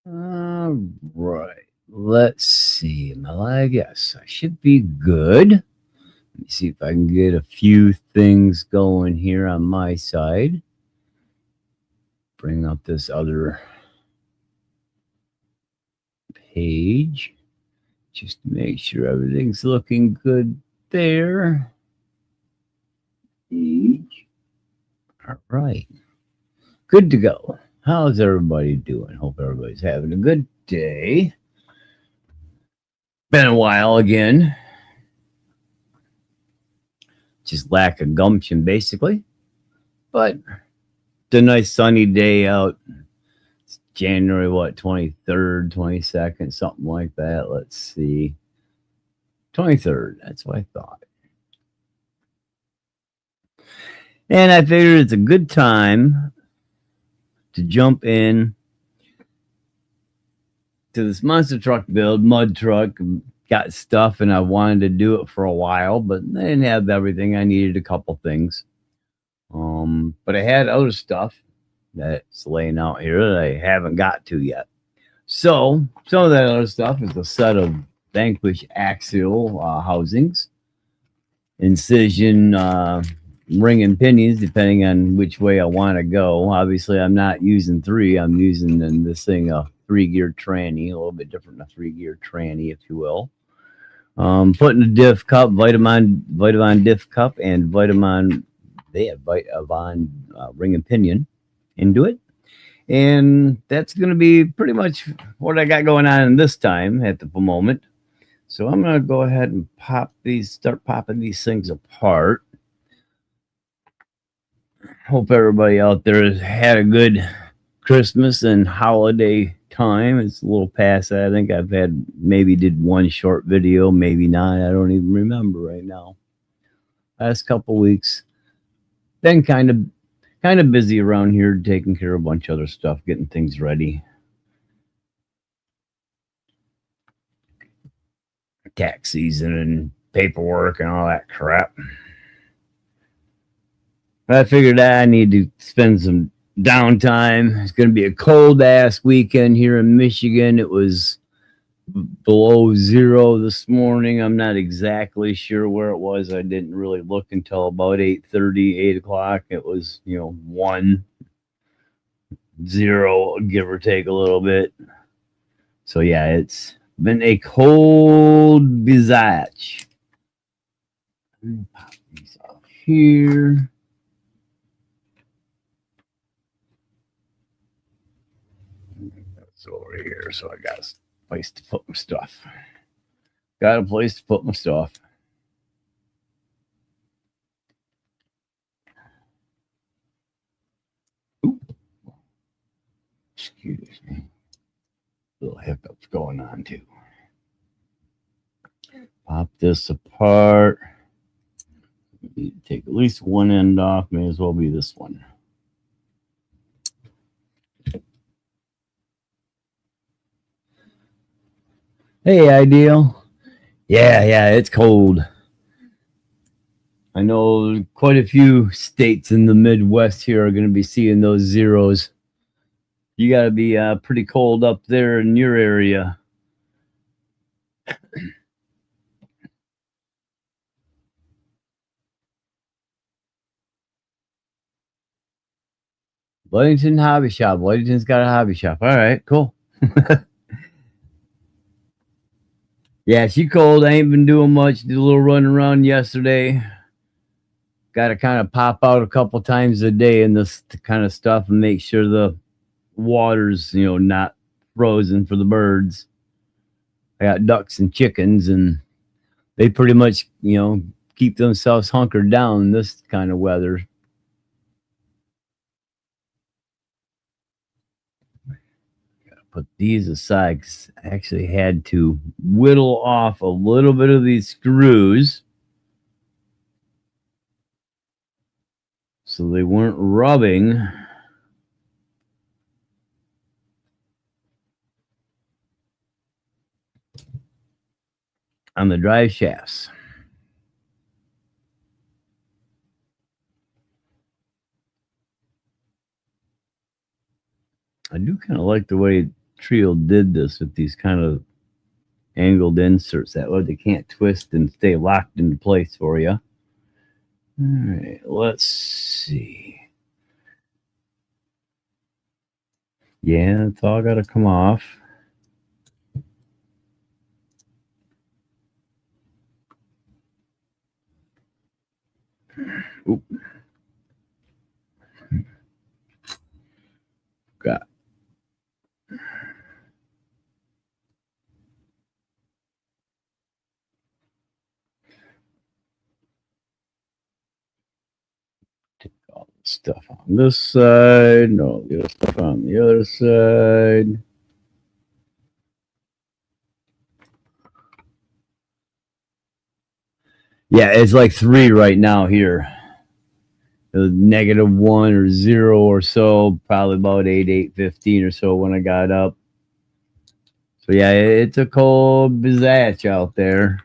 All right. Let's see. I guess I should be good. Let me see if I can get a few things going here on my side. Bring up this other page just to make sure everything's looking good there. All right. Good to go. How's everybody doing? Hope everybody's having a good day. Been a while again. Just lack of gumption, basically. But it's a nice sunny day out. It's January, 23rd, 22nd, something like that. Let's see. 23rd. That's what I thought. And I figured it's a good time to jump in to this monster truck build, mud truck. Got stuff and I wanted to do it for a while, but I didn't have everything. I needed a couple things. But I had other stuff that's laying out here that I haven't got to yet. So some of that other stuff is a set of Vanquish Axle housings, incision, ring and pinions, depending on which way I want to go. Obviously, I'm not using 3. I'm using in this thing a 3-gear tranny, a little bit different than a 3-gear tranny, if you will. Putting a Diff cup, Vitavon Diff cup, and Vitavon ring and pinion into it. And that's going to be pretty much what I got going on this time at the moment. So I'm going to go ahead and start popping these things apart. Hope everybody out there has had a good Christmas and holiday time. It's a little past that. I think I've did one short video, maybe not. I don't even remember right now. Last couple weeks, been kind of busy around here, taking care of a bunch of other stuff, getting things ready. Tax season and paperwork and all that crap. I figured I need to spend some downtime. It's going to be a cold ass weekend here in Michigan. It was below 0 this morning. I'm not exactly sure where it was. I didn't really look until about 8:30, 8 o'clock. It was 1, 0, give or take a little bit. So yeah, it's been a cold biatch. Let me pop these off here. That's over here, so I got a place to put my stuff. Got a place to put my stuff. Ooh. Excuse me. Little hiccups going on too. Pop this apart. Need to take at least one end off. May as well be this one. Hey, Ideal. Yeah, it's cold. I know quite a few states in the Midwest here are going to be seeing those zeros. You got to be pretty cold up there in your area. Wellington Hobby Shop. Wellington's got a hobby shop. All right, cool. Yeah, she cold. I ain't been doing much. Did a little run around yesterday. Got to kind of pop out a couple times a day in this kind of stuff and make sure the water's not frozen for the birds. I got ducks and chickens, and they pretty much keep themselves hunkered down in this kind of weather. Put these aside because I actually had to whittle off a little bit of these screws so they weren't rubbing on the drive shafts. I do kind of like the way Trio did this with these kind of angled inserts. That way they can't twist and stay locked into place for you. All right, let's see. Yeah, it's all got to come off. Oop. Got all the stuff on this side, no, the other stuff on the other side. Yeah, it's like 3 right now here. It was -1 or 0 or so, probably about 8:15 or so when I got up. So yeah, it's a cold bizatch out there.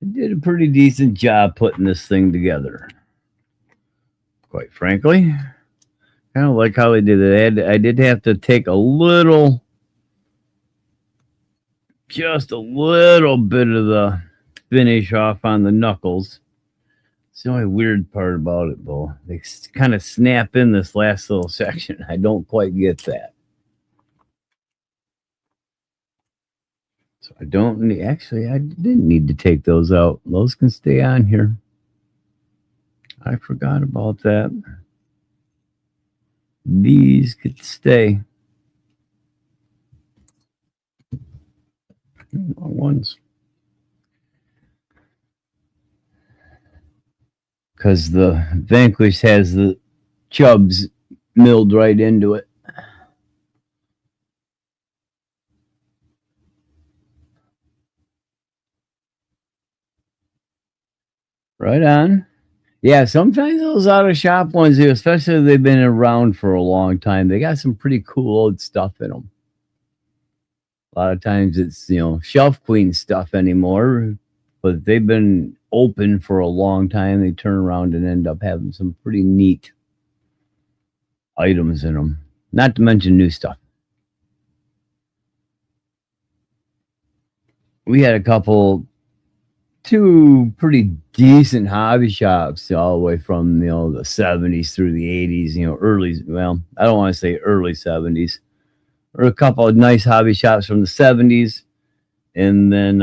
I did a pretty decent job putting this thing together, quite frankly. Kind of like how they did it. I did have to take just a little bit of the finish off on the knuckles. It's the only weird part about it, though. They kind of snap in this last little section. I don't quite get that. So I don't need, actually, I didn't need to take those out. Those can stay on here. I forgot about that. These could stay. Wrong ones. Because the Vanquish has the chubs milled right into it. Right on. Yeah, sometimes those out of shop ones, especially if they've been around for a long time, they got some pretty cool old stuff in them. A lot of times it's, shelf queen stuff anymore, but they've been open for a long time. They turn around and end up having some pretty neat items in them, not to mention new stuff. We had two pretty decent hobby shops all the way from the 70s through the 80s, I don't want to say early 70s, or a couple of nice hobby shops from the 70s, and then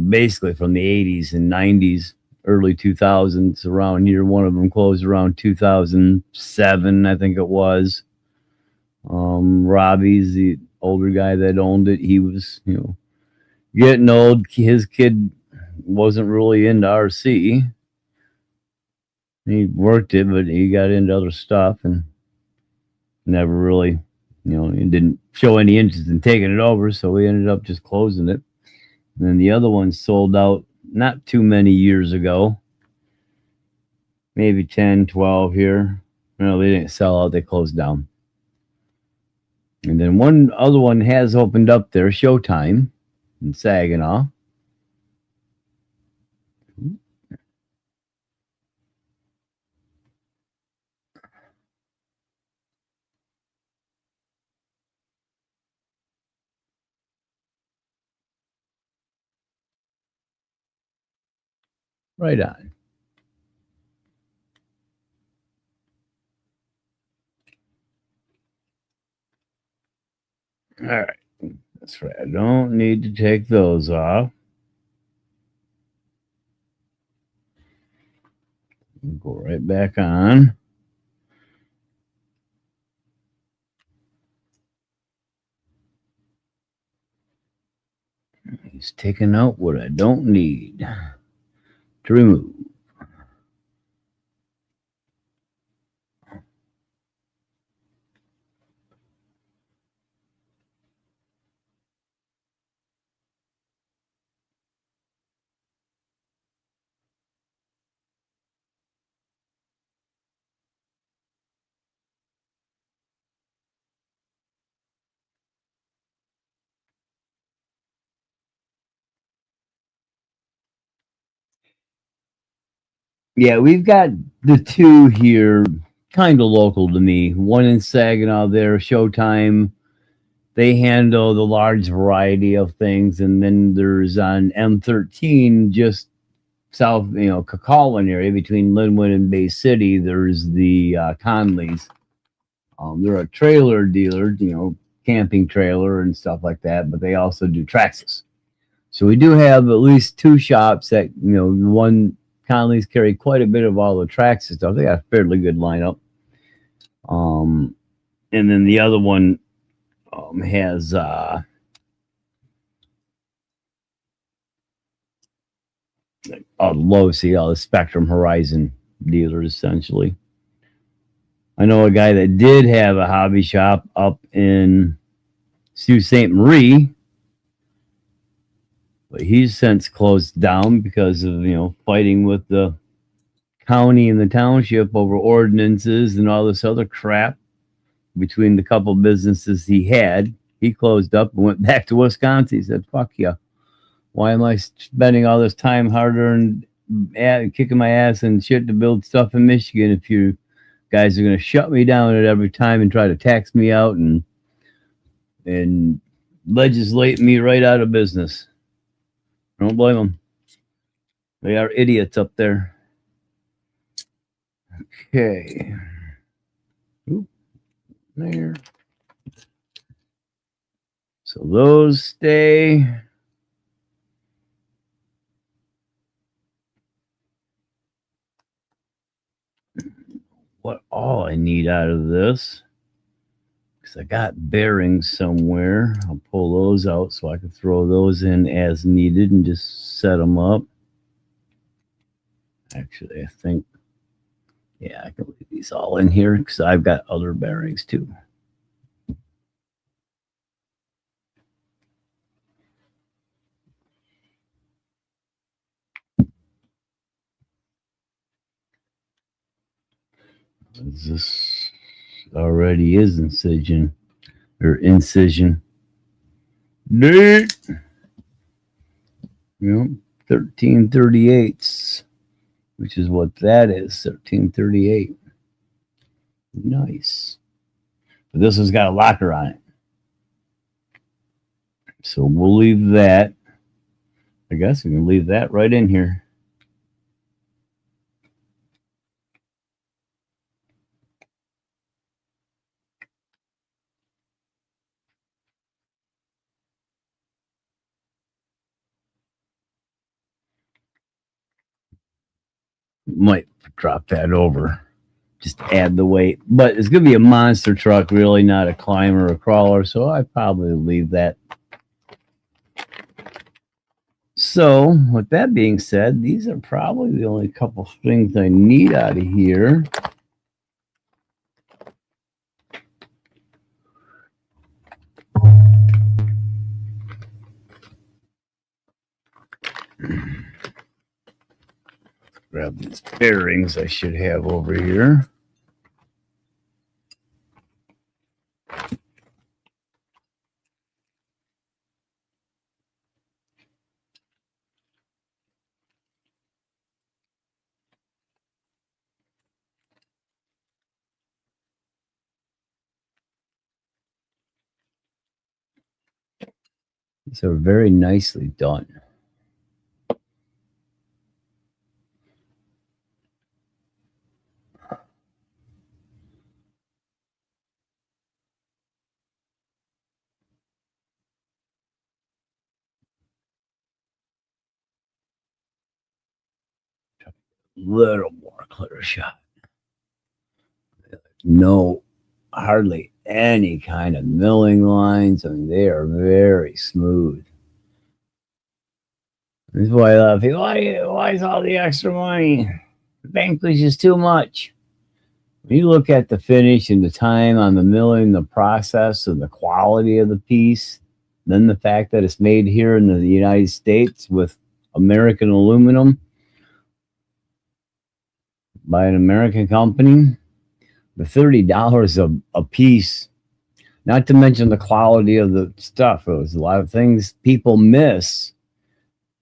basically from the 80s and 90s, early 2000s around here. One of them closed around 2007, I think it was. Robbie's the older guy that owned it. He was getting old. His kid wasn't really into RC. He worked it, but he got into other stuff and never really, he didn't show any interest in taking it over. So we ended up just closing it. And then the other one sold out not too many years ago, maybe 10, 12 here. No, they didn't sell out. They closed down. And then one other one has opened up there, Showtime in Saginaw. Right on. All right. That's right. I don't need to take those off. Go right back on. He's taking out what I don't need to remove. Yeah, we've got the two here, kind of local to me. One in Saginaw there, Showtime. They handle the large variety of things. And then there's on M13, just south, Cacolin area between Linwood and Bay City, there's the Conleys. They're a trailer dealer, camping trailer and stuff like that, but they also do Traxxas. So we do have at least two shops that, one Conley's carry quite a bit of all the Traxxas stuff. They got a fairly good lineup. And then the other one has low see all the Spectrum Horizon dealers essentially. I know a guy that did have a hobby shop up in Sault Ste. Marie, but he's since closed down because of fighting with the county and the township over ordinances and all this other crap between the couple businesses he had. He closed up and went back to Wisconsin. He said, fuck yeah. Why am I spending all this time harder and kicking my ass and shit to build stuff in Michigan if you guys are going to shut me down at every time and try to tax me out and legislate me right out of business? I don't blame them. They are idiots up there. Okay. Oop. There. So those stay. What all I need out of this, because I got bearings somewhere. I'll pull those out so I can throw those in as needed and just set them up. Actually, I think, yeah, I can leave these all in here because I've got other bearings too. This already is incision or incision. Date. 1338s, which is what that is. 1338. Nice. But this one's got a locker on it. So we'll leave that. I guess we can leave that right in here. Might drop that over. Just add the weight. But it's going to be a monster truck, really, not a climber or a crawler. So I probably leave that. So with that being said, these are probably the only couple things I need out of here. Grab these bearings I should have over here. These are very nicely done. Little more clear shot. No, hardly any kind of milling lines. I mean, they are very smooth. This is why a lot of people, why is all the extra money? Vanquish is too much. When you look at the finish and the time on the milling, the process, and the quality of the piece, then the fact that it's made here in the United States with American aluminum by an American company, the $30 a piece, not to mention the quality of the stuff. It was a lot of things people miss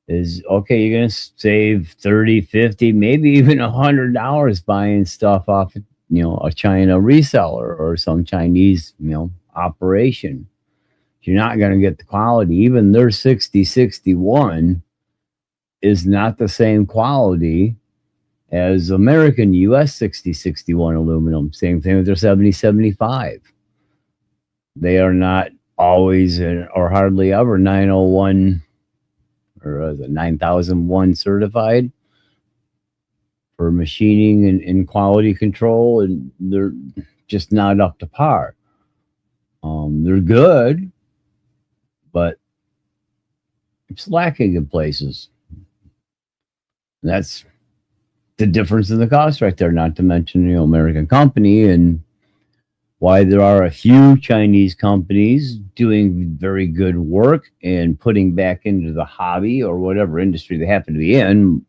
is okay. You're going to save 30, 50, maybe even $100 buying stuff off, a China reseller or some Chinese, operation. You're not going to get the quality. Even their 6061 is not the same quality as American US 6061 aluminum. Same thing with their 7075. They are not always or hardly ever 901 or the 9001 certified for machining and quality control, and they're just not up to par. They're good, but it's lacking in places. That's the difference in the cost right there, not to mention, American company, and why there are a few Chinese companies doing very good work and putting back into the hobby or whatever industry they happen to be in.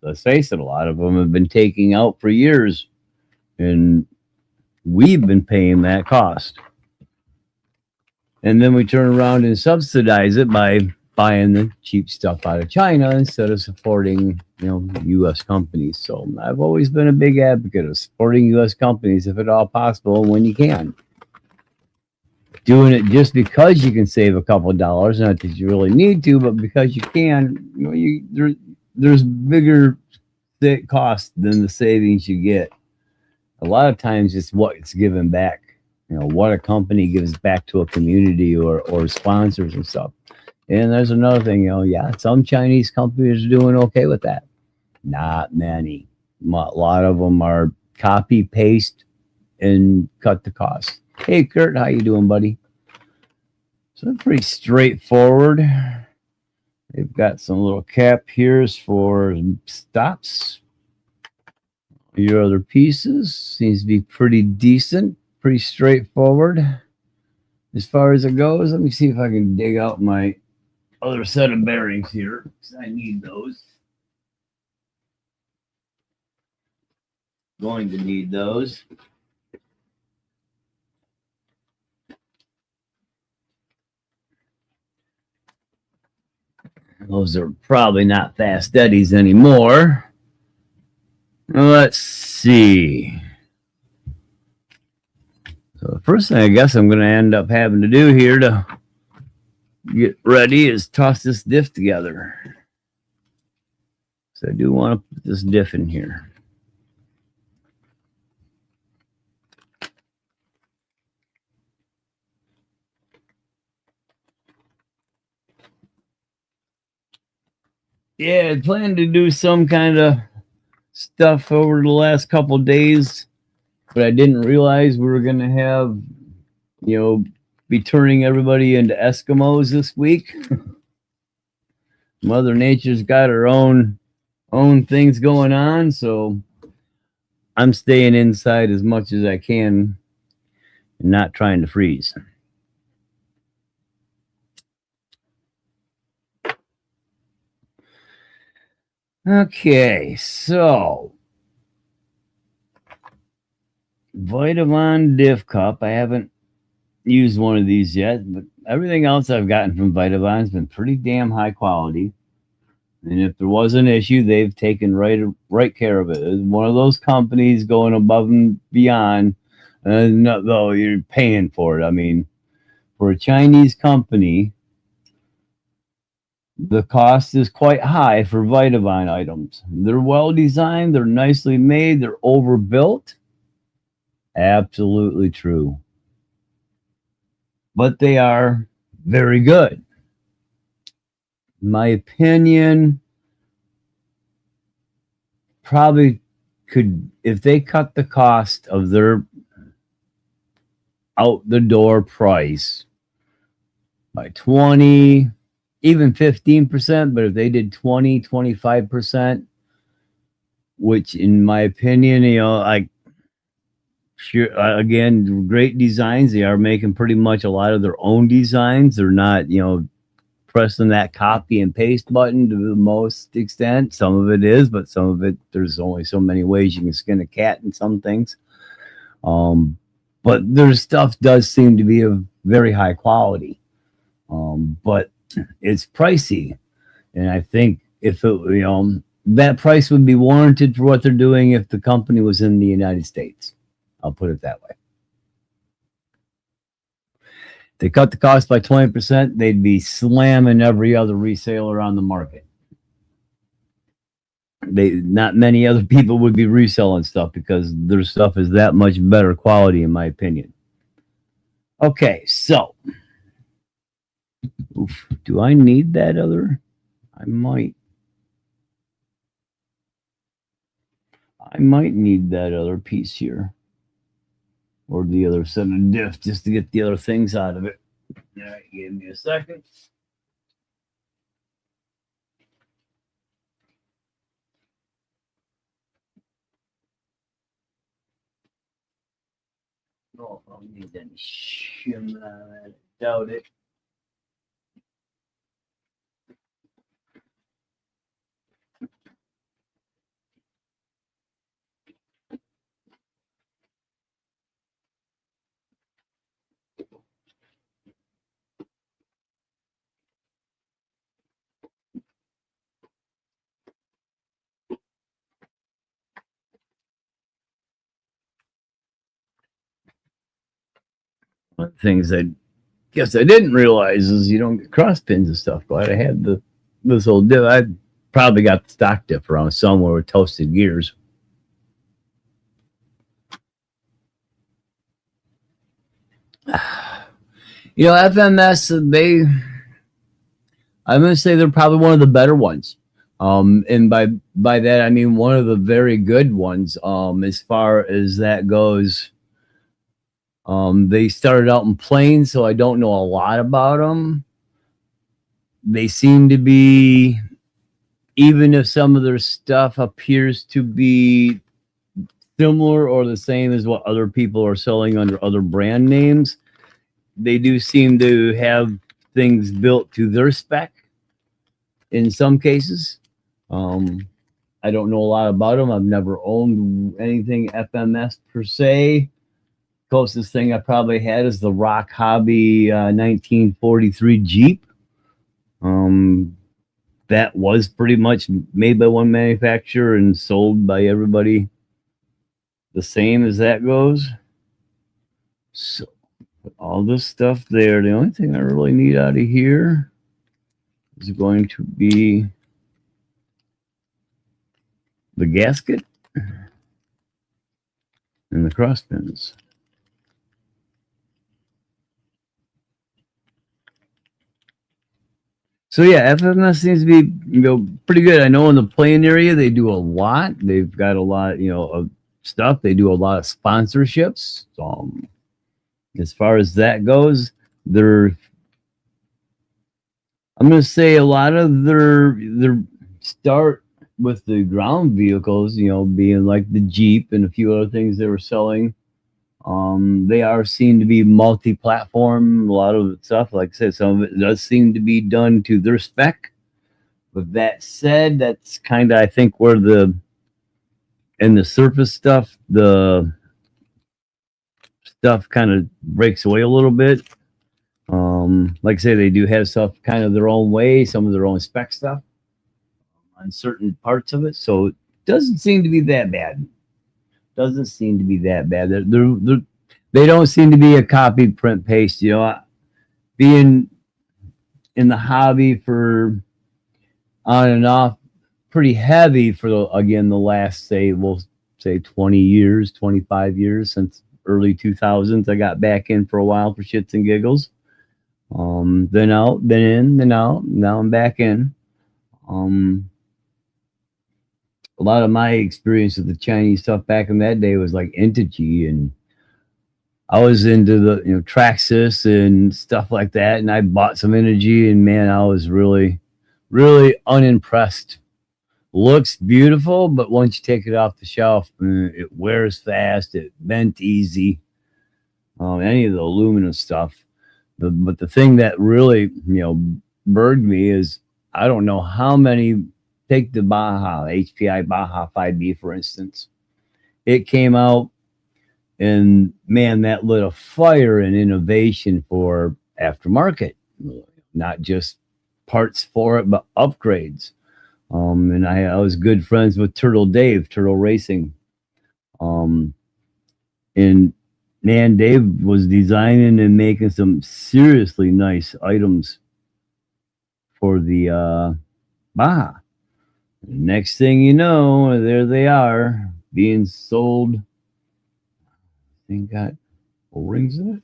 Let's face it, a lot of them have been taking out for years, and we've been paying that cost. And then we turn around and subsidize it by buying the cheap stuff out of China instead of supporting, U.S. companies. So I've always been a big advocate of supporting U.S. companies if at all possible when you can. Doing it just because you can save a couple of dollars, not that you really need to, but because you can. There's bigger cost than the savings you get. A lot of times it's what it's given back. What a company gives back to a community or sponsors and stuff. And there's another thing, some Chinese companies are doing okay with that. Not many. A lot of them are copy, paste, and cut the cost. Hey, Kurt, how you doing, buddy? So they're pretty straightforward. They've got some little cap here for stops. Your other pieces seems to be pretty decent, pretty straightforward. As far as it goes, let me see if I can dig out my other set of bearings here, because I need those. Going to need those. Those are probably not fast eddies anymore. Let's see. So the first thing I guess I'm going to end up having to do here to get ready is toss this diff together. So I do want to put this diff in here. Yeah, I planned to do some kind of stuff over the last couple of days, but I didn't realize we were going to have, be turning everybody into Eskimos this week. Mother Nature's got her own things going on, so I'm staying inside as much as I can and not trying to freeze. Okay, so Vitavon Diff Cup. I haven't used one of these yet, but everything else I've gotten from Vitavon has been pretty damn high quality. And if there was an issue, they've taken right care of it. It's one of those companies going above and beyond. Though you're paying for it. I mean, for a Chinese company, the cost is quite high for Vitavon items. They're well designed. They're nicely made. They're overbuilt. Absolutely true. But they are very good. In my opinion, probably could, if they cut the cost of their out the door price by 20, even 15%, but if they did 20, 25%, which in my opinion, sure, again, great designs. They are making pretty much a lot of their own designs. They're not, pressing that copy and paste button to the most extent. Some of it is, but some of it, there's only so many ways you can skin a cat in some things. But their stuff does seem to be of very high quality. But it's pricey. And I think if it, that price would be warranted for what they're doing if the company was in the United States. I'll put it that way. They cut the cost by 20%, they'd be slamming every other reseller on the market. Not many other people would be reselling stuff because their stuff is that much better quality, in my opinion. Okay, so do I need that other? I might need that other piece here, or the other set of diff, just to get the other things out of it. All right, give me a second. Oh, I'll need any shim. I doubt it. One of the things I guess I didn't realize is you don't get cross pins and stuff. Glad I had this old diff. I probably got the stock diff around somewhere with toasted gears. FMS, I'm going to say they're probably one of the better ones. And by that, I mean one of the very good ones. As far as that goes, they started out in plain, so I don't know a lot about them. They seem to be, even if some of their stuff appears to be similar or the same as what other people are selling under other brand names, they do seem to have things built to their spec in some cases. I don't know a lot about them. I've never owned anything FMS per se. Closest thing I probably had is the Rock Hobby 1943 Jeep. That was pretty much made by one manufacturer and sold by everybody the same as that goes. So all this stuff there, the only thing I really need out of here is going to be the gasket and the cross pins. So yeah, FMS seems to be pretty good. I know in the plain area they do a lot. They've got a lot of stuff. They do a lot of sponsorships. As far as that goes, I'm going to say a lot of their start with the ground vehicles, being like the Jeep and a few other things they were selling. They are seen to be multi-platform. A lot of stuff, like I said, some of it does seem to be done to their spec. With that said, that's kind of, I think, where the surface stuff, the stuff kind of breaks away a little bit. Like I say, they do have stuff kind of their own way, some of their own spec stuff on certain parts of it. So it doesn't seem to be that bad. Doesn't seem to be that bad. They don't seem to be a copy, print, paste. Being in the hobby for on and off, pretty heavy for the last, we'll say 20 years, 25 years, since early 2000s. I got back in for a while for shits and giggles. Then out, then in, then out. Now I'm back in. A lot of my experience with the Chinese stuff back in that day was like Integy, and I was into the Traxxas and stuff like that, and I bought some Integy, and man, I was really, really unimpressed. Looks beautiful, but once you take it off the shelf, it wears fast, it bent easy. Any of the aluminum stuff. But the thing that really burged me is I don't know how many. Take the Baja, HPI Baja 5B, for instance. It came out, and man, that lit a fire in innovation for aftermarket, not just parts for it, but upgrades. And I was good friends with Turtle Dave, Turtle Racing. Um, and man, Dave was designing and making some seriously nice items for the Baja. Next thing you know, there they are being sold. They got O-rings in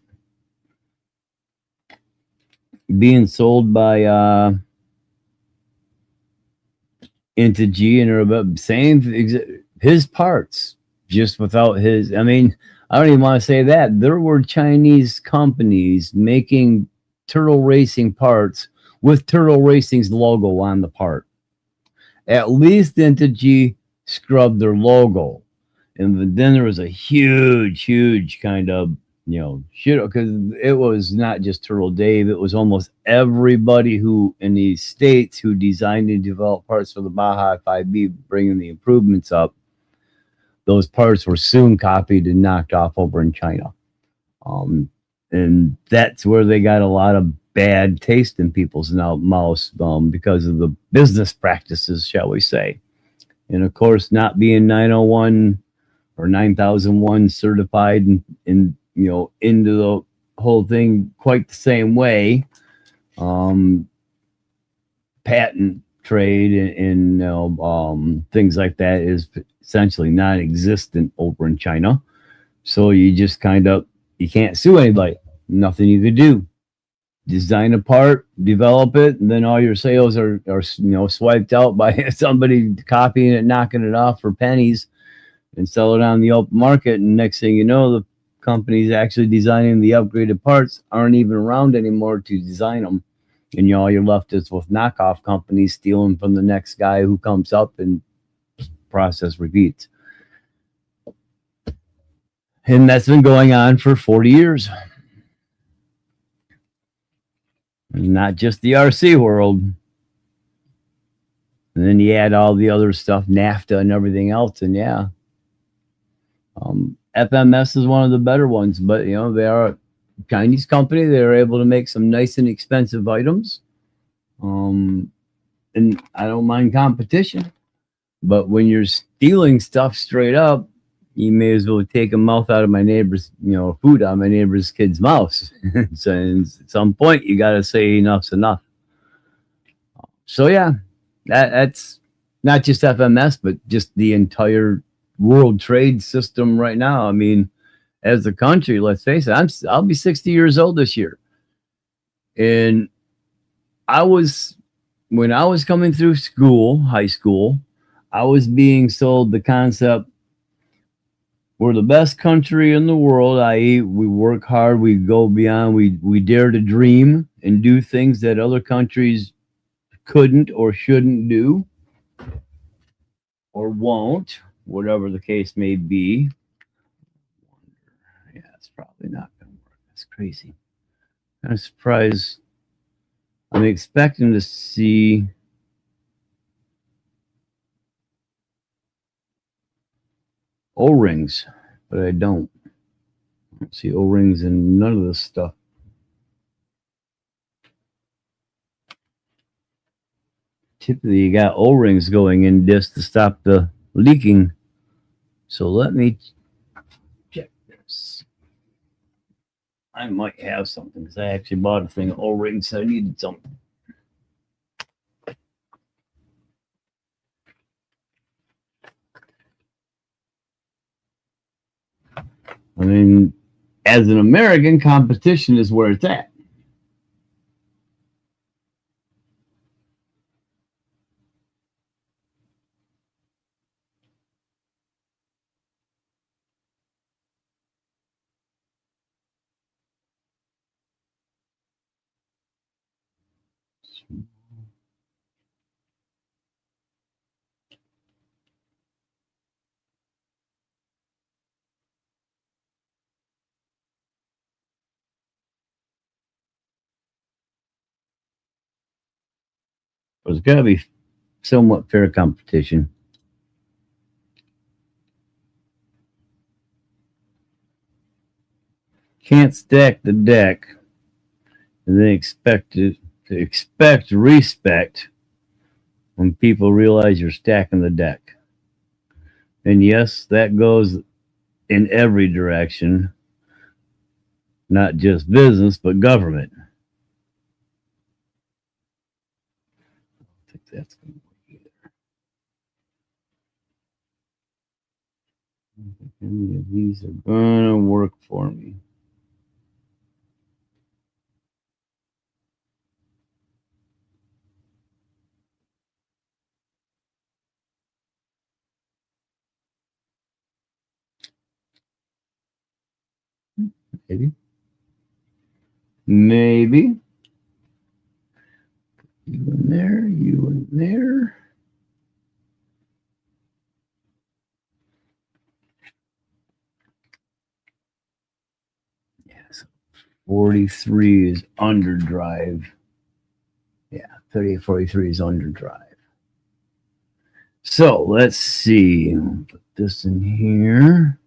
it. Being sold by into G, and they're about same his parts, just without his. I mean, I don't even want to say that. There were Chinese companies making Turtle Racing parts with Turtle Racing's logo on the part. At least into G scrubbed their logo. And then there was a huge kind of, shit, because it was not just Turtle Dave. It was almost everybody who in these states who designed and developed parts for the Baja 5B, bringing the improvements up. Those parts were soon copied and knocked off over in China. And that's where they got a lot of bad taste in people's mouths because of the business practices, shall we say. And of course, not being 901 or 9001 certified and into the whole thing quite the same way. Patent trade and things like that is essentially non-existent over in China. So you just you can't sue anybody. Nothing you could do. Design a part, develop it, and then all your sales are swiped out by somebody copying it, knocking it off for pennies, and sell it on the open market. And next thing you know, the companies actually designing the upgraded parts aren't even around anymore to design them. And all you're left is with knockoff companies stealing from the next guy who comes up, and process repeats. And that's been going on for 40 years. Not just the RC world. And then you add all the other stuff, NAFTA and everything else, and yeah. FMS is one of the better ones, but they are a Chinese company. They're able to make some nice and expensive items. And I don't mind competition, but when you're stealing stuff straight up, you may as well take a mouth out of my neighbor's, food out of my neighbor's kid's mouth. So at some point, you got to say enough's enough. So yeah, that's not just FMS, but just the entire world trade system right now. I mean, as a country, let's face it, I'll be 60 years old this year. And when I was coming through high school, I was being sold the concept, we're the best country in the world, i.e. we work hard, we go beyond, we dare to dream and do things that other countries couldn't or shouldn't do or won't, whatever the case may be. Yeah, it's probably not going to work. That's crazy. I'm surprised. I'm expecting to see O-rings, but I don't see O-rings in none of this stuff. Typically, you got O-rings going in this to stop the leaking. So let me check this. I might have something because I actually bought a thing of O-rings. So I needed something. I mean, as an American, competition is where it's at. There's got to be somewhat fair competition. Can't stack the deck and then expect it to expect respect when people realize you're stacking the deck. And yes, that goes in every direction, not just business, but government. I think that's going to work either. I don't think any of these are going to work for me. Maybe. Maybe. You in there, you in there. Yes. 43 is underdrive. Yeah, 3843 is underdrive. So let's see. Put this in here.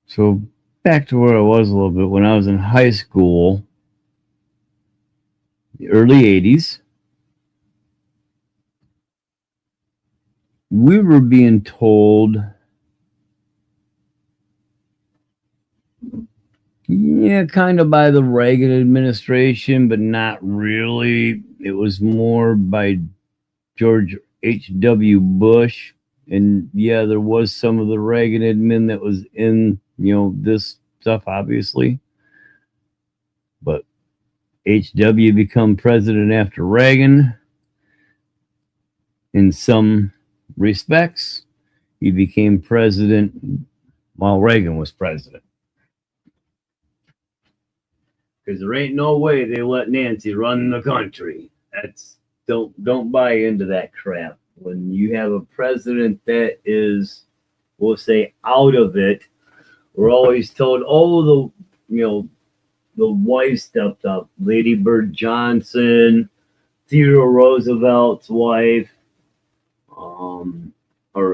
So back to where I was a little bit when I was in high school, the early 80s, we were being told, yeah, kind of by the Reagan administration, but not really. It was more by George H.W. Bush. And yeah, there was some of the Reagan admin that was in, this stuff, obviously. But H.W. become president after Reagan. In some respects, he became president while Reagan was president. Because there ain't no way they let Nancy run the country. Don't buy into that crap. When you have a president that is, we'll say, out of it, we're always told, oh, the wife stepped up. Lady Bird Johnson, Theodore Roosevelt's wife, or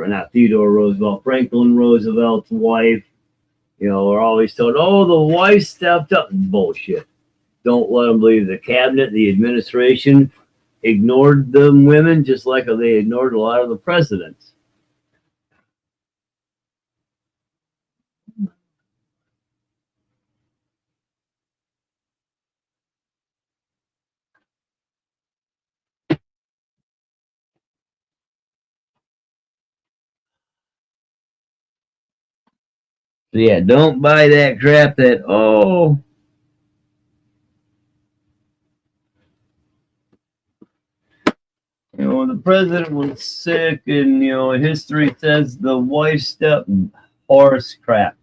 not Theodore Roosevelt, Franklin Roosevelt's wife. We're always told, oh, the wife stepped up. Bullshit. Don't let them believe the cabinet, the administration ignored the women just like they ignored a lot of the presidents. So yeah, don't buy that crap that, oh, the president was sick and, history says the wife stepped. Horse crap.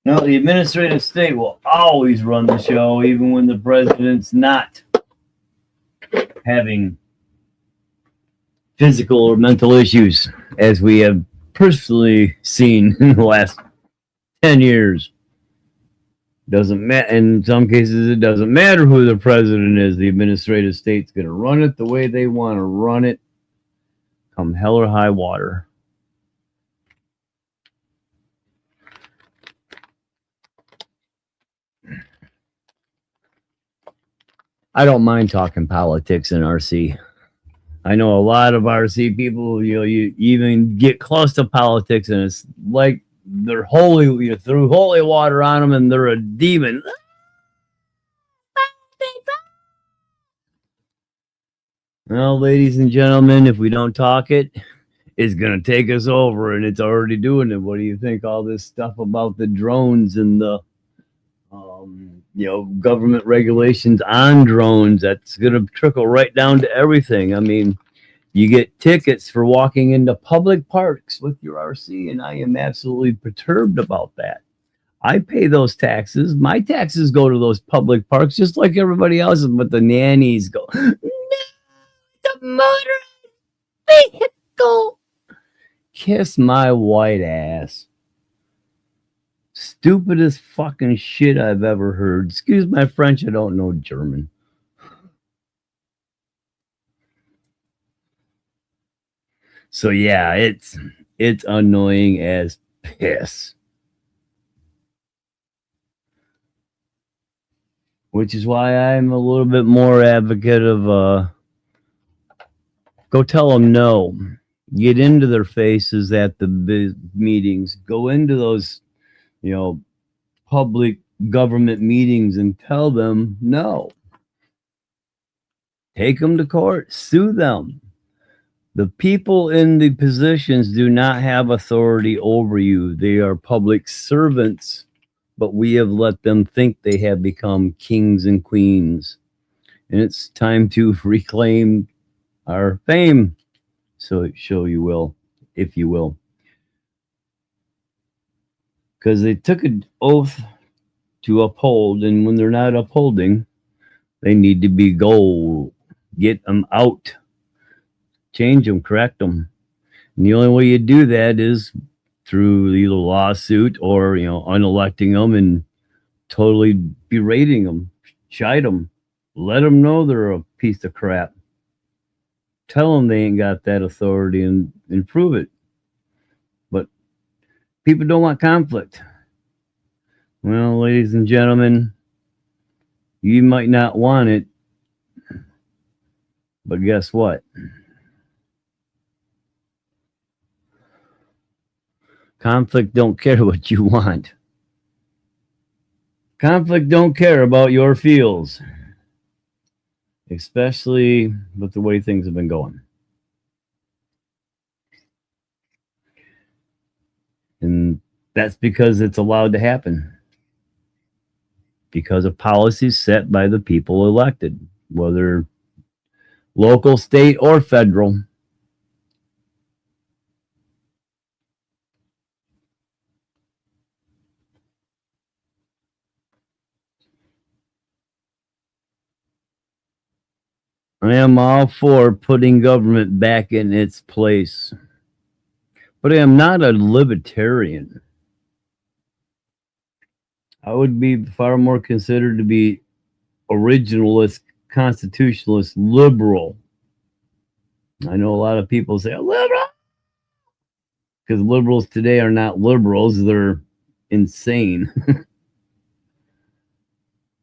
No, the administrative state will always run the show, even when the president's not having physical or mental issues, as we have personally seen in the last 10 years. Doesn't matter. In some cases, it doesn't matter who the president is. The administrative state's going to run it the way they want to run it, come hell or high water. I don't mind talking politics in RC. I know a lot of RC people, you even get close to politics and it's like they're holy, you threw holy water on them and they're a demon. Well, ladies and gentlemen, if we don't talk it, it's going to take us over and it's already doing it. What do you think? All this stuff about the drones and the government regulations on drones, that's going to trickle right down to everything. I mean, you get tickets for walking into public parks with your RC, and I am absolutely perturbed about that. I pay those taxes. My taxes go to those public parks just like everybody else's, but the nannies go, motorized vehicle. Kiss my white ass. Stupidest fucking shit I've ever heard. Excuse my French, I don't know German. So yeah, it's annoying as piss. Which is why I'm a little bit more advocate of go tell them no. Get into their faces at the meetings. Go into those, public government meetings and tell them no. Take them to court. Sue them. The people in the positions do not have authority over you. They are public servants, but we have let them think they have become kings and queens. And it's time to reclaim our fame. So you will, if you will. Because they took an oath to uphold, and when they're not upholding, they need to be gold. Get them out. Change them, correct them. And the only way you do that is through either lawsuit or, unelecting them and totally berating them, chide them, let them know they're a piece of crap. Tell them they ain't got that authority and prove it. But people don't want conflict. Well, ladies and gentlemen, you might not want it, but guess what? Conflict don't care what you want. Conflict don't care about your feels, especially with the way things have been going. And that's because it's allowed to happen. Because of policies set by the people elected, whether local, state, or federal. I am all for putting government back in its place, but I am not a libertarian. I would be far more considered to be originalist, constitutionalist, liberal. I know a lot of people say liberal because liberals today are not liberals, they're insane.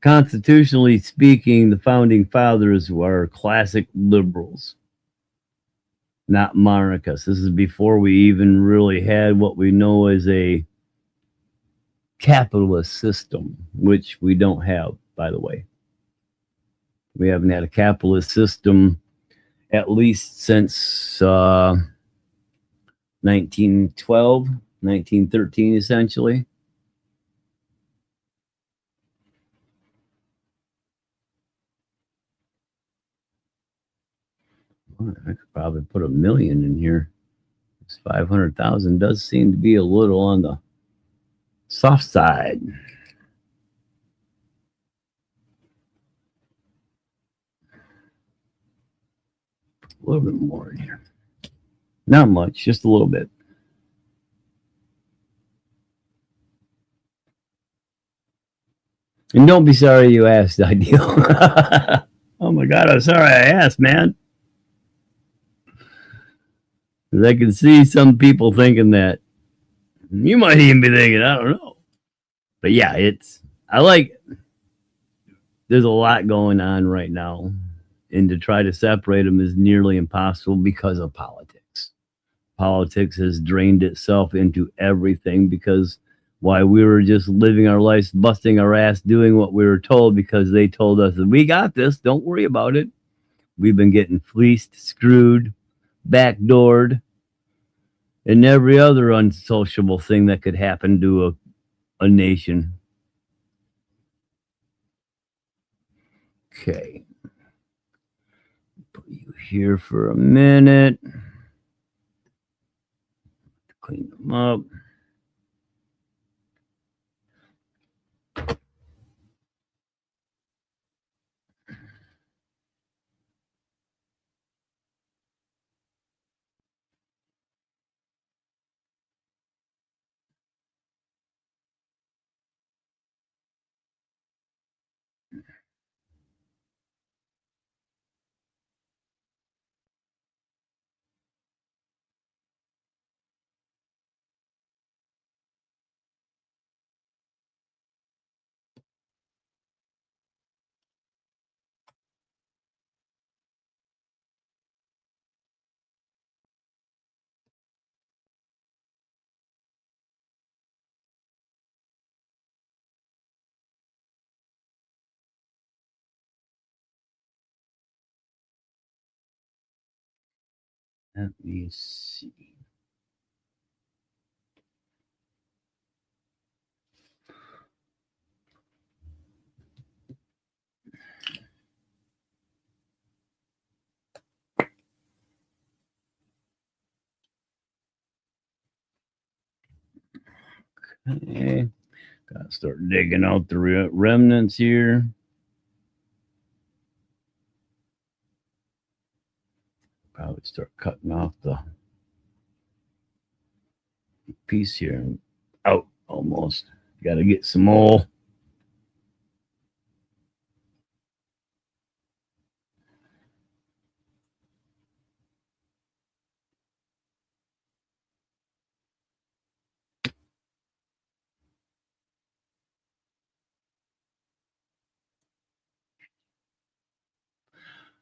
Constitutionally speaking, the founding fathers were classic liberals, not monarchists. This is before we even really had what we know as a capitalist system, which we don't have, by the way. We haven't had a capitalist system at least since 1912, 1913, essentially. I could probably put 1 million in here. This 500,000 does seem to be a little on the soft side. A little bit more in here. Not much, just a little bit. And don't be sorry you asked, Ideal. Oh my God, I'm sorry I asked, man. Because I can see some people thinking that. You might even be thinking, I don't know. But yeah, there's a lot going on right now. And to try to separate them is nearly impossible because of politics. Politics has drained itself into everything because why we were just living our lives, busting our ass, doing what we were told because they told us, we got this, don't worry about it. We've been getting fleeced, screwed, backdoored, and every other unsociable thing that could happen to a nation. Okay. Put you here for a minute. Clean them up. Let me see. Okay. Gotta start digging out the remnants here. Probably start cutting off the piece here. Out almost. Gotta get some more.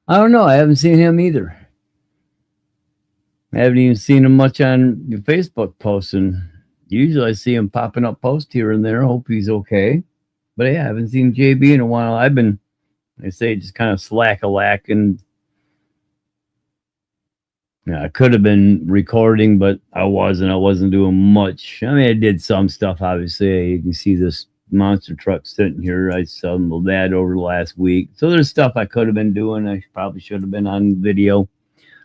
I don't know. I haven't seen him either. I haven't even seen him much on your Facebook posting. Usually I see him popping up posts here and there. Hope he's okay. But yeah, I haven't seen JB in a while. I've been, I say, just kind of slack-a-lacking. Yeah, I could have been recording, but I wasn't. I wasn't doing much. I mean, I did some stuff, obviously. You can see this monster truck sitting here. I assembled that over the last week. So there's stuff I could have been doing. I probably should have been on video.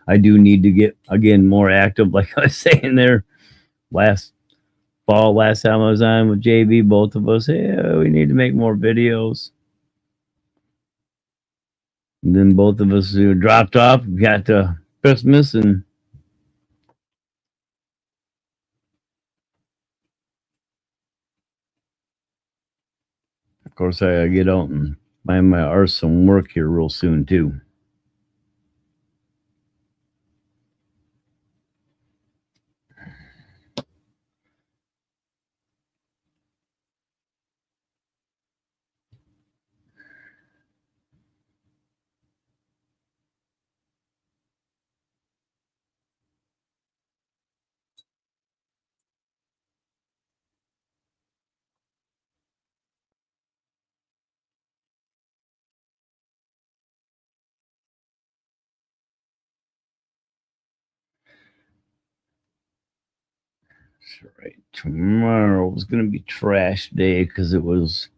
I do need to get, again, more active. Like I was saying there last fall, last time I was on with JB, both of us, yeah, we need to make more videos. And then both of us dropped off, got to Christmas, and of course I gotta get out and find my arse some work here real soon too. That's right. Tomorrow was gonna be trash day because it was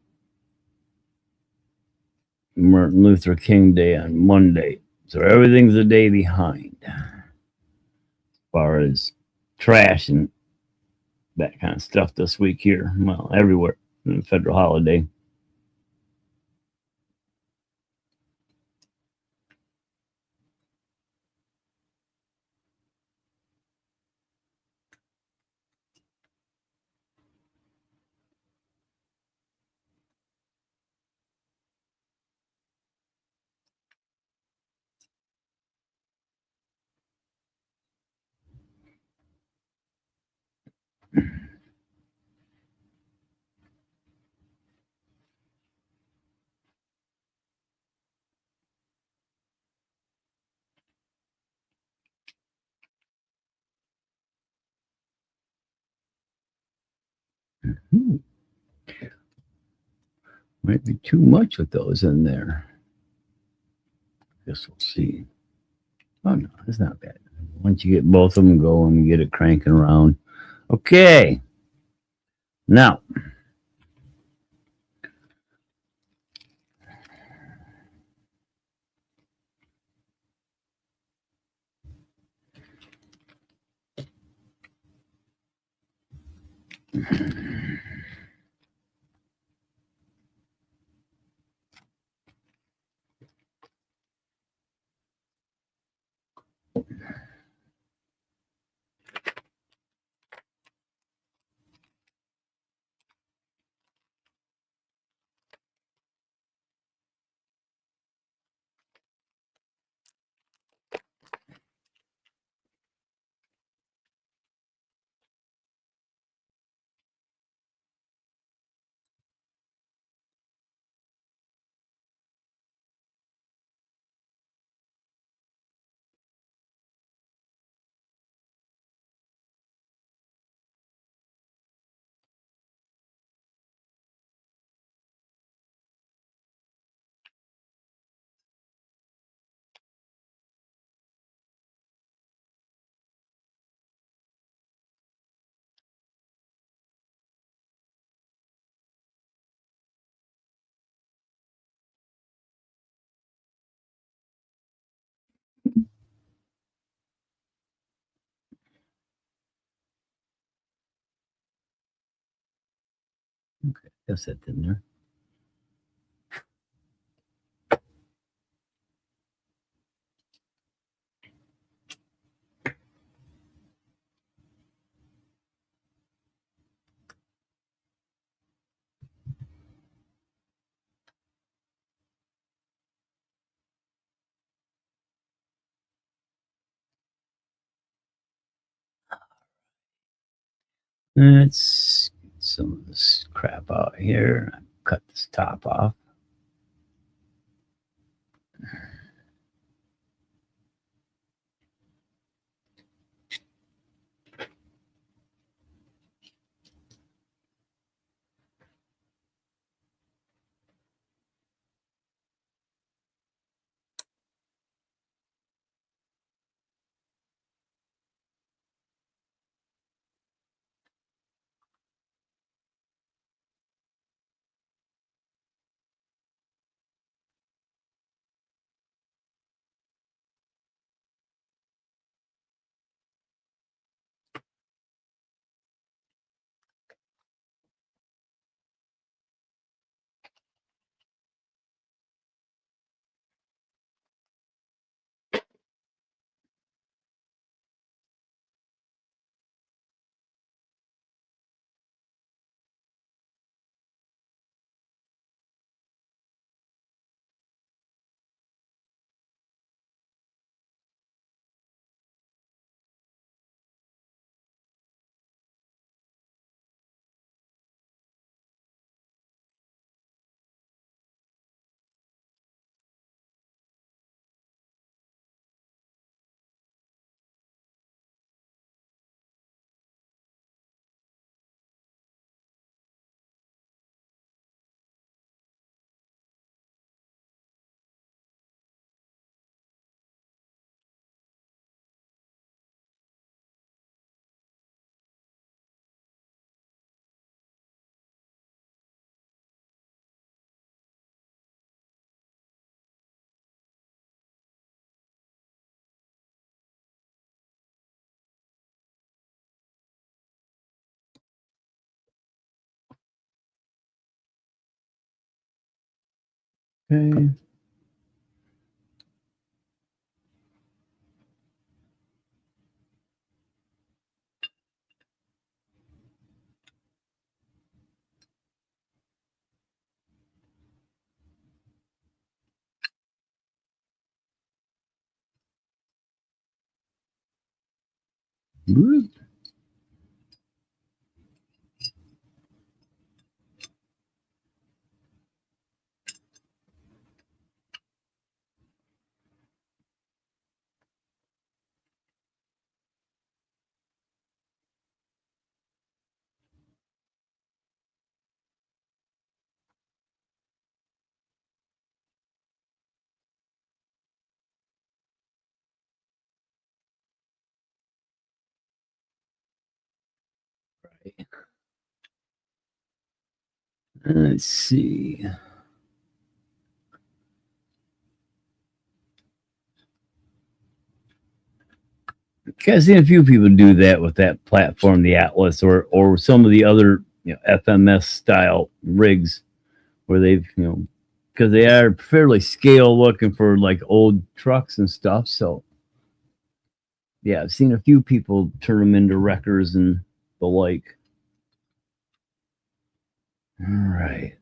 Martin Luther King Day on Monday. So everything's a day behind as far as trash and that kind of stuff this week here. Well, everywhere. Federal holiday. Might be too much with those in there. Guess we'll see. Oh no, it's not bad. Once you get both of them going, get it cranking around. Okay. Now, Okay, guess that's in there. Let's get some of this crap out here. Cut this top off. Okay. Whoop. Right. Let's see. I've seen a few people do that with that platform, the Atlas, or some of the other FMS style rigs where they've because they are fairly scale looking for like old trucks and stuff. So yeah, I've seen a few people turn them into wreckers and the like. All right.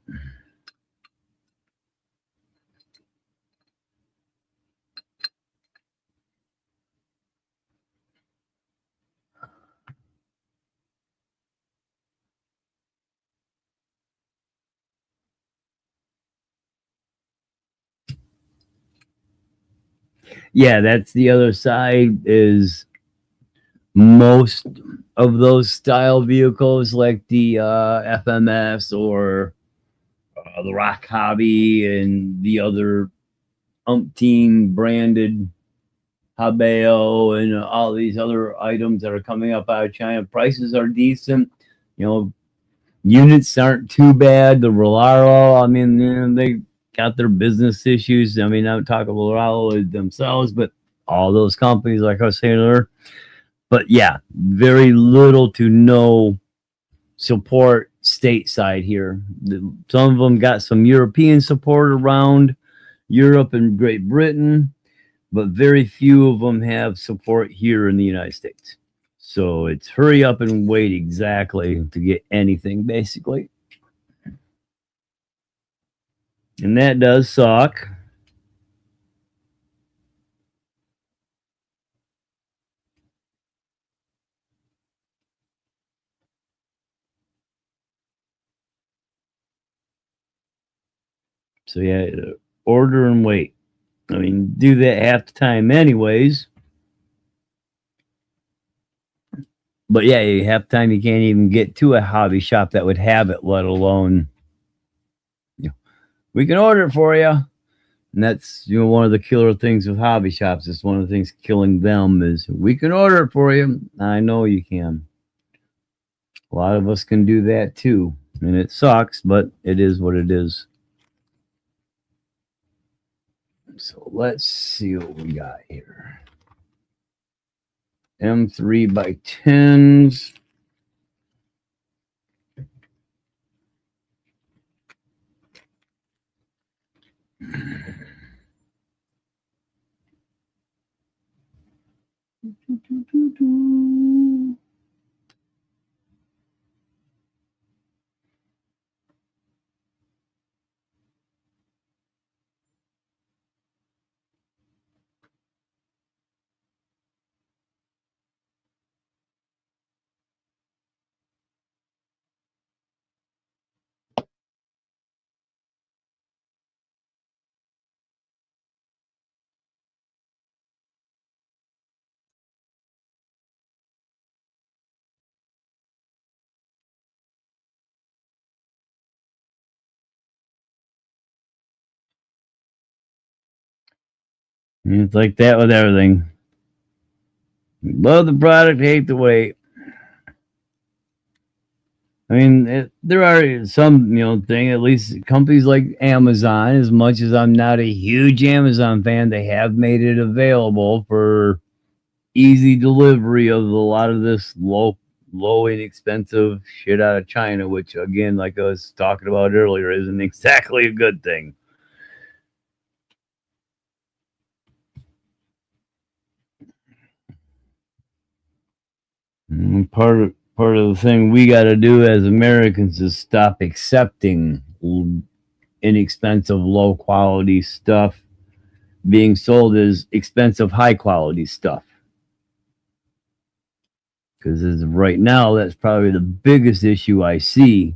Yeah, that's the other side is most of those style vehicles like the FMS or the Rock Hobby and the other umpteen branded Habeo and all these other items that are coming up out of China. Prices are decent. Units aren't too bad. The Rolaro, I mean, they got their business issues. I mean, I'm talking about Rolaro themselves, but all those companies, like I was saying earlier. But yeah, very little to no support stateside here. Some of them got some European support around Europe and Great Britain, but very few of them have support here in the United States. So it's hurry up and wait exactly to get anything, basically. And that does suck. So yeah, order and wait. I mean, do that half the time anyways. But yeah, half the time you can't even get to a hobby shop that would have it, let alone, you know, we can order it for you. And that's, you know, one of the killer things with hobby shops. It's one of the things killing them is we can order it for you. I know you can. A lot of us can do that too. And it sucks, but it is what it is. So let's see what we got here. M3 by 10s. It's like that with everything. Love the product, hate the wait. I mean, there are some, thing, at least companies like Amazon, as much as I'm not a huge Amazon fan, they have made it available for easy delivery of a lot of this low, inexpensive shit out of China, which, again, like I was talking about earlier, isn't exactly a good thing. Part of the thing we got to do as Americans is stop accepting inexpensive, low quality stuff being sold as expensive, high quality stuff. Because as of right now, that's probably the biggest issue I see.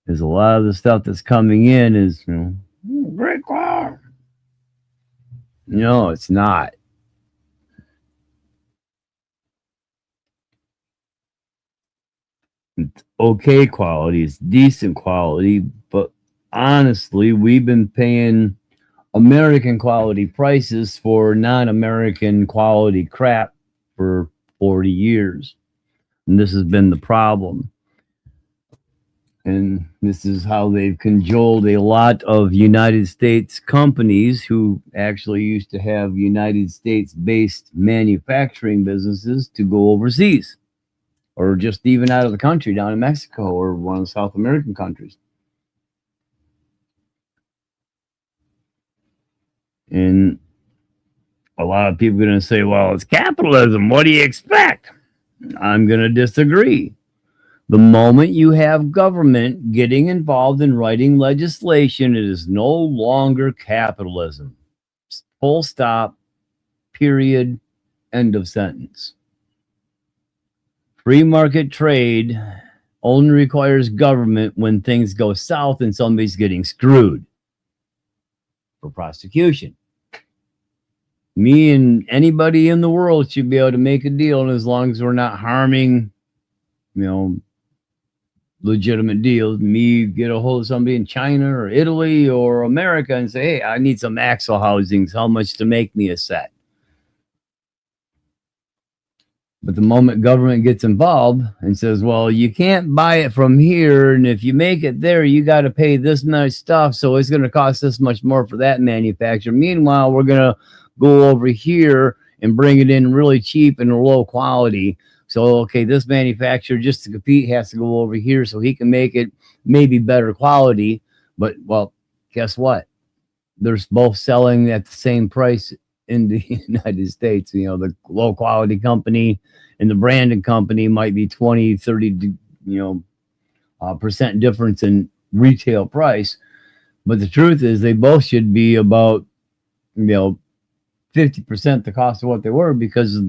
Is a lot of the stuff that's coming in is great quality. No, it's not. It's okay quality, it's decent quality, but honestly, we've been paying American quality prices for non-American quality crap for 40 years. And this has been the problem. And this is how they've cajoled a lot of United States companies who actually used to have United States-based manufacturing businesses to go overseas. Or just even out of the country, down in Mexico or one of the South American countries. And a lot of people are going to say, well, it's capitalism. What do you expect? I'm going to disagree. The moment you have government getting involved in writing legislation, it is no longer capitalism. Full stop, period, end of sentence. Free market trade only requires government when things go south and somebody's getting screwed for prosecution. Me and anybody in the world should be able to make a deal, and as long as we're not harming, legitimate deals, me get a hold of somebody in China or Italy or America and say, hey, I need some axle housings. How much to make me a set? But the moment government gets involved and says, well, you can't buy it from here, and if you make it there, you got to pay this much stuff, so it's going to cost this much more for that manufacturer. Meanwhile, we're going to go over here and bring it in really cheap and low quality So, okay, this manufacturer, just to compete, has to go over here so he can make it maybe better quality. But, well, guess what? They're both selling at the same price in the United States. You know, the low quality company and the branded company might be 20, 30, percent difference in retail price. But the truth is they both should be about, 50% the cost of what they were because of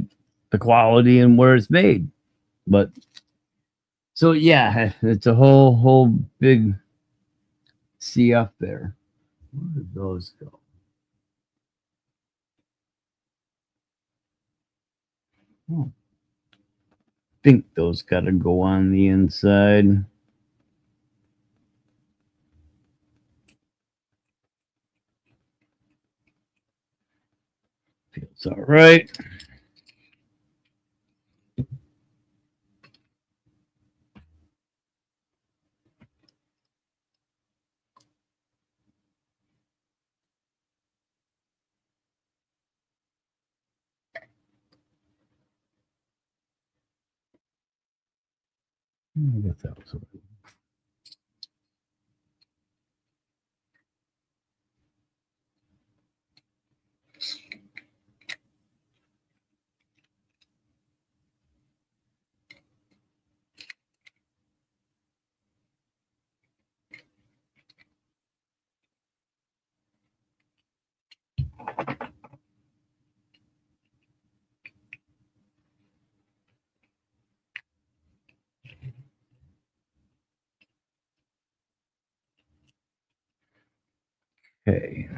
the quality and where it's made. But so yeah, it's a whole big CF there. Where did those go? Oh, I think those got to go on the inside. Feels all right. I guess that was right. Okay.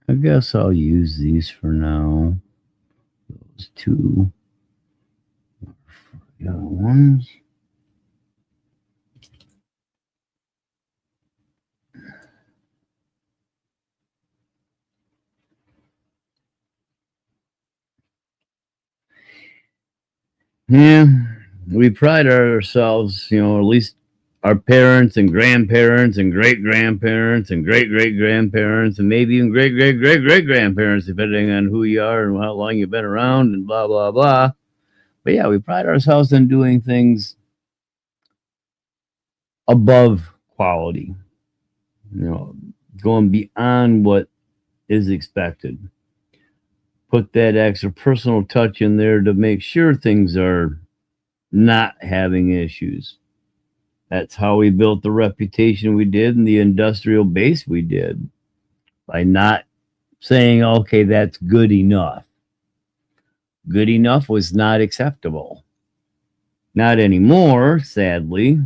I guess I'll use these for now. Those two the other ones. Yeah, we pride ourselves, at least our parents and grandparents and great grandparents and great great grandparents and maybe even great great great great grandparents, depending on who you are and how long you've been around and blah blah blah. But yeah, we pride ourselves in doing things above quality, going beyond what is expected. Put that extra personal touch in there to make sure things are not having issues. That's how we built the reputation we did and the industrial base we did, by not saying, okay, that's good enough. Good enough was not acceptable. Not anymore, sadly.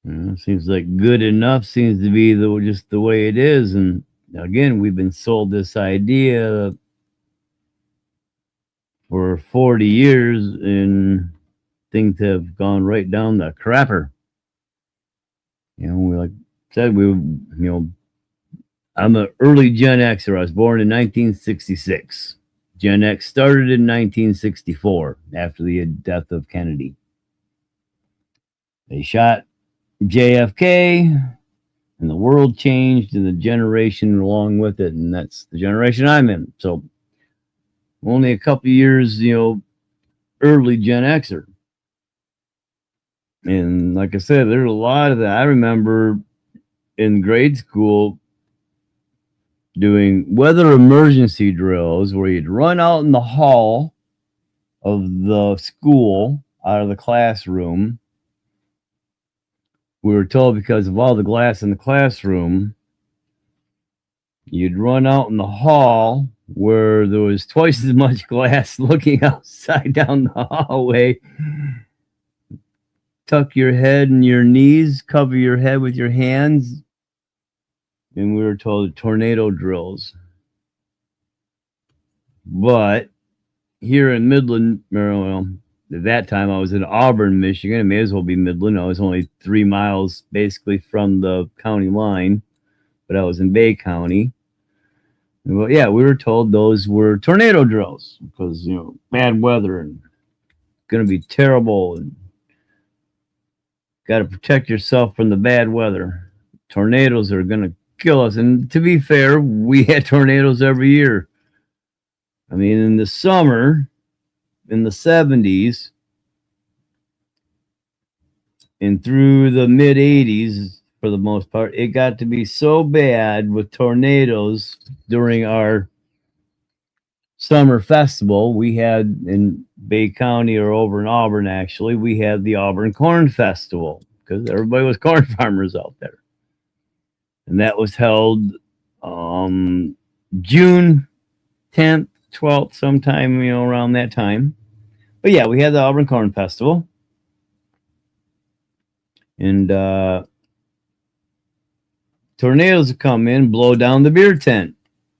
Seems like good enough seems to be just the way it is. And again, we've been sold this idea for 40 years, and things have gone right down the crapper. We like said, I'm an early Gen Xer. I was born in 1966. Gen X started in 1964 after the death of Kennedy. They shot JFK, and the world changed, and the generation along with it, and that's the generation I'm in. So only a couple years, early Gen Xer. And like I said, there's a lot of that. I remember in grade school doing weather emergency drills where you'd run out in the hall of the school out of the classroom. We were told because of all the glass in the classroom, you'd run out in the hall where there was twice as much glass looking outside down the hallway. Tuck your head and your knees, cover your head with your hands. And we were told tornado drills. But here in Midland, Maryland, at that time I was in Auburn, Michigan. It may as well be Midland. I was only 3 miles basically from the county line, but I was in Bay County. Well, yeah, we were told those were tornado drills because bad weather and going to be terrible and got to protect yourself from the bad weather. Tornadoes are going to kill us. And to be fair, we had tornadoes every year. I mean, in the summer, in the 70s, and through the mid 80s, for the most part, it got to be so bad with tornadoes during our summer festival. We had in Bay County, or over in Auburn, actually, we had the Auburn Corn Festival because everybody was corn farmers out there. And that was held June 10th, 12th, sometime, around that time. But yeah, we had the Auburn Corn Festival. And tornadoes would come in, blow down the beer tent.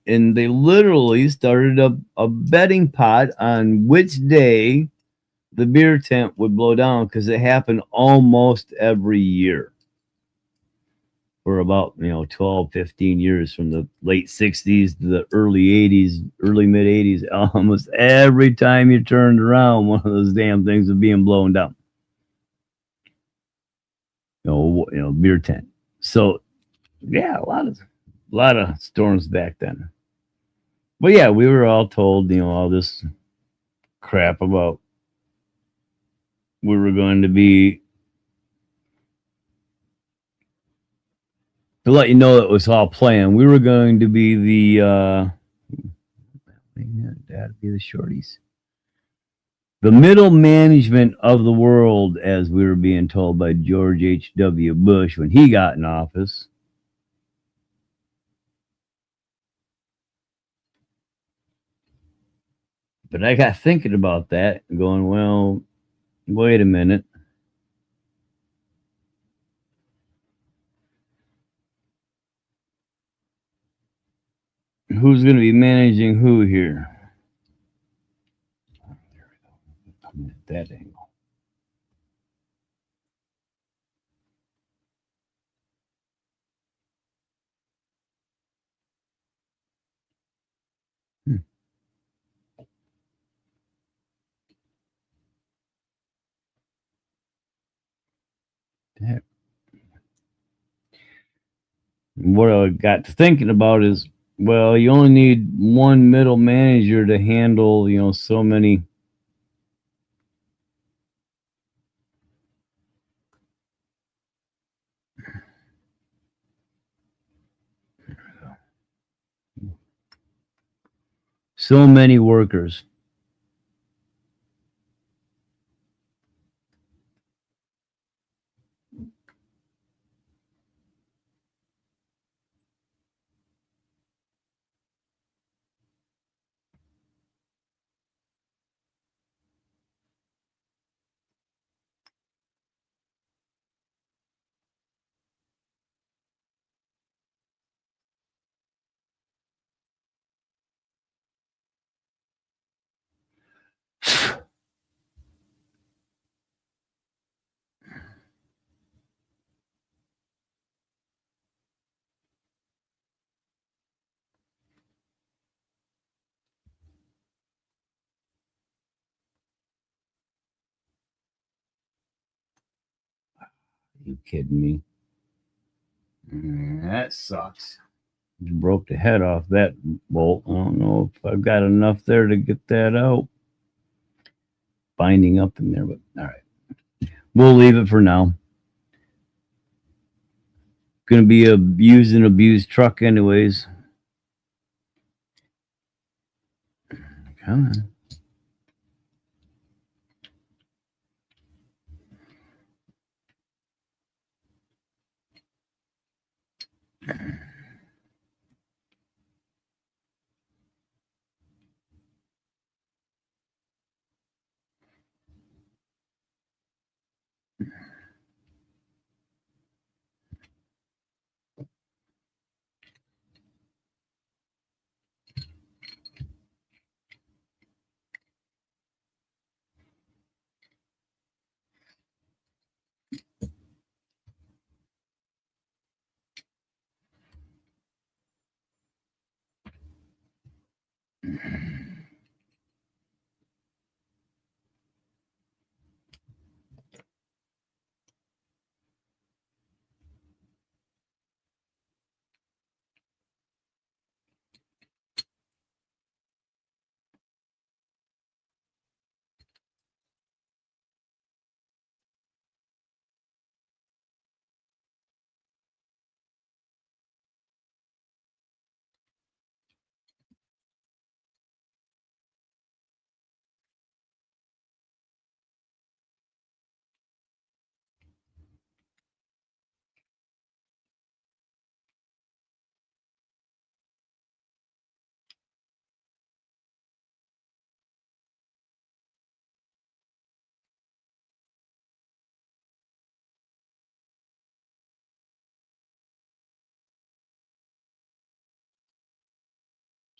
And they literally started a betting pot on which day the beer tent would blow down because it happened almost every year for about 12, 15 years, from the late 60s to the early 80s, early mid 80s. Almost every time you turned around, one of those damn things was being blown down. Beer tent. So yeah, a lot of storms back then. But yeah, we were all told, all this crap about we were going to be, to let you know that it was all planned. We were going to be that'd be the shorties. The middle management of the world, as we were being told by George H.W. Bush when he got in office. But I got thinking about that and going, well, wait a minute. Who's going to be managing who here? At that angle. That. What I got to thinking about is, well, you only need one middle manager to handle, so many. So many workers. You kidding me? That sucks. You broke the head off that bolt. I don't know if I've got enough there to get that out. Binding up in there, but all right. We'll leave it for now. Going to be a used and abused truck anyways. Come on.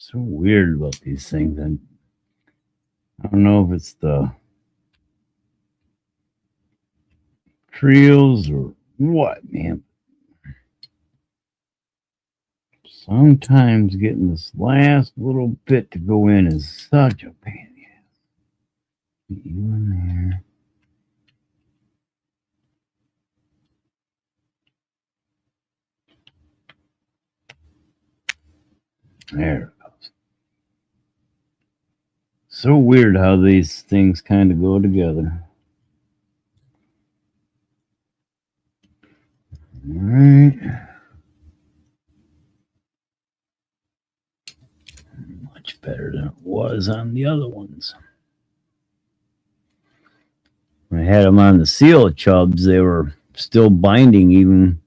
So weird about these things. And I don't know if it's the trails or what, man. Sometimes getting this last little bit to go in is such a pain. You in there. There it goes. So weird how these things kind of go together. All right. Much better than it was on the other ones. When I had them on the seal chubs, they were still binding even.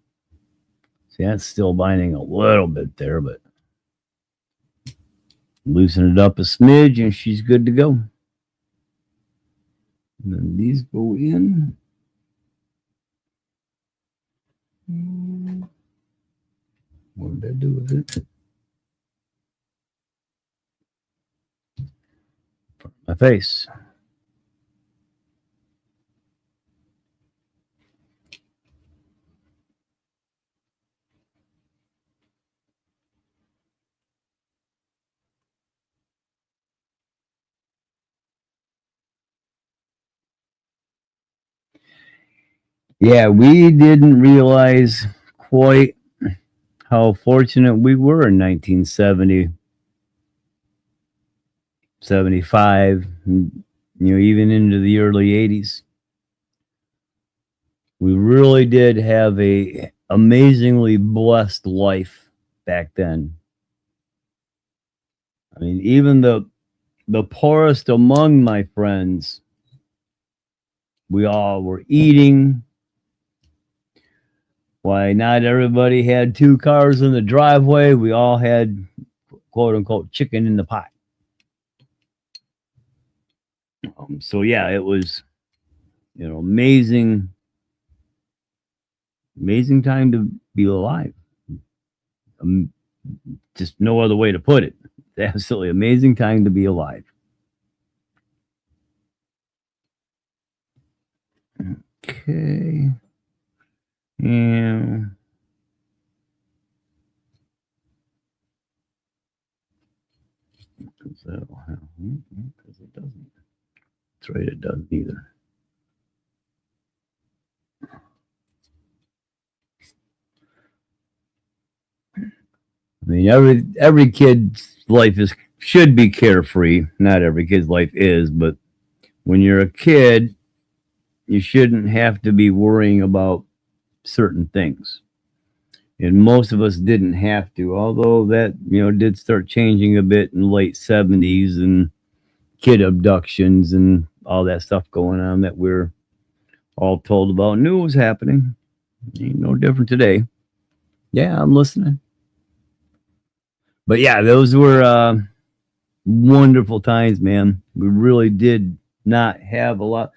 See, that's still binding a little bit there, but loosen it up a smidge and she's good to go. And then these go in. What did I do with it? My face. Yeah, we didn't realize quite how fortunate we were in 1970, 75, even into the early 80s. We really did have a amazingly blessed life back then. I mean, even the poorest among my friends, we all were eating. Why not everybody had 2 cars in the driveway? We all had quote unquote chicken in the pot. So yeah, it was, amazing time to be alive. Just no other way to put it. It's absolutely amazing time to be alive. Okay. Yeah. Because it doesn't. That's right, it doesn't either. I mean, every kid's life should be carefree. Not every kid's life is, but when you're a kid, you shouldn't have to be worrying about certain things. And most of us didn't have to, although that, did start changing a bit in the late 70s and kid abductions and all that stuff going on that we're all told about. Knew it was happening. Ain't no different today. Yeah, I'm listening. But yeah, those were wonderful times, man. We really did not have a lot.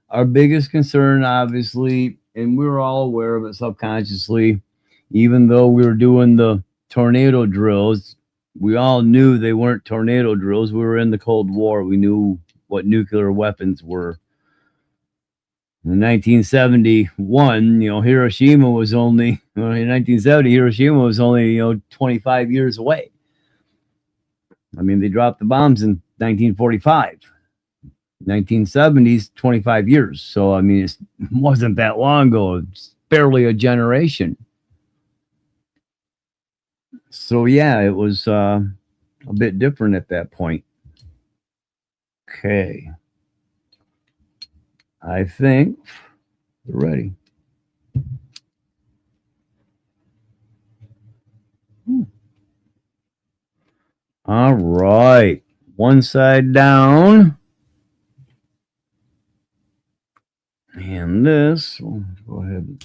Our biggest concern, obviously, and we were all aware of it subconsciously, even though we were doing the tornado drills, we all knew they weren't tornado drills. We were in the Cold War. We knew what nuclear weapons were. In 1971, Hiroshima was only, in 1970, Hiroshima was only, 25 years away. I mean, they dropped the bombs in 1945. 1970s, 25 years. So, I mean, it wasn't that long ago. It's barely a generation. So, yeah, it was a bit different at that point. Okay. I think we're ready. All right. One side down. And this, we'll go ahead and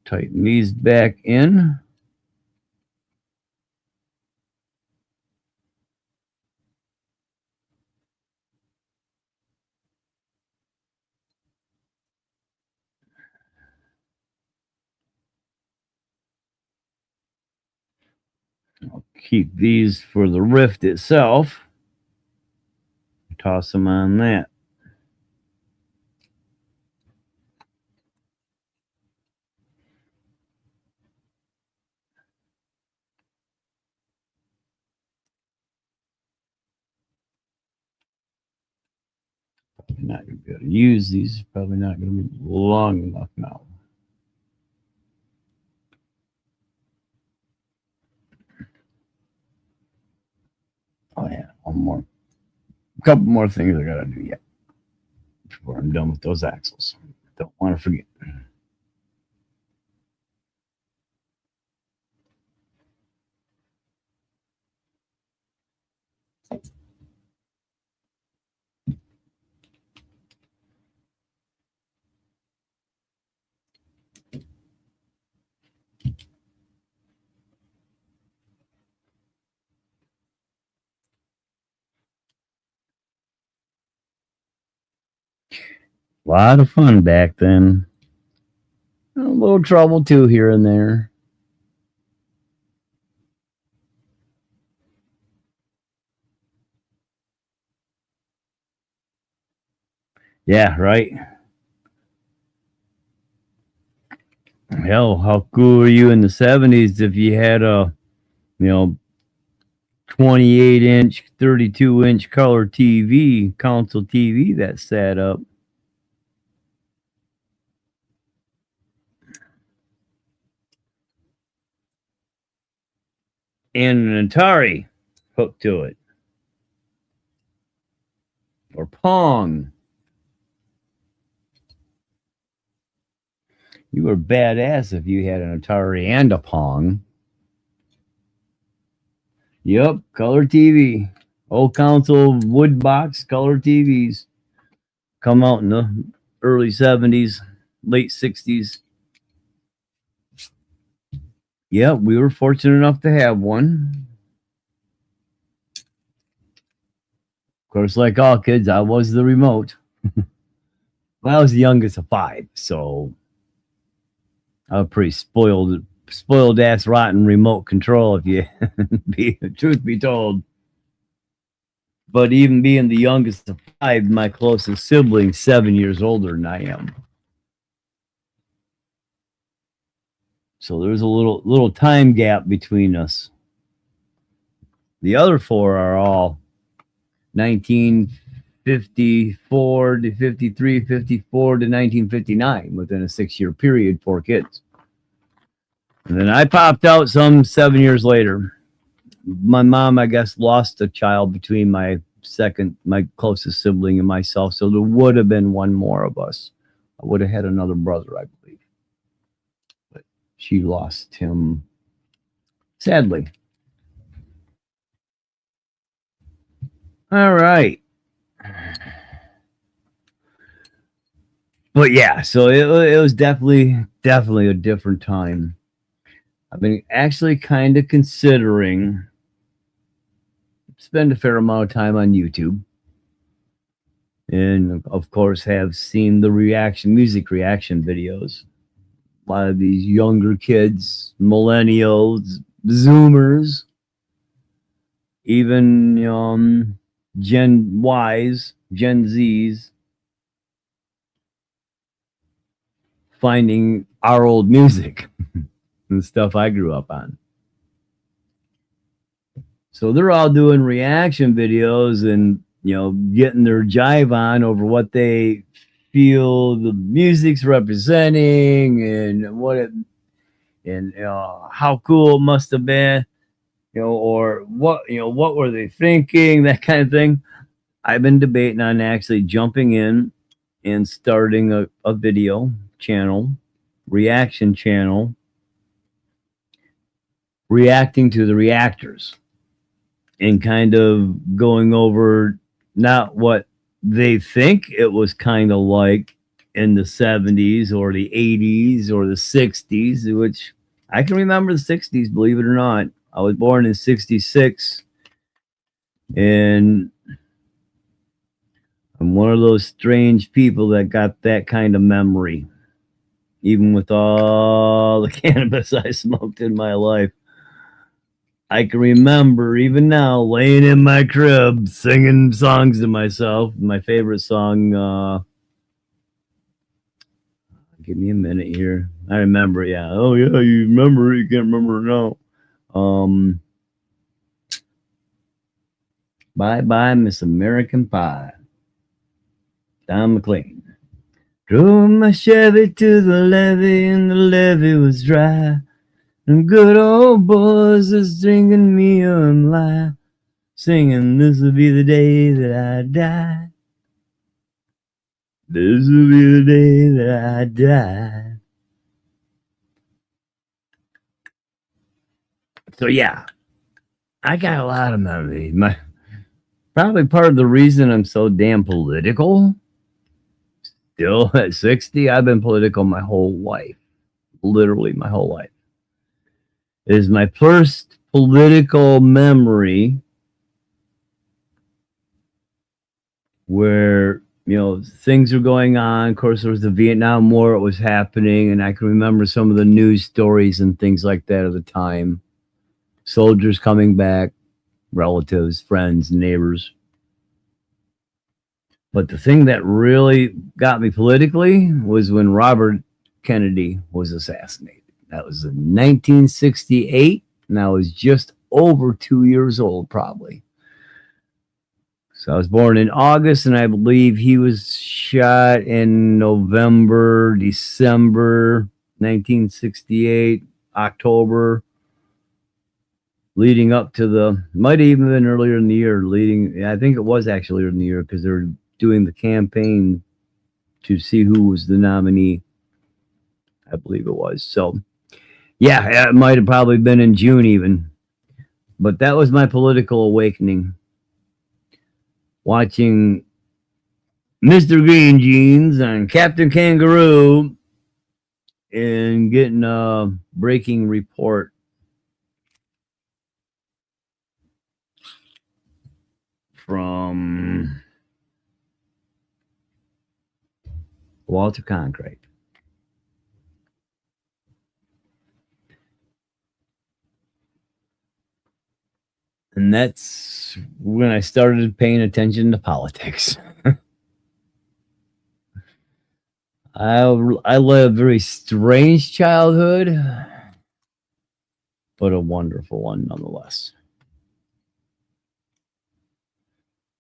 tighten these back in. I'll keep these for the Ryft itself. Toss them on that. Probably not going to be able to use these. Probably not going to be long enough now. Oh yeah, one more. A couple more things I got to do yet before I'm done with those axles. Don't want to forget. A lot of fun back then. A little trouble too here and there. Yeah, right. Hell, how cool were you in the 70s if you had a, 28-inch, 32-inch color TV, console TV that sat up? And an Atari hooked to it. Or Pong. You were badass if you had an Atari and a Pong. Yep, color TV. Old console wood box color TVs. Come out in the early 70s, late 60s. Yep, we were fortunate enough to have one. Of course, like all kids, I was the remote. Well, I was the youngest of 5, so I was pretty spoiled ass rotten remote control, if you truth be told. But even being the youngest of 5, my closest sibling, 7 years older than I am. So there's a little time gap between us. The other 4 are all 1954 to 53, 54 to 1959 within a 6-year period, 4 kids. And then I popped out some 7 years later. My mom, I guess, lost a child between my closest sibling and myself. So there would have been one more of us. I would have had another brother, I believe. But she lost him sadly. All right. But yeah, so it was definitely a different time. I've been actually kind of considering spend a fair amount of time on YouTube. And of course have seen the music reaction videos. A lot of these younger kids, millennials, Zoomers, even Gen Ys, Gen Zs, finding our old music and stuff I grew up on. So they're all doing reaction videos and, you know, getting their jive on over what they feel the music's representing and what it and how cool it must have been, you know, or what, you know, what were they thinking, that kind of thing. I've been debating on actually jumping in and starting a video channel, reaction channel, reacting to the reactors and kind of going over not what they think it was kind of like in the 70s or the 80s or the 60s, which I can remember the 60s, believe it or not. I was born in 66, and I'm one of those strange people that got that kind of memory, even with all the cannabis I smoked in my life. I can remember even now laying in my crib singing songs to myself. My favorite song, give me a minute here. I remember, yeah. Oh yeah, you remember it, you can't remember it now. Bye Bye Miss American Pie. Don McLean. Drove my Chevy to the levee and the levee was dry. And good old boys is drinking me on life, singing this will be the day that I die. This will be the day that I die. So yeah, I got a lot of memories. Probably part of the reason I'm so damn political. Still at 60, I've been political my whole life. Literally my whole life. It is my first political memory where, you know, things are going on. Of course, there was the Vietnam War, it was happening, and I can remember some of the news stories and things like that at the time. Soldiers coming back, relatives, friends, neighbors. But the thing that really got me politically was when Robert Kennedy was assassinated. That was in 1968, and I was just over 2 years old, probably. So I was born in August, and I believe he was shot in November, December 1968, October, leading up to the, might even been earlier in the year, I think it was actually earlier in the year because they were doing the campaign to see who was the nominee. I believe it was. So, yeah, it might have probably been in June even. But that was my political awakening. Watching Mr. Green Jeans and Captain Kangaroo and getting a breaking report from Walter Cronkite. And that's when I started paying attention to politics. I lived a very strange childhood, but a wonderful one nonetheless.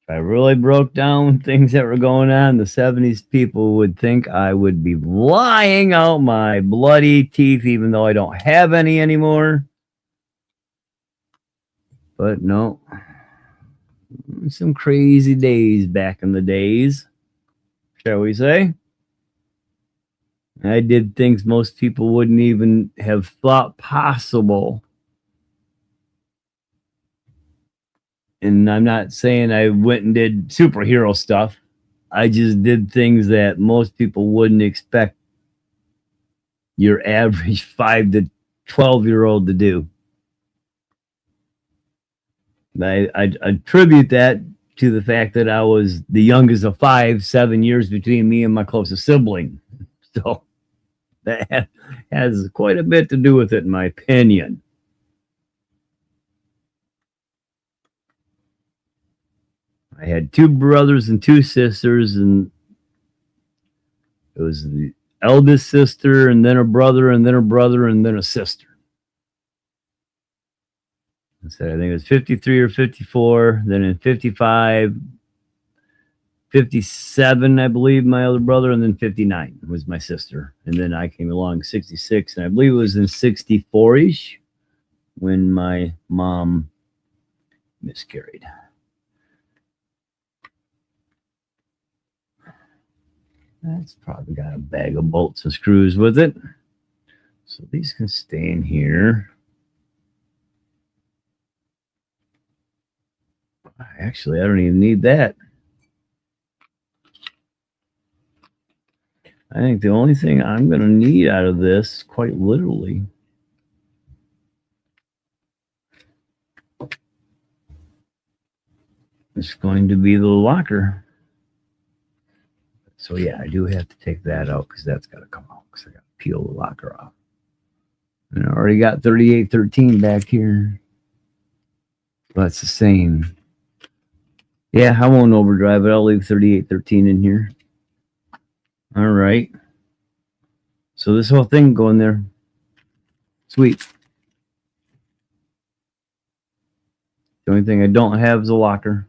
If I really broke down things that were going on in the 70s, people would think I would be lying out my bloody teeth, even though I don't have any anymore. But no, some crazy days back in the days, shall we say. I did things most people wouldn't even have thought possible. And I'm not saying I went and did superhero stuff. I just did things that most people wouldn't expect your average 5 to 12-year-old to do. I attribute that to the fact that I was the youngest of 5, 7 years between me and my closest sibling. So that has quite a bit to do with it, in my opinion. I had 2 brothers and 2 sisters, and it was the eldest sister, and then a brother, and then a brother, and then a sister. I think it was 53 or 54. Then in 55, 57, I believe, my other brother, and then 59 was my sister. And then I came along 66, and I believe it was in 64-ish when my mom miscarried. That's probably got a bag of bolts and screws with it. So these can stay in here. Actually, I don't even need that. I think the only thing I'm going to need out of this, quite literally, is going to be the locker. So yeah, I do have to take that out because that's got to come out because I got to peel the locker off. And I already got 3813 back here. That's the same. Yeah, I won't overdrive it. I'll leave 3813 in here. All right. So this whole thing going there. Sweet. The only thing I don't have is a locker.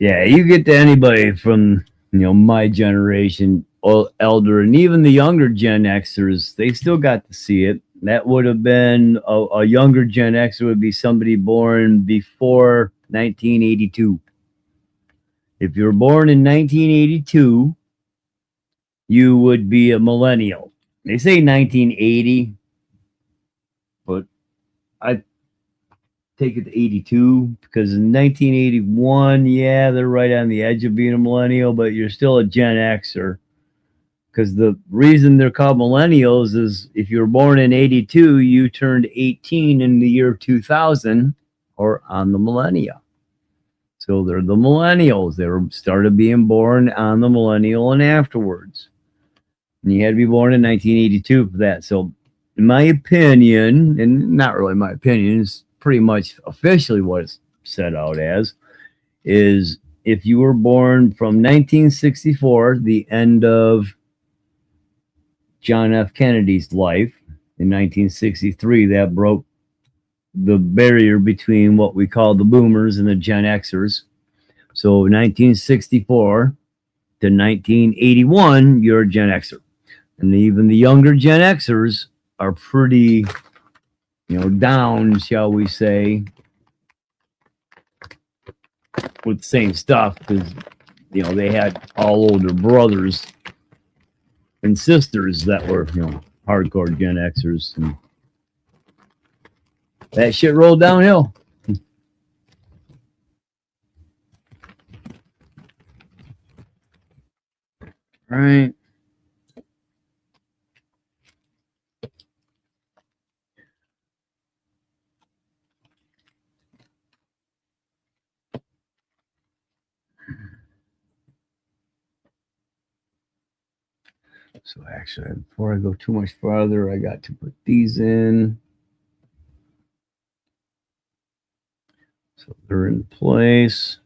Yeah, you get to anybody from my generation, elder, and even the younger Gen Xers, they still got to see it. That would have been a younger Gen Xer would be somebody born before 1982. If you were born in 1982, you would be a millennial. They say 1980, but I take it to 82 because in 1981, yeah, they're right on the edge of being a millennial, but you're still a Gen Xer. Because the reason they're called millennials is if you were born in 82, you turned 18 in the year 2000 or on the millennia. So they're the millennials. They were started being born on the millennial and afterwards. And you had to be born in 1982 for that. So in my opinion, and not really my opinion, it's pretty much officially what it's set out as, is if you were born from 1964, the end of John F. Kennedy's life in 1963, that broke the barrier between what we call the boomers and the Gen Xers. So 1964 to 1981, you're a Gen Xer. And even the younger Gen Xers are pretty, down, shall we say, with the same stuff because, they had all older brothers and sisters that were, hardcore Gen Xers. And that shit rolled downhill. Right. So actually, before I go too much farther, I got to put these in. So they're in place.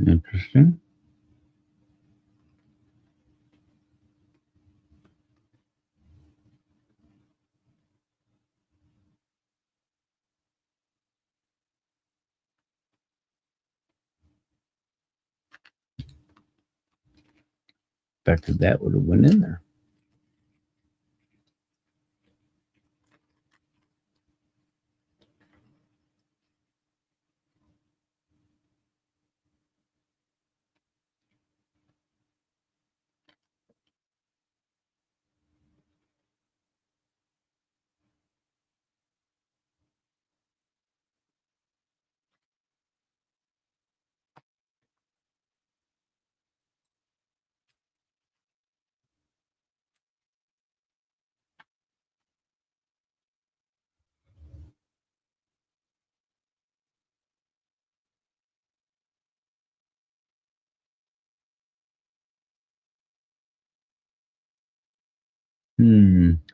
Interesting. Expected that would have went in there.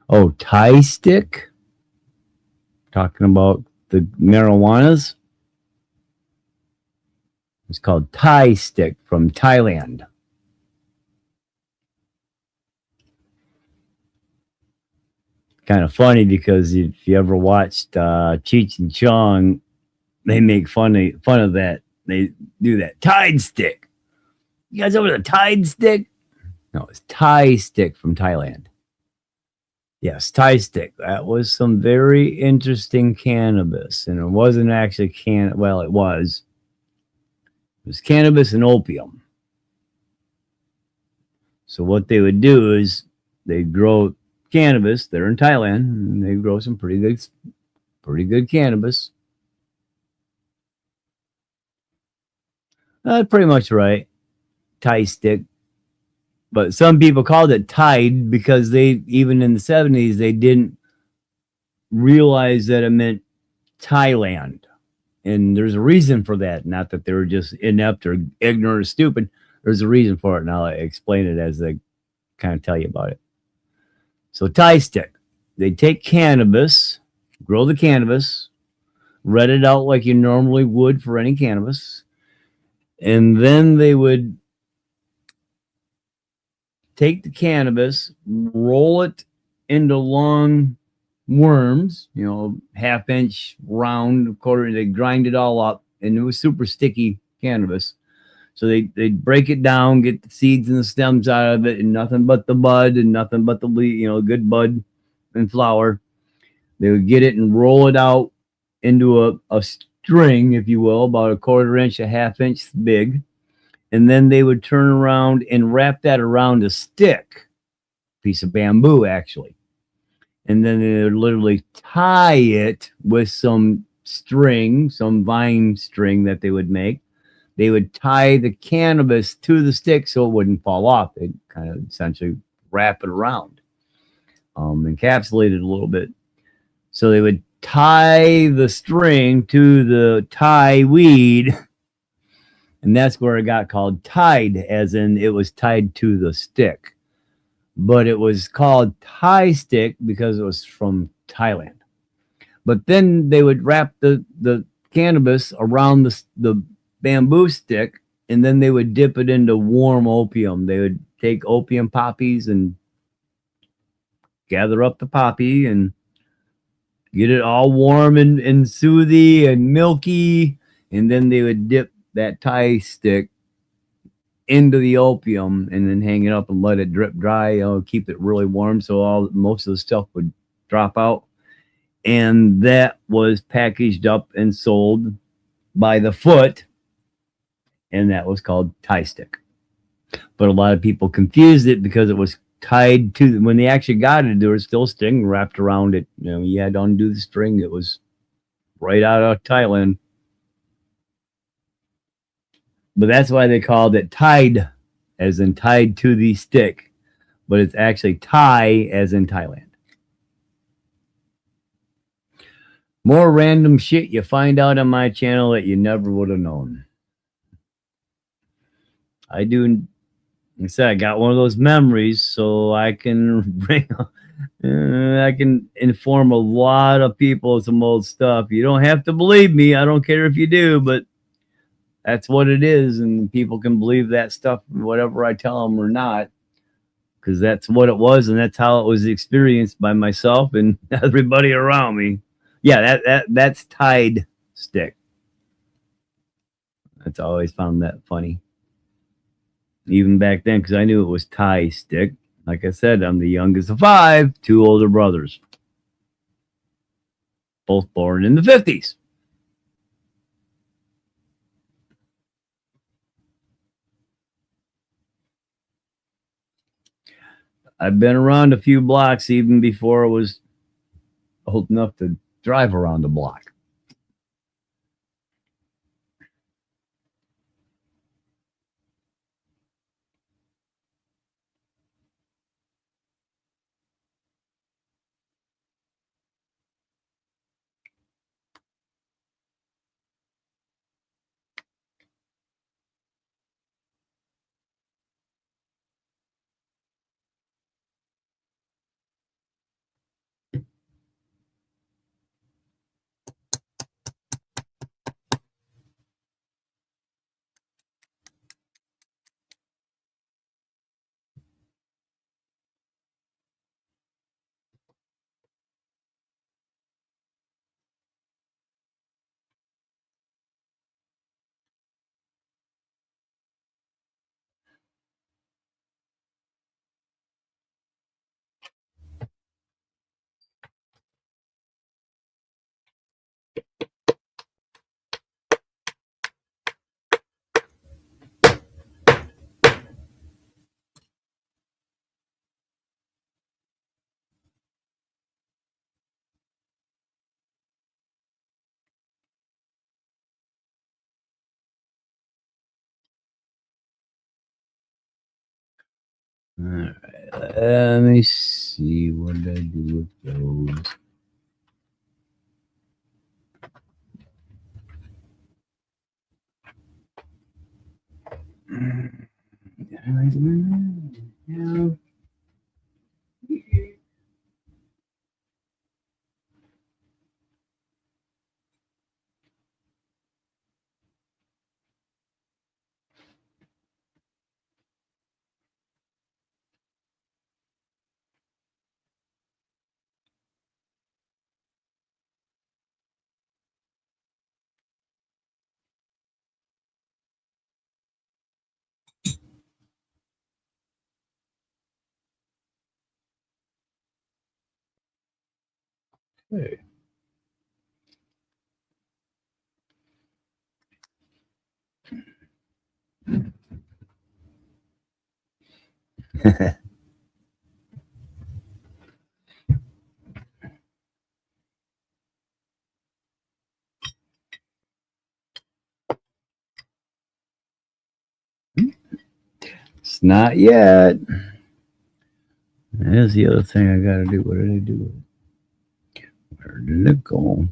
Oh, Thai stick. Talking about the marijuanas. It's called Thai stick from Thailand. Kind of funny because if you ever watched Cheech and Chong, they make fun of that. They do that Tide stick. You guys over the Tide stick? No, it's Thai stick from Thailand. Yes, Thai stick. That was some very interesting cannabis, and it wasn't actually well, it was. It was cannabis and opium. So what they would do is they grow cannabis. They're in Thailand, and they grow some pretty good cannabis. Pretty much right. Thai stick. But some people called it Tide because they, even in the 70s, they didn't realize that it meant Thailand. And there's a reason for that. Not that they were just inept or ignorant or stupid. There's a reason for it, and I'll explain it as I kind of tell you about it. So Thai stick. They take cannabis, grow the cannabis, red it out like you normally would for any cannabis, and then they would take the cannabis, roll it into long worms, half-inch round, quarter. They grind it all up, and it was super sticky cannabis. So they'd break it down, get the seeds and the stems out of it, and nothing but the bud and nothing but the leaf, good bud and flower. They would get it and roll it out into a string, if you will, about a quarter inch, a half inch big. And then they would turn around and wrap that around a stick, piece of bamboo, actually. And then they would literally tie it with some string, some vine string that they would make. They would tie the cannabis to the stick so it wouldn't fall off. They'd kind of essentially wrap it around, encapsulate it a little bit. So they would tie the string to the Thai weed, and that's where it got called Tide, as in it was tied to the stick. But it was called Thai stick because it was from Thailand. But then they would wrap the cannabis around the bamboo stick, and then they would dip it into warm opium. They would take opium poppies and gather up the poppy and get it all warm and soothy and milky, and then they would dip that Thai stick into the opium and then hang it up and let it drip dry, keep it really warm so most of the stuff would drop out. And that was packaged up and sold by the foot, and that was called Thai stick. But a lot of people confused it because it was tied to, when they actually got it, there was still a string wrapped around it. You had to undo the string. It was right out of Thailand. But that's why they called it Tide, as in tied to the stick. But it's actually Thai, as in Thailand. More random shit you find out on my channel that you never would have known. I do. Like I said, I got one of those memories, so I can I can inform a lot of people of some old stuff. You don't have to believe me. I don't care if you do, but that's what it is, and people can believe that stuff, whatever I tell them or not, because that's what it was, and that's how it was experienced by myself and everybody around me. Yeah, that's Tide stick. That's I always found that funny. Even back then, because I knew it was Thai stick. Like I said, I'm the youngest of 5, 2 older brothers, both born in the 50s. I've been around a few blocks even before I was old enough to drive around the block. All right, let me see what I do with those. Yeah. Hey. It's not yet. There's the other thing I gotta do. What did I do? Where did it go?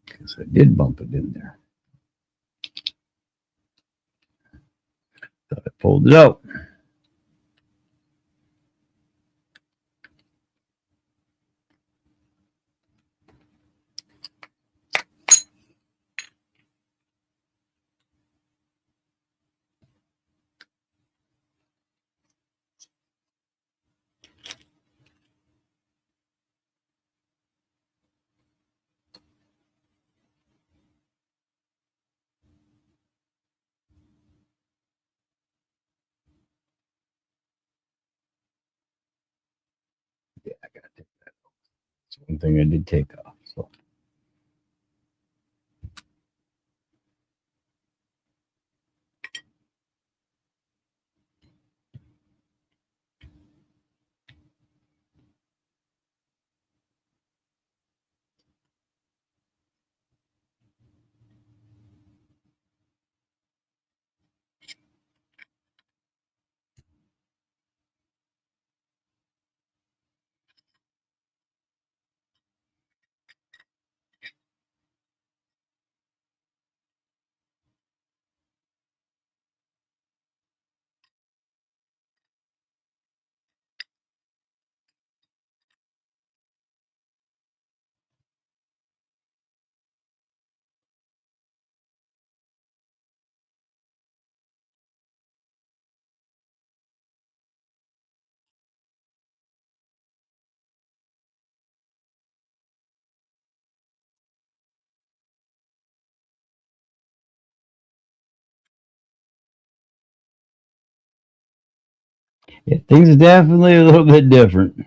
Because I did bump it in there. Thought I pulled it out. Yeah, I gotta take that off. It's one thing I did take off. So yeah, things are definitely a little bit different.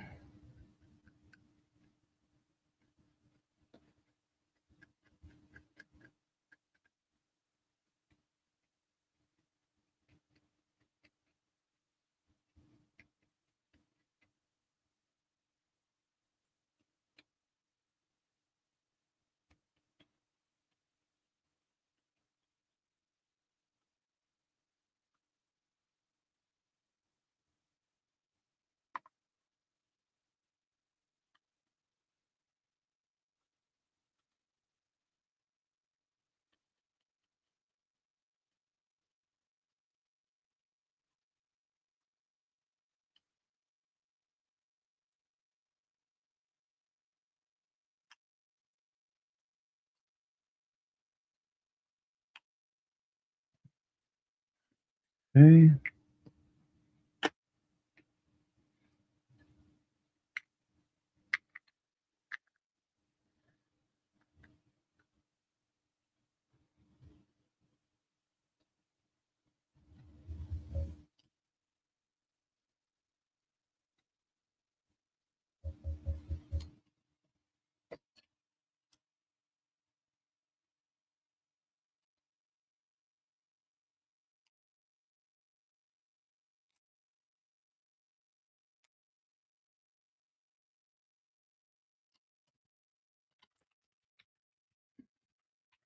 Okay.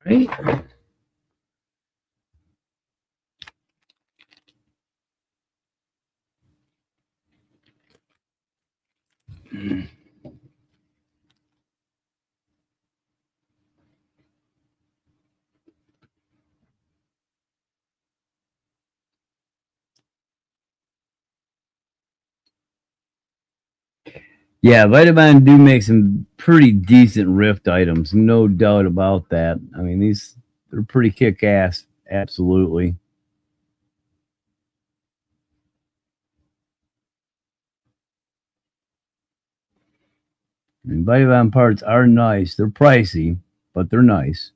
Right? Yeah, Vitavon do make some pretty decent Ryft items, no doubt about that. I mean, they're pretty kick-ass, absolutely. And Vitavon parts are nice. They're pricey, but they're nice.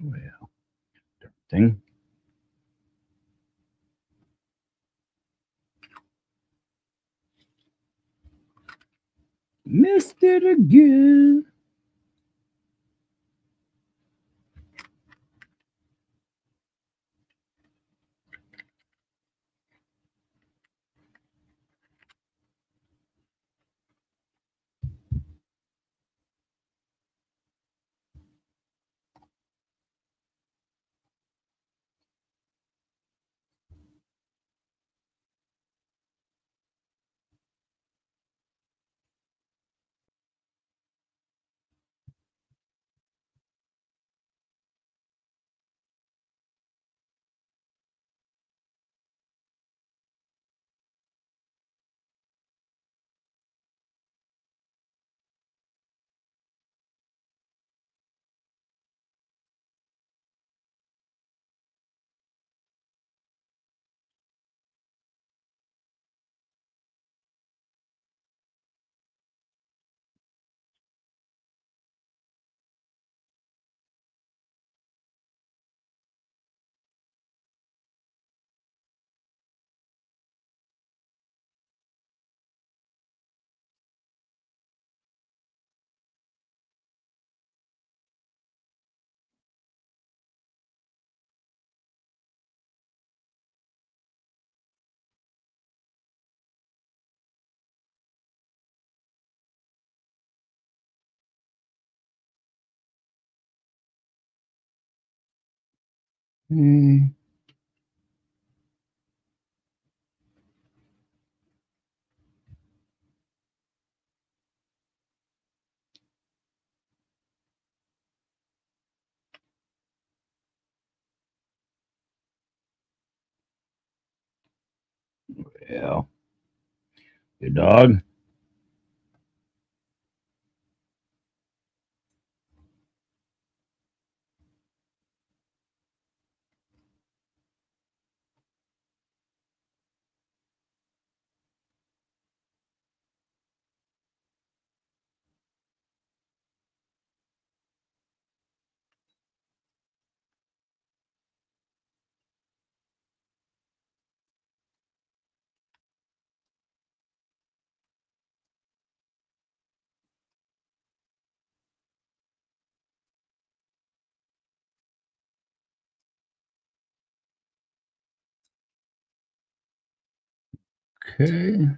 Well, thing. Missed it again. Mm, yeah. Good dog. Okay.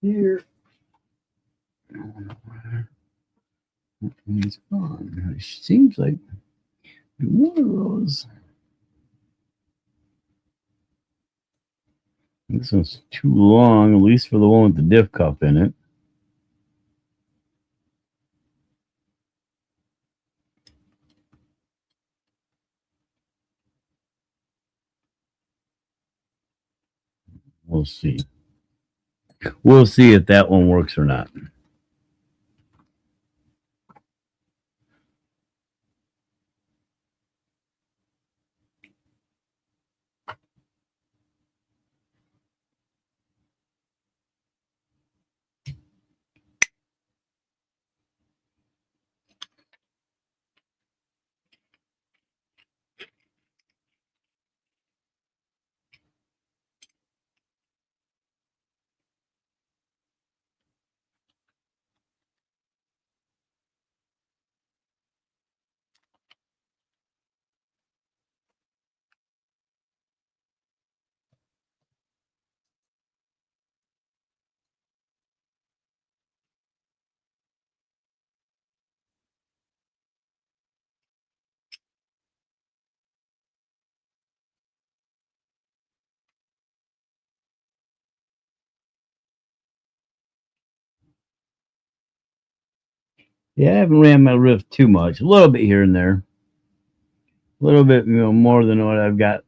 Here. He's gone. It seems like one of those. This one's too long, at least for the one with the diff cup in it. We'll see. We'll see if that one works or not. Yeah, I haven't ran my Ryft too much. A little bit here and there. A little bit, more than what I've got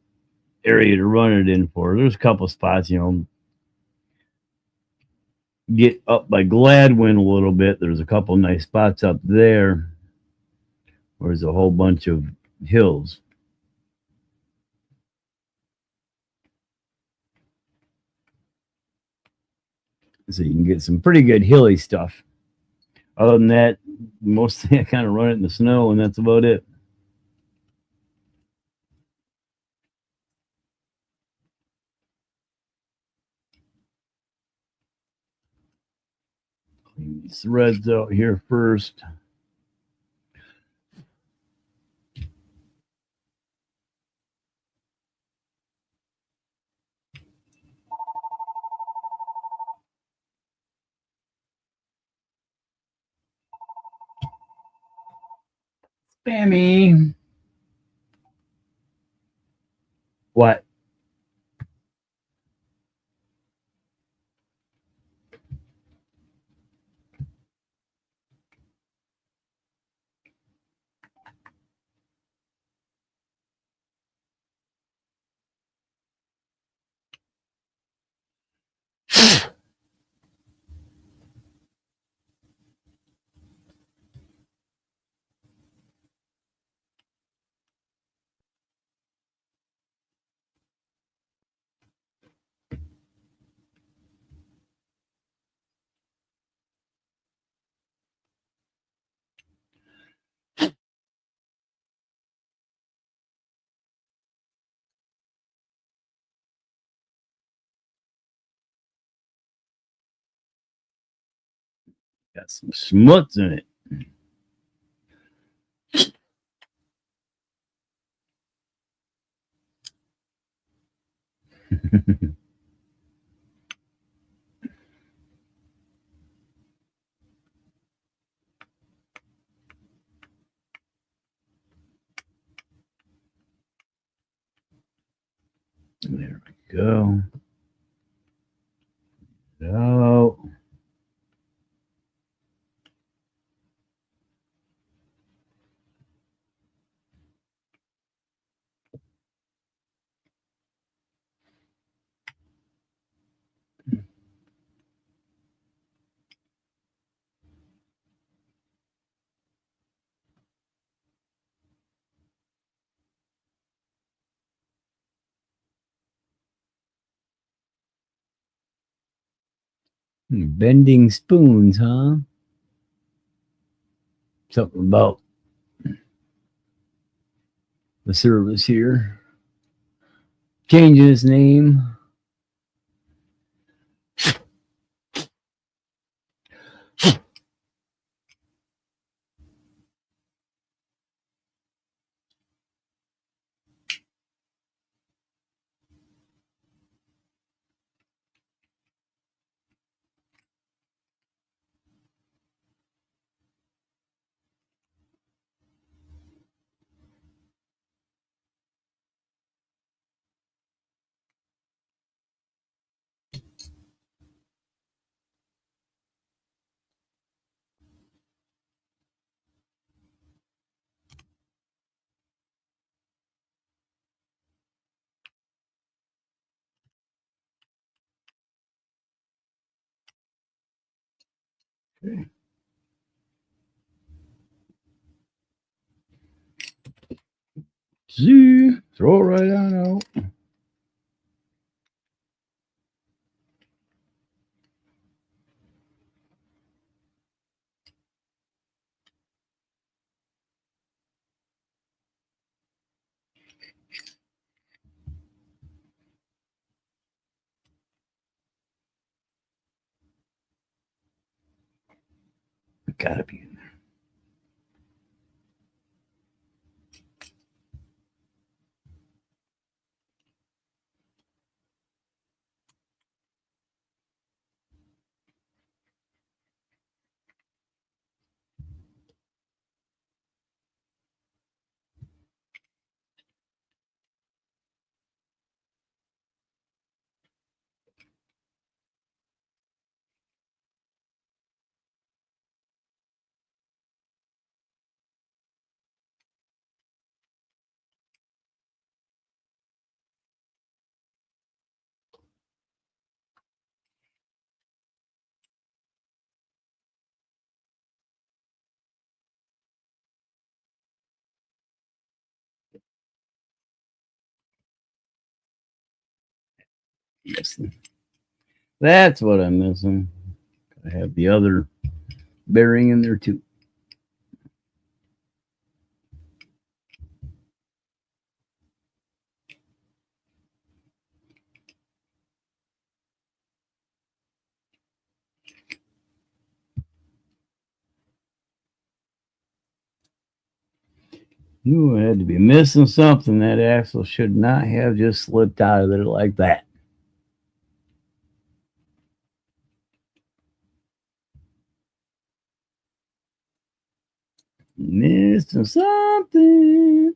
area to run it in for. There's a couple spots, get up by Gladwin a little bit. There's a couple nice spots up there where there's a whole bunch of hills. So you can get some pretty good hilly stuff. Other than that, mostly I kind of run it in the snow, and that's about it. Clean these threads out here first. Spammy. What? Got some smuts in it. There we go. Oh. Bending spoons, huh? Something about the service here. Changing his name. Okay. See, throw it right on out. Gotta be in there. Missing. That's what I'm missing. I have the other bearing in there too. Knew I had to be missing something. That axle should not have just slipped out of there like that. Missing something.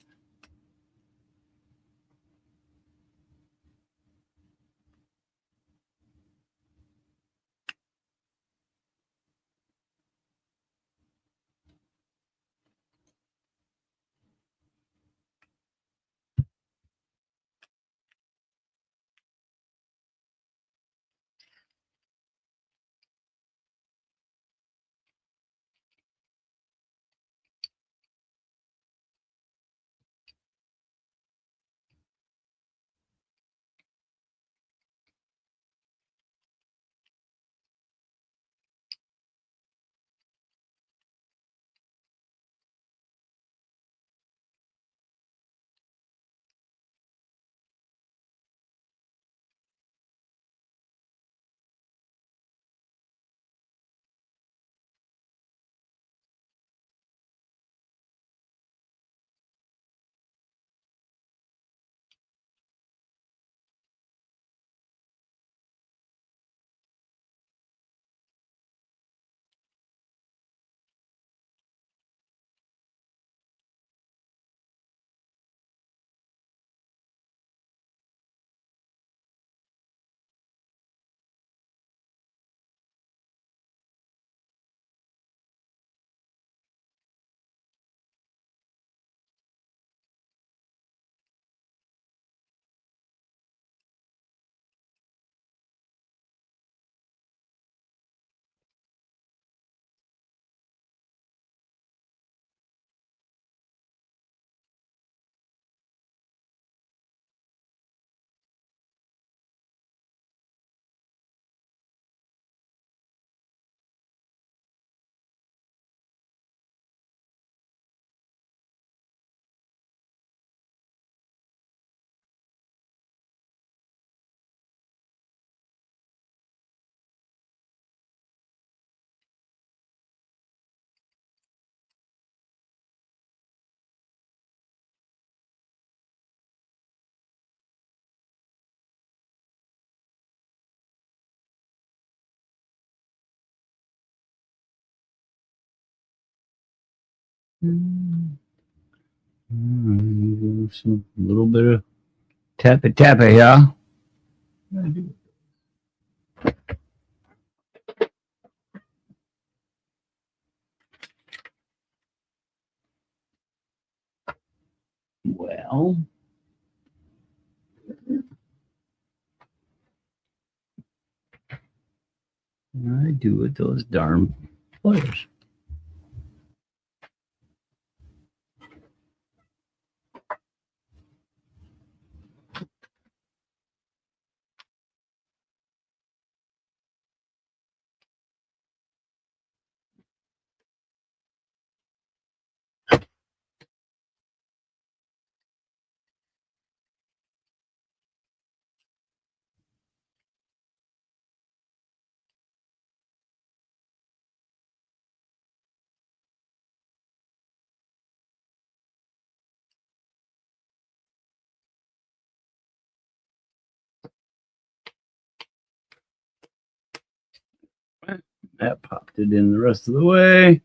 Some little bit of tappy tappy, yeah. Well, I do it those darn players. That popped it in the rest of the way.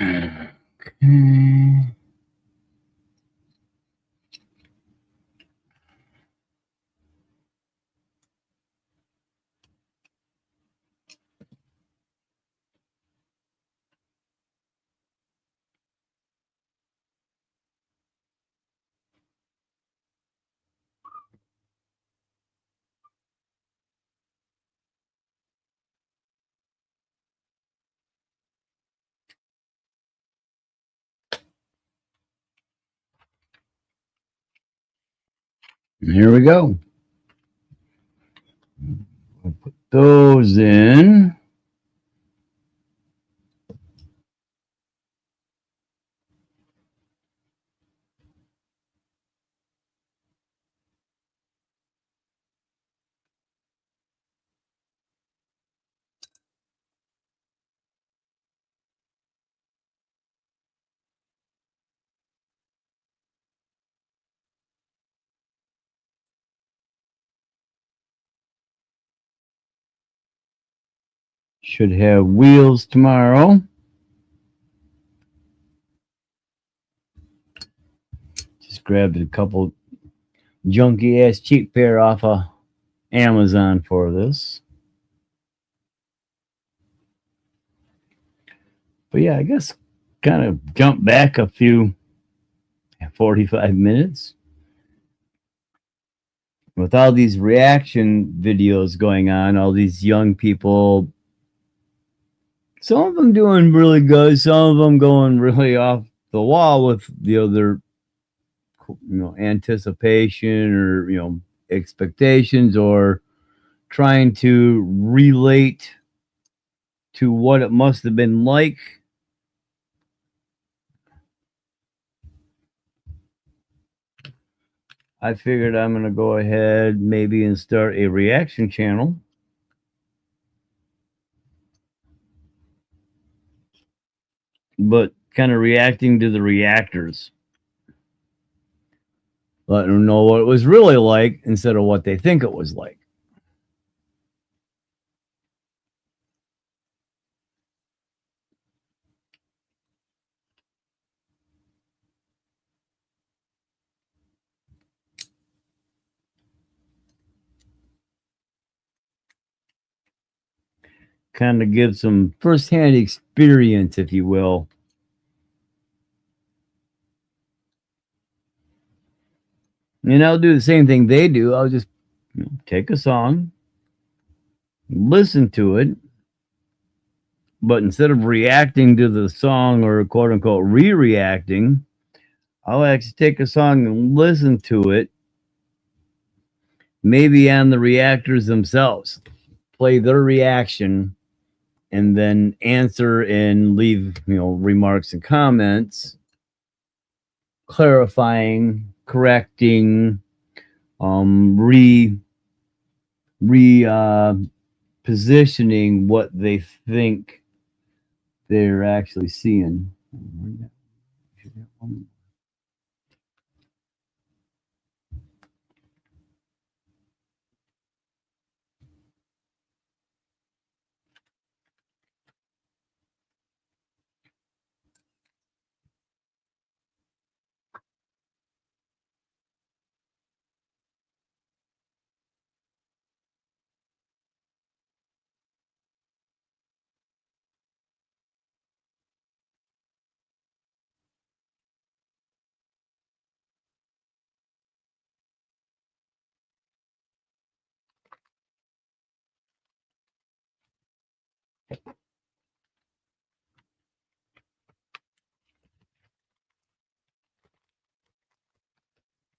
Okay. Here we go. We'll put those in. Should have wheels tomorrow. Just grabbed a couple junky ass cheap pair off of Amazon for this. But yeah, I guess kind of jump back a few 45 minutes. With all these reaction videos going on, all these young people, some of them doing really good, some of them going really off the wall with the other, anticipation or expectations, or trying to relate to what it must have been like. I figured I'm going to go ahead maybe and start a reaction channel. But kind of reacting to the reactors. Letting them know what it was really like instead of what they think it was like. Kind of give some firsthand experience, if you will. And I'll do the same thing they do. I'll just take a song, listen to it, but instead of reacting to the song or quote unquote re-reacting, I'll actually take a song and listen to it, maybe on the reactors themselves, play their reaction, and then answer and leave remarks and comments, clarifying, correcting, positioning what they think they're actually seeing.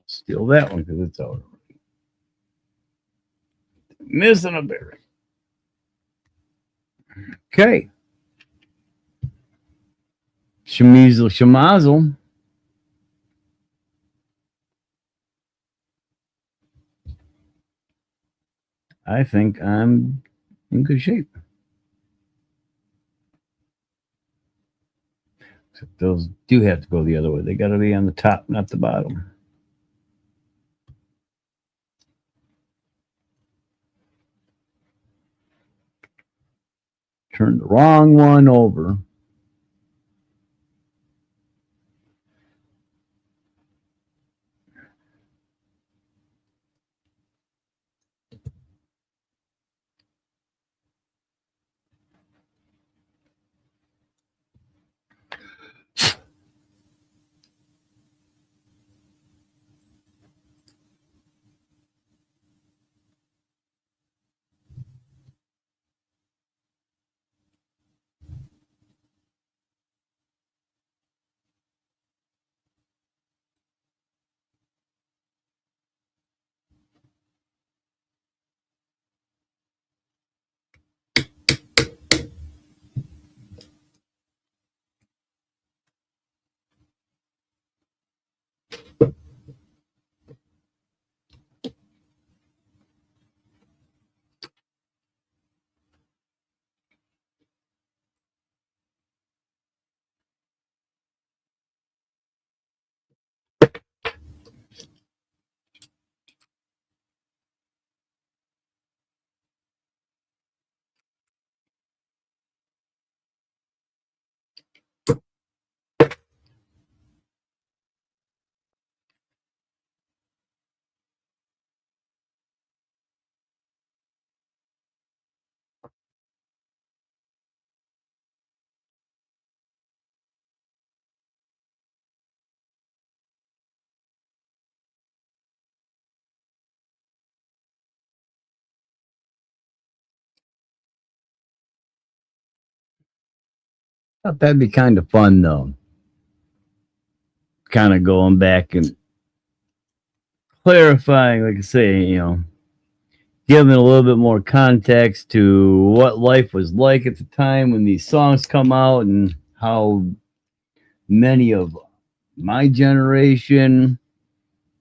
Steal that one because it's out. Missing a bearing. Okay. Shemazel. I think I'm in good shape. Except those do have to go the other way. They got to be on the top, not the bottom. Turn the wrong one over. Thought that'd be kind of fun though. Kind of going back and clarifying, like I say, giving a little bit more context to what life was like at the time when these songs come out and how many of my generation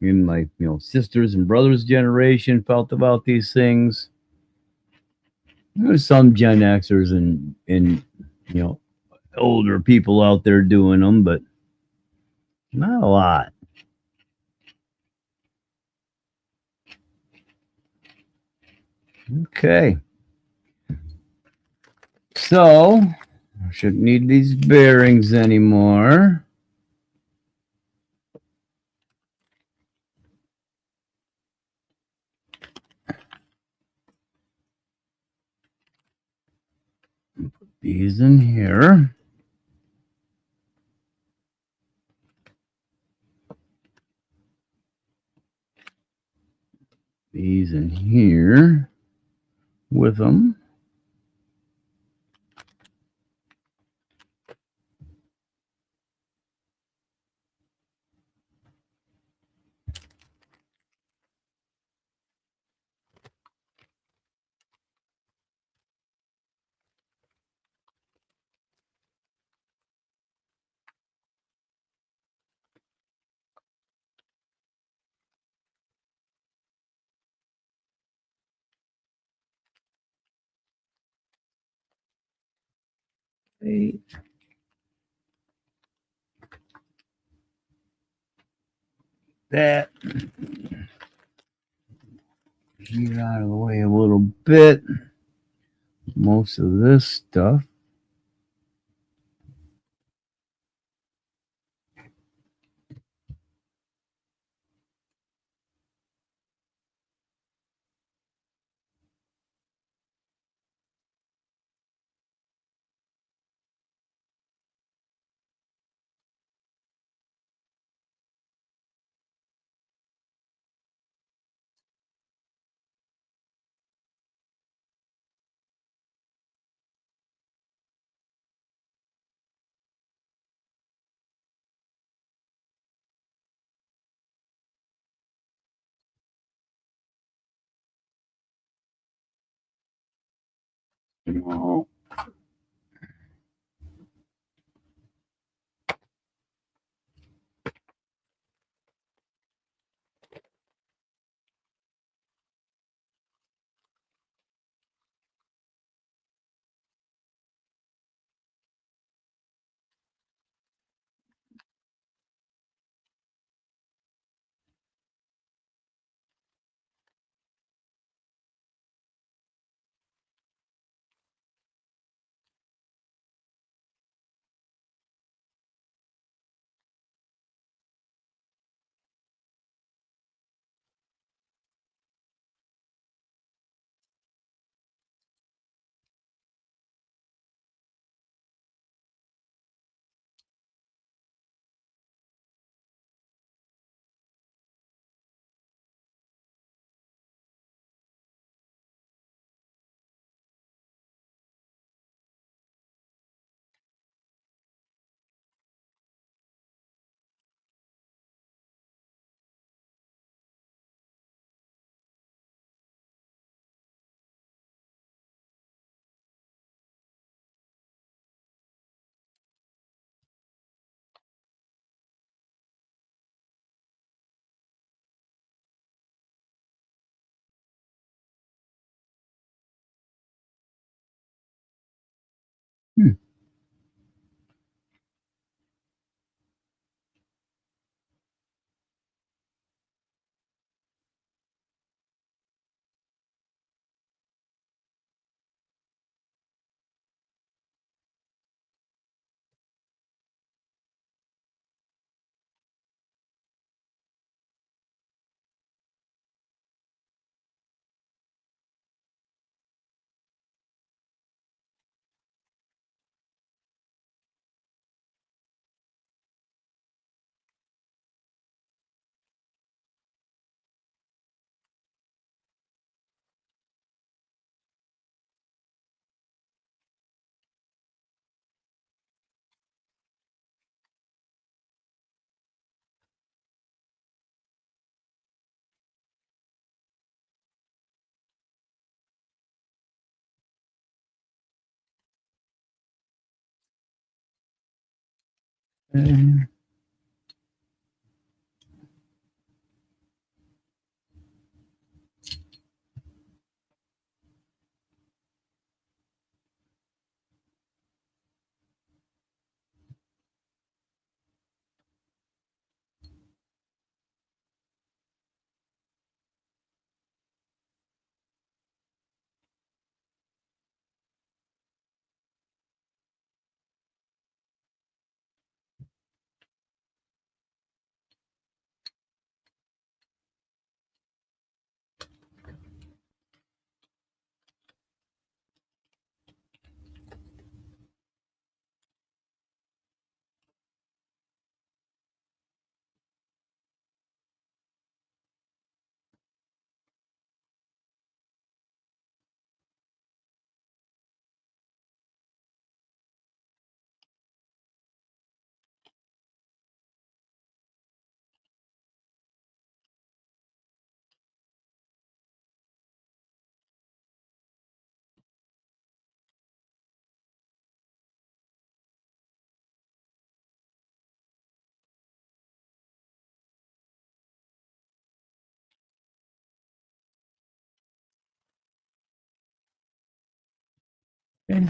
and my sisters and brothers generation felt about these things. There's some Gen Xers and older people out there doing them, but not a lot. Okay. So, I shouldn't need these bearings anymore. Put these in here. These in here with them. That. Get out of the way a little bit. Most of this stuff. Oh. Hmm. Uh, okay.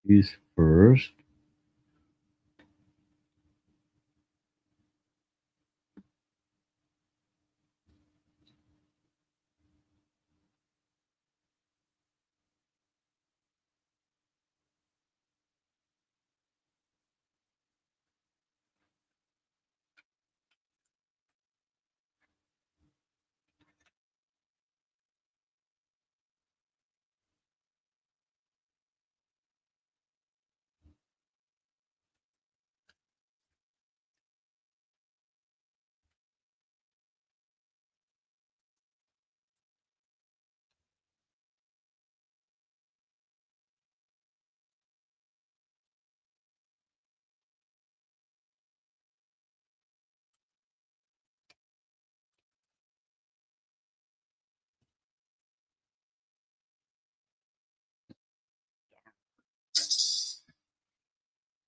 These first.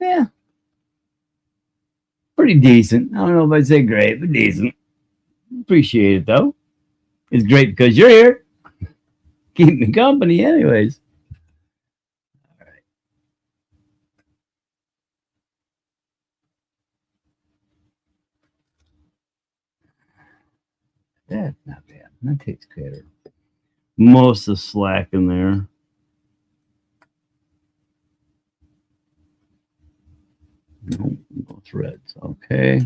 Yeah, pretty decent. I don't know if I'd say great, but decent. Appreciate it though. It's great because you're here. Keep me company, anyways. That's not bad. That takes care of most of the slack in there. Nope, no threads. Okay.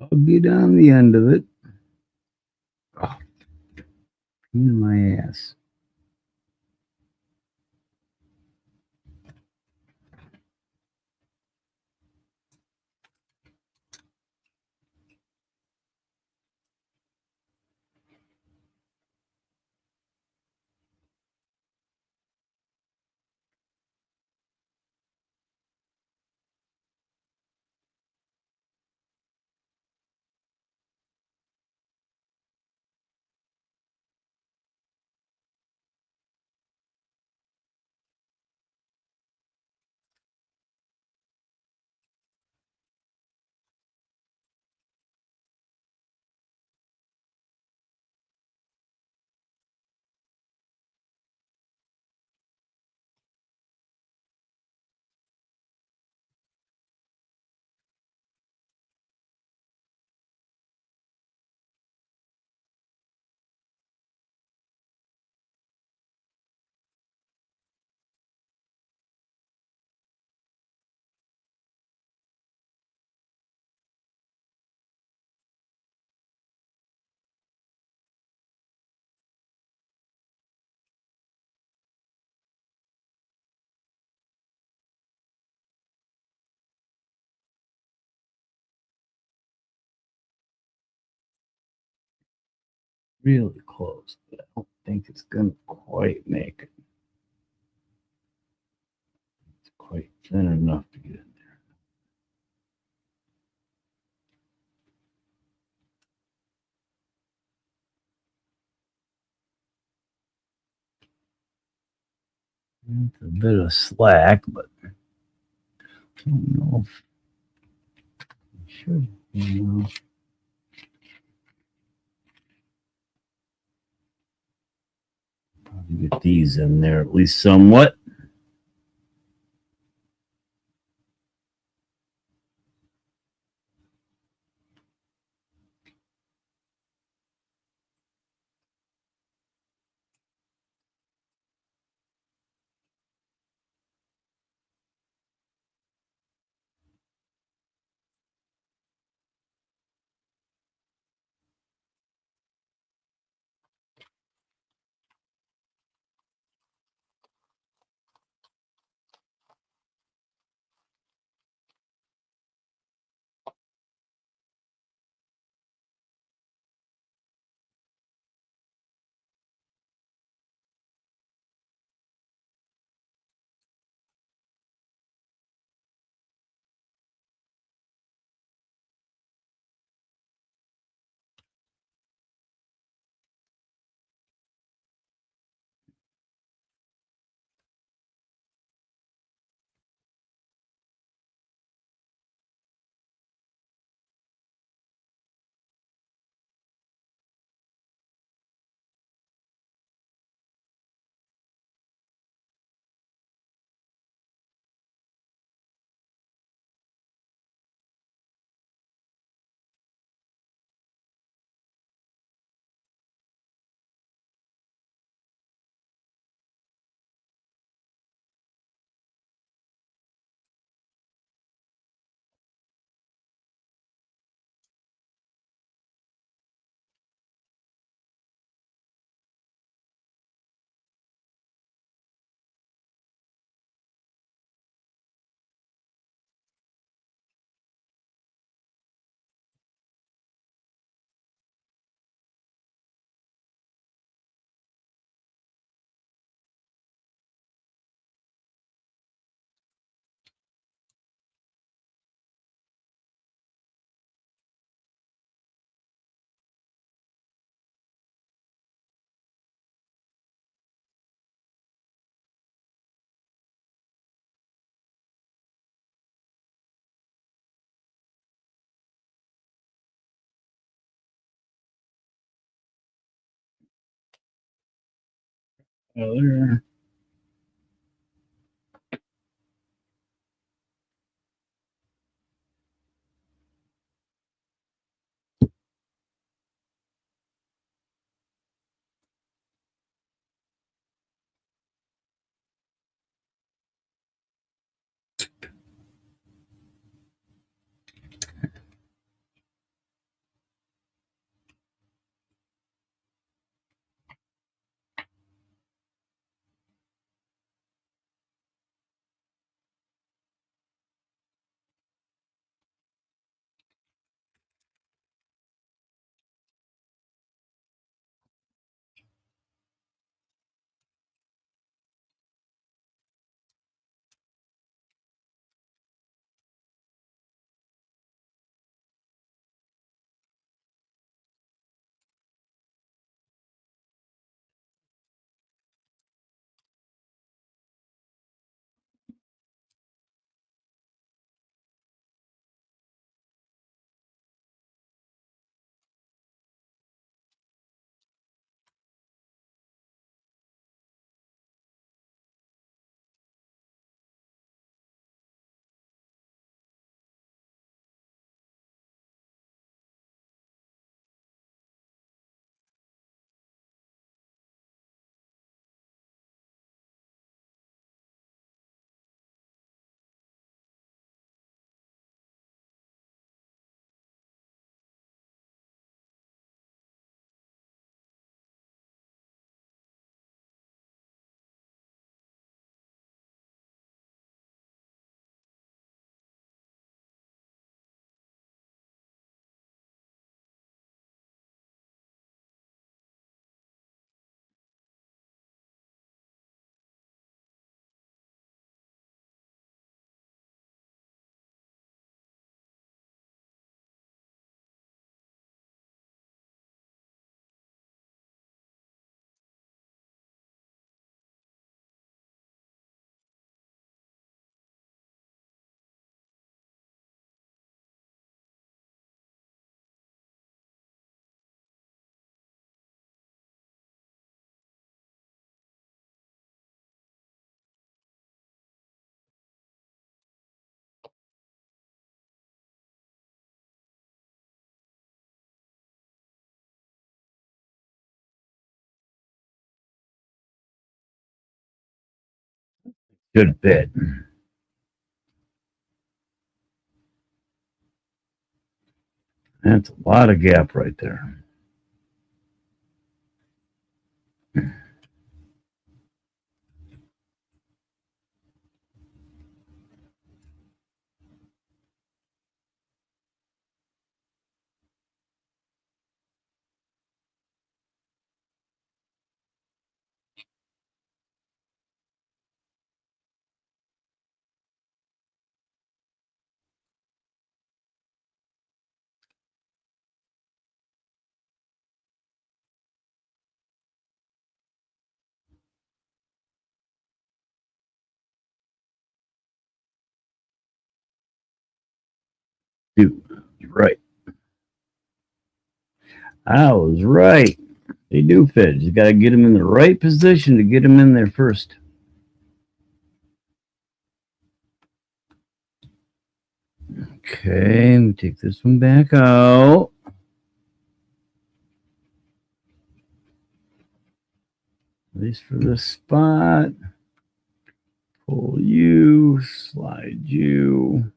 I'll get on the end of it. Oh, in my ass. really close, but I don't think it's gonna quite make it. It's quite thin enough to get in there. It's a bit of slack, but I don't know if I should. Probably get these in there at least somewhat. There. Should fit. That's a lot of gap right there. Dude, you're right. I was right. They do fit. You got to get them in the right position to get them in there first. Okay, we take this one back out. At least for this spot. Pull you, slide you.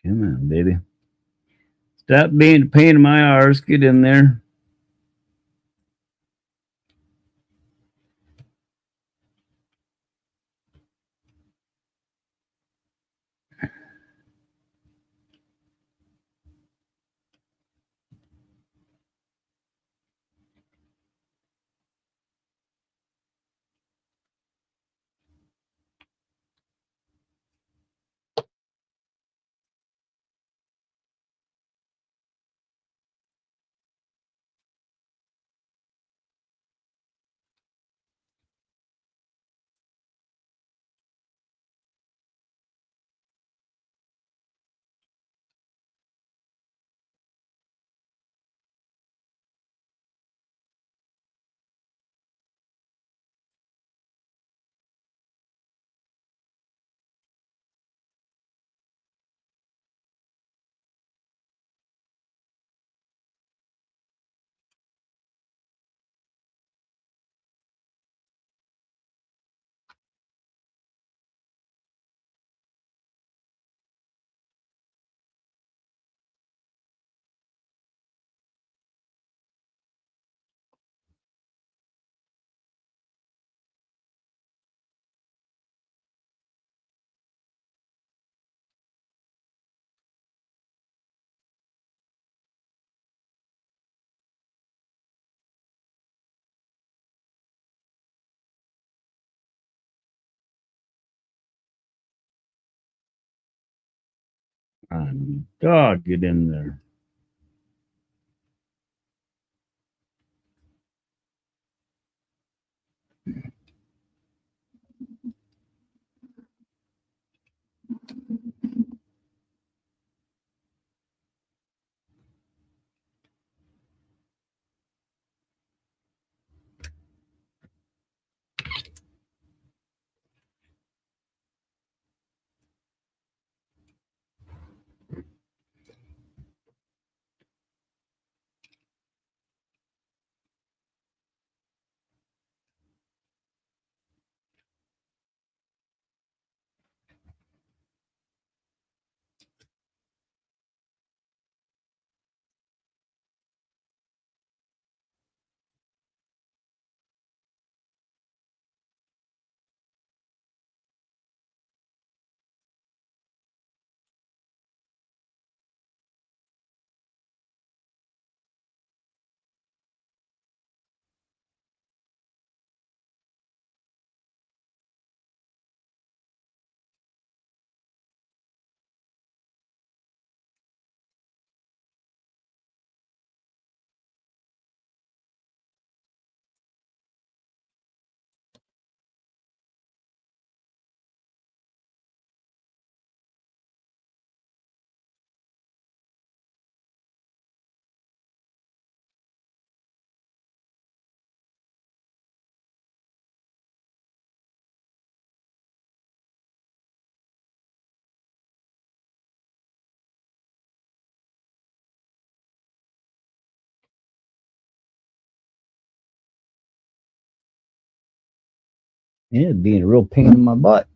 Come on, baby. Stop being a pain in my arse. Get in there. Dog, get in there. Yeah, being a real pain in my butt.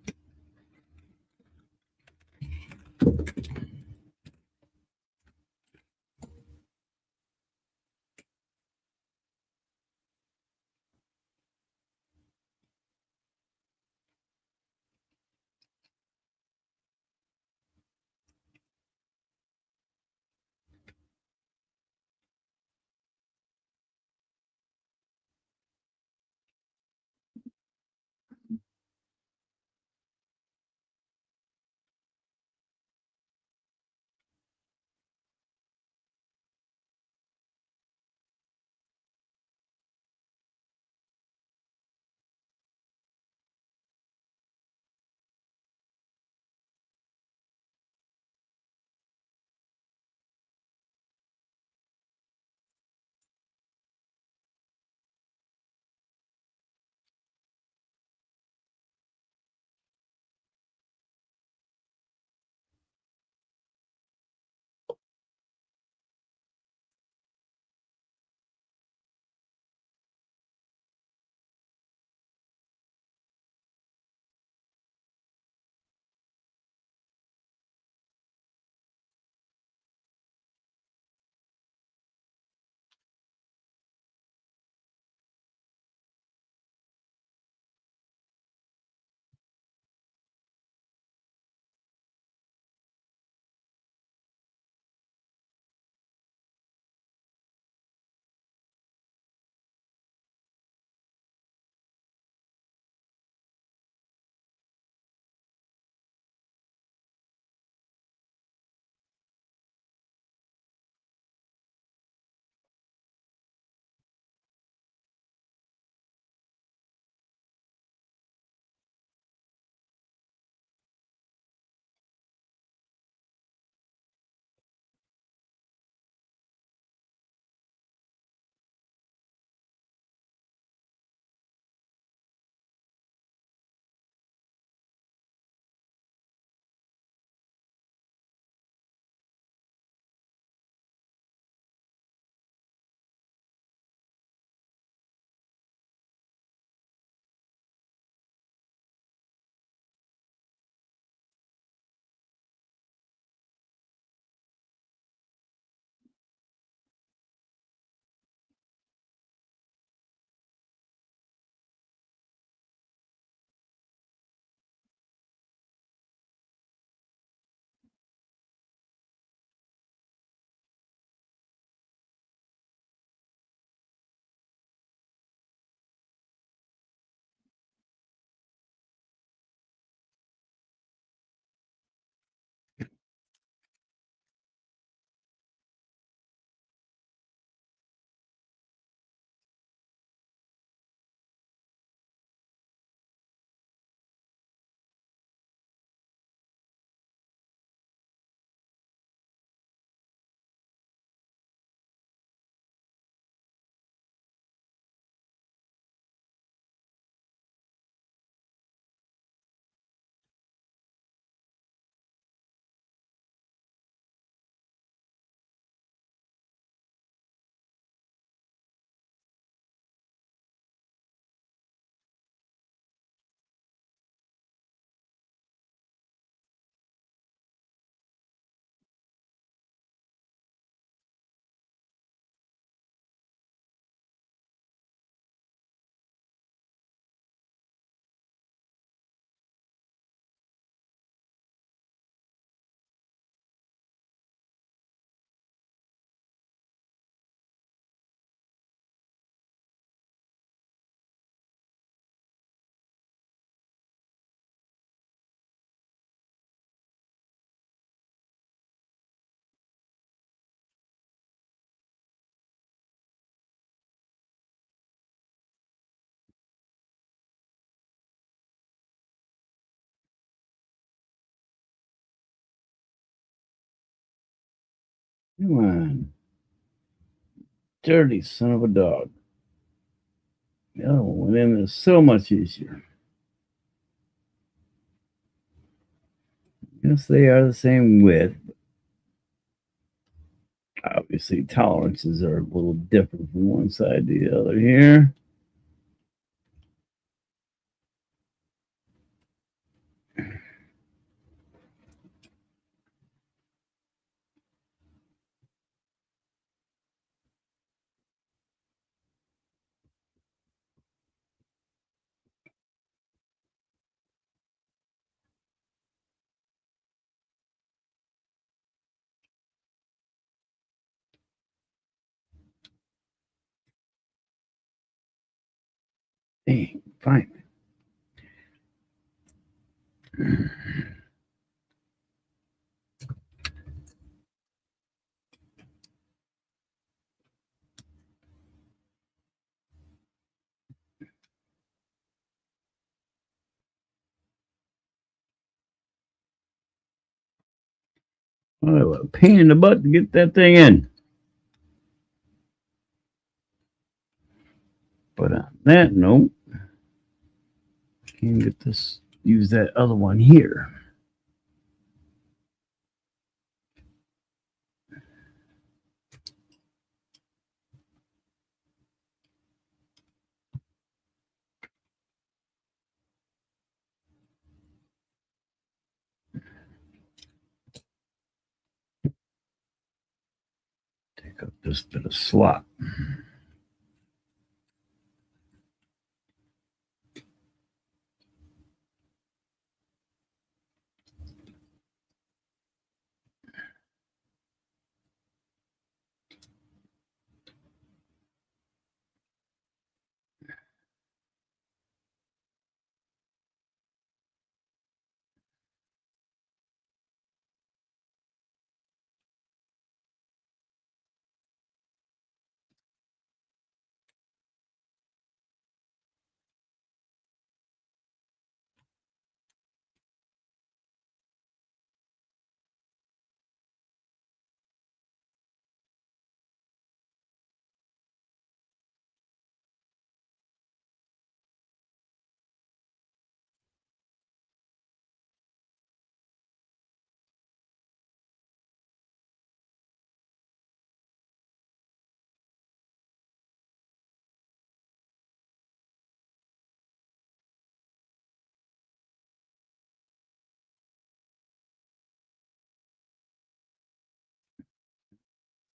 Come on. Dirty son of a dog. The other one went in there so much easier. Yes, they are the same width. Obviously, tolerances are a little different from one side to the other here. Hey, fine. Oh, a pain in the butt to get that thing in. But on that note, can't get this. Use that other one here. Take up this bit of slot.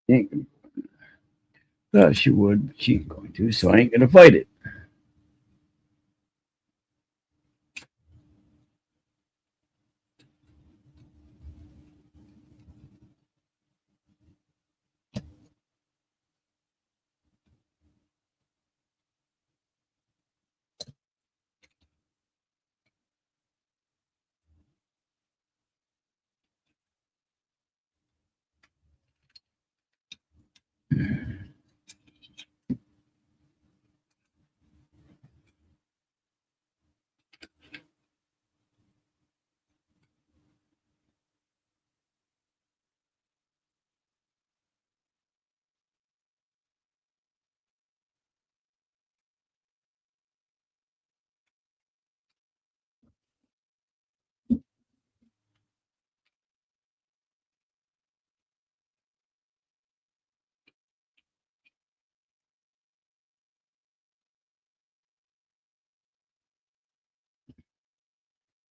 Ain't, thought she would, but she ain't going to, so I ain't gonna fight it.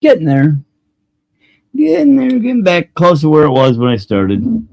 Getting there. Getting there, getting back close to where it was when I started.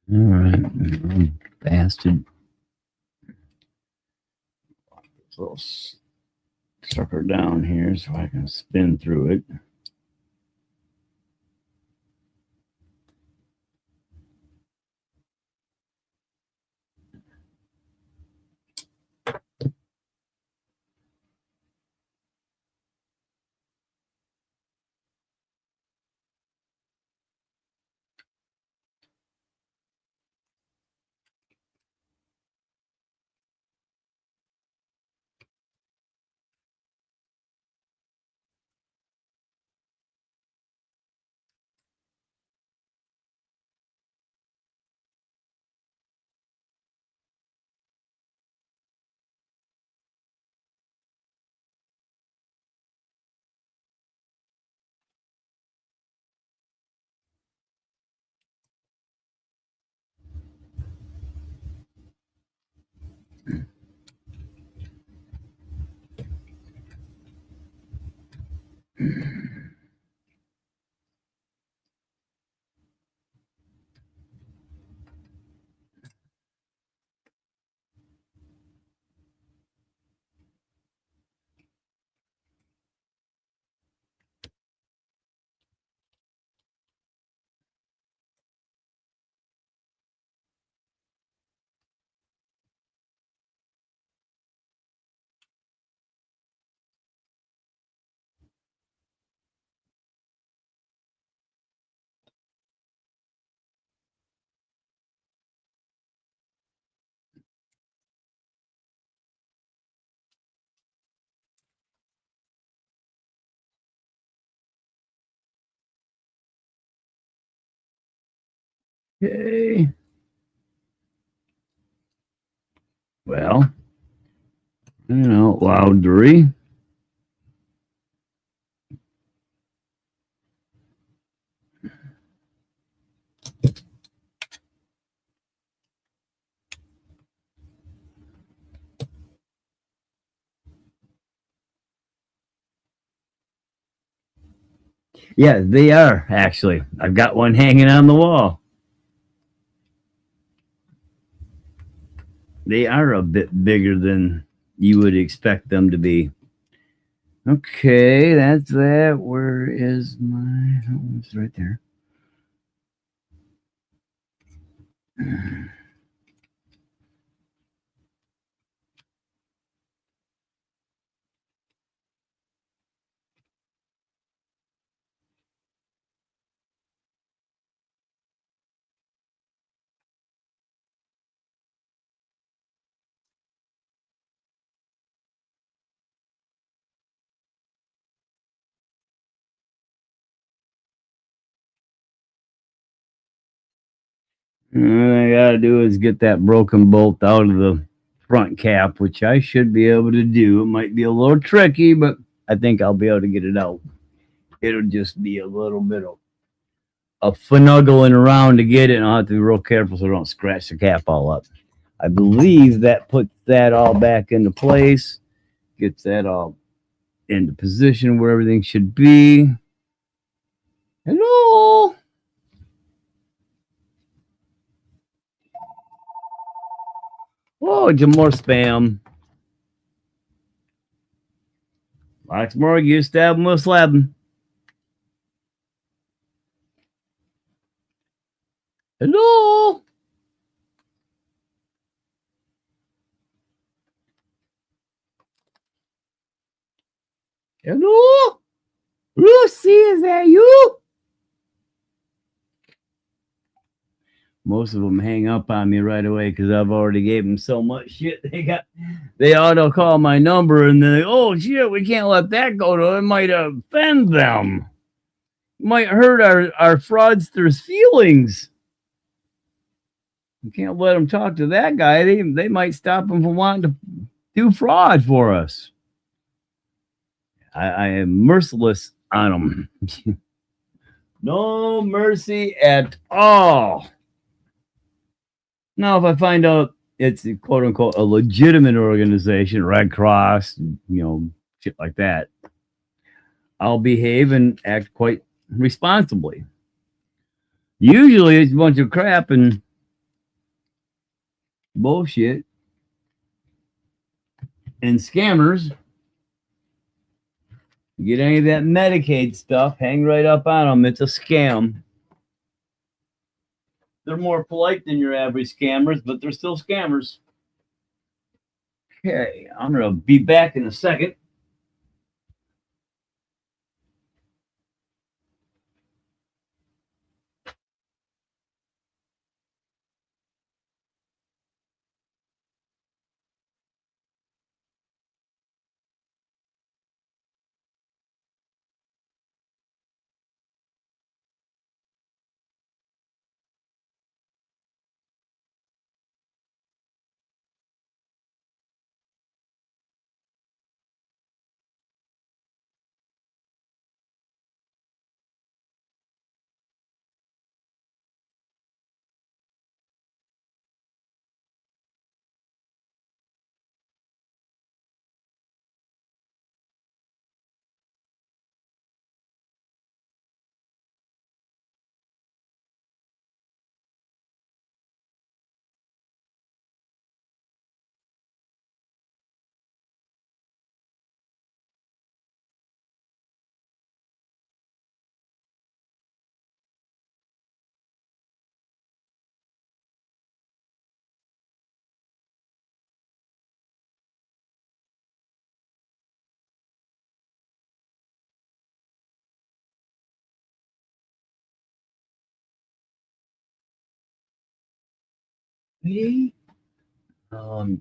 All right, bastard. This little sucker down here so I can spin through it. Okay. Well, Loudry. Yeah, they are actually. I've got one hanging on the wall. They are a bit bigger than you would expect them to be. Okay, that's that. Where is my? Oh, it's right there. All I gotta do is get that broken bolt out of the front cap, which I should be able to do. It might be a little tricky, but I think I'll be able to get it out. It'll just be a little bit of finagling around to get it, and I'll have to be real careful so I don't scratch the cap all up. I believe that puts that all back into place, gets that all into position where everything should be. Hello. Oh, some more spam. Lots more. You stab them with slab. Hello. Hello. Lucy, is that you? Most of them hang up on me right away because I've already gave them so much shit. They auto call my number and then oh shit, we can't let that go to. It might offend them. Might hurt our fraudsters' feelings. You can't let them talk to that guy. They might stop them from wanting to do fraud for us. I am merciless on them. No mercy at all. Now, if I find out it's quote unquote a legitimate organization, Red Cross, shit like that, I'll behave and act quite responsibly. Usually it's a bunch of crap and bullshit and scammers. Get any of that Medicaid stuff, hang right up on them. It's a scam. They're more polite than your average scammers, but they're still scammers. Okay, I'm going to be back in a second.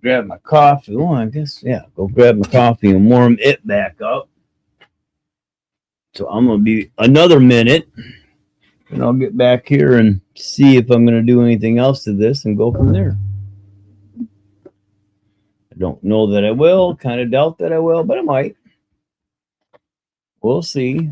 Grab my coffee. Oh, I guess, yeah, go grab my coffee and warm it back up. So I'm going to be another minute and I'll get back here and see if I'm going to do anything else to this and go from there. I don't know that I will, kind of doubt that I will, but I might. We'll see.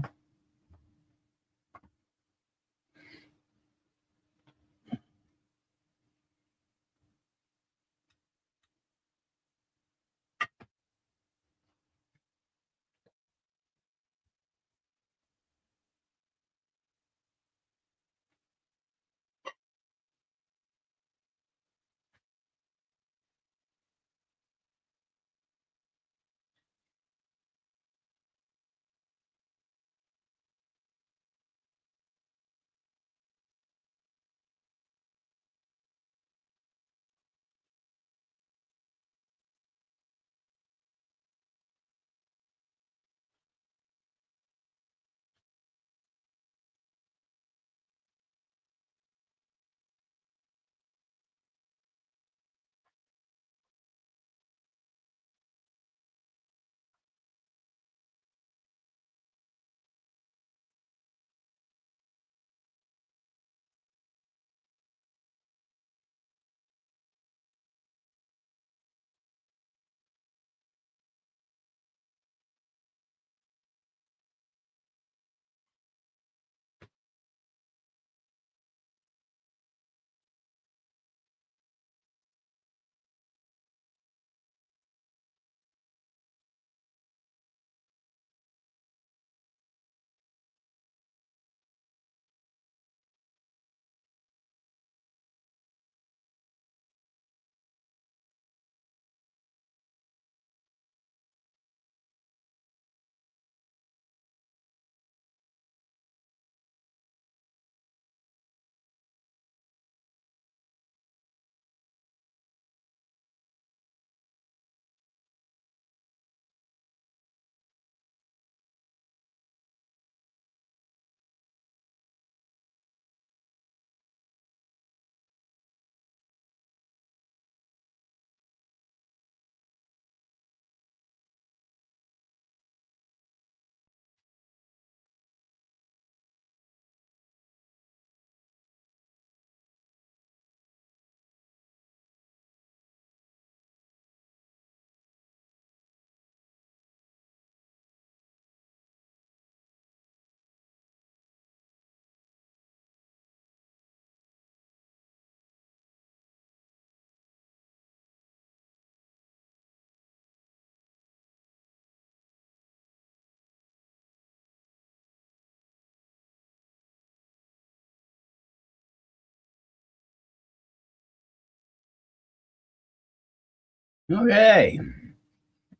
Okay,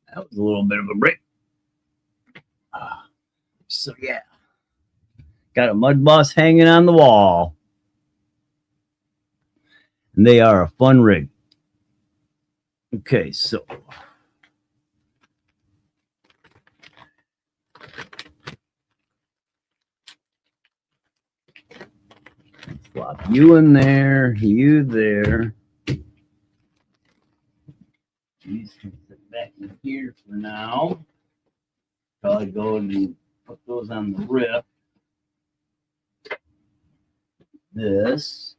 that was a little bit of a break. So yeah, got a mud bus hanging on the wall, and they are a fun rig. Okay, so flop you in there, you there. These can sit back in here for now. Probably go and put those on the Ryft. This.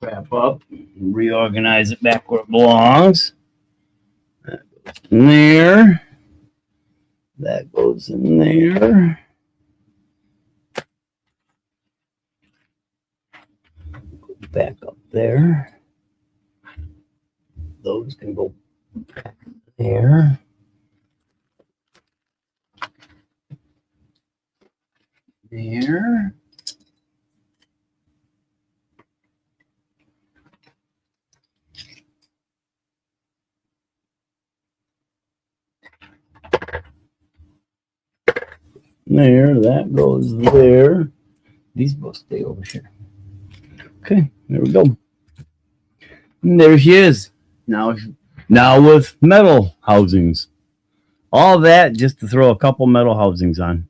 Wrap up, reorganize it back where it belongs. That goes in there. That goes in there. Back up there. Those can go back there. There. There, that goes there. These both stay over here. Okay, there we go. And there she is. Now with metal housings. All that just to throw a couple metal housings on.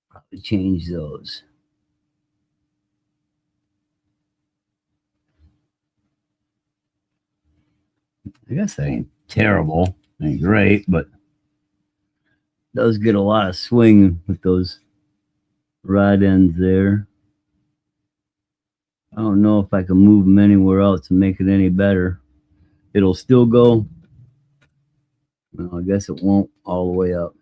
Probably change those. I guess that ain't terrible. Ain't great, but does get a lot of swing with those rod ends there. I don't know if I can move them anywhere else and make it any better. It'll still go. Well, I guess it won't all the way up.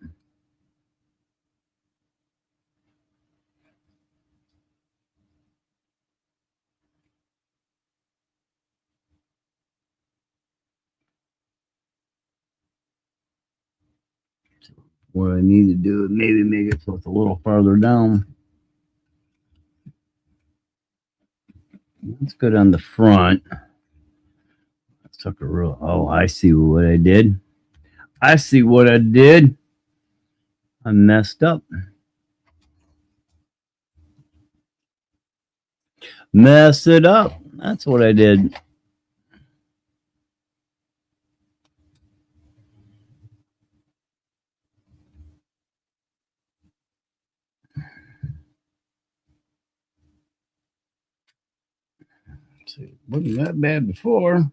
So what I need to do is maybe make it so it's a little farther down. Let's go down the front. Let's took a real. Oh, I see what I did. I see what I did. I messed up. Mess it up. That's what I did. See, wasn't that bad before.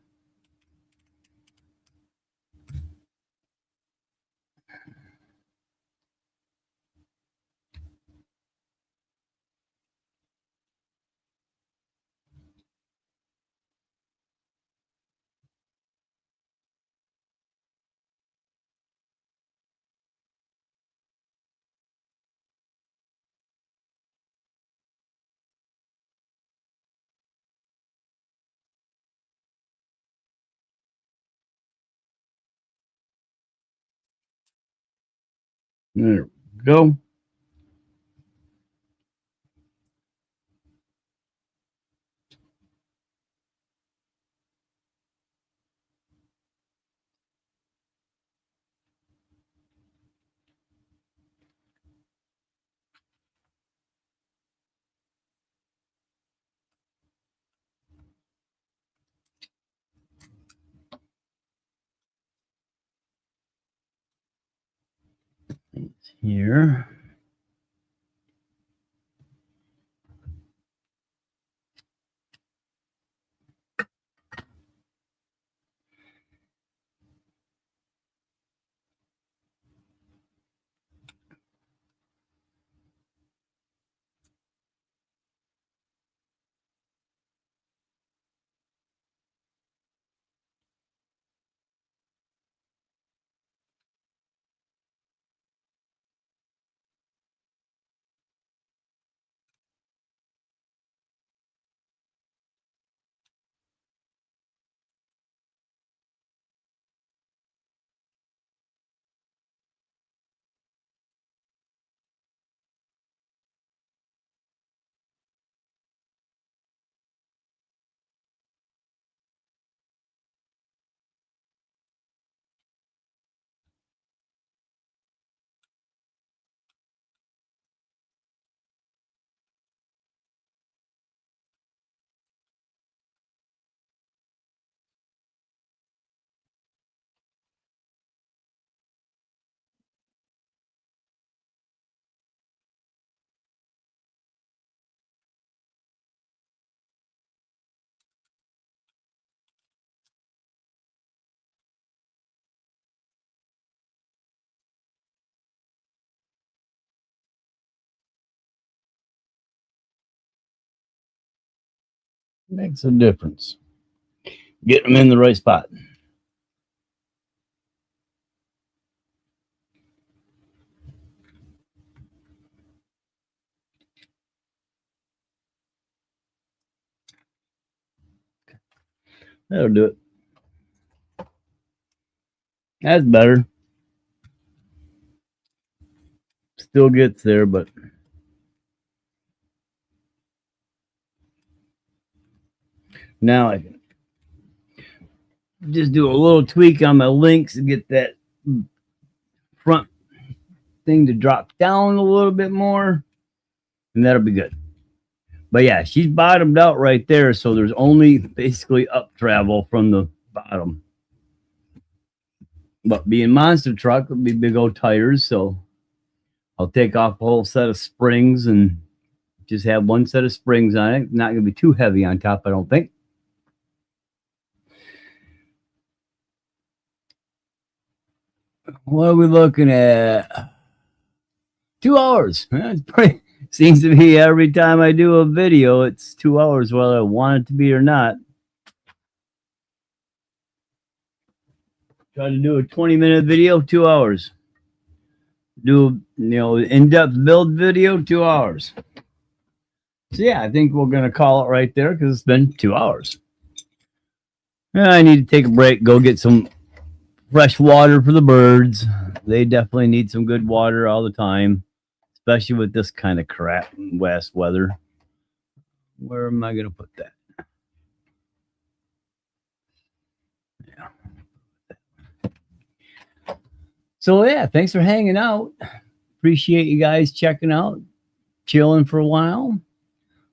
There we go. It's here. Makes a difference. Get them in the right spot. That'll do it. That's better. Still gets there, but now I can just do a little tweak on my links and get that front thing to drop down a little bit more, and that'll be good. But yeah, she's bottomed out right there, so there's only basically up travel from the bottom. But being monster truck will be big old tires, so I'll take off a whole set of springs and just have one set of springs on it. Not going to be too heavy on top, I don't think. What are we looking at? 2 hours. It's pretty, seems to be every time I do a video, it's 2 hours, whether I want it to be or not. Try to do a 20-minute video, 2 hours. Do, in-depth build video, 2 hours. So yeah, I think we're going to call it right there because it's been 2 hours. I need to take a break, go get some fresh water for the birds. They definitely need some good water all the time, especially with this kind of crap west weather. Where am I going to put that? Yeah. So yeah, thanks for hanging out. Appreciate you guys checking out, chilling for a while.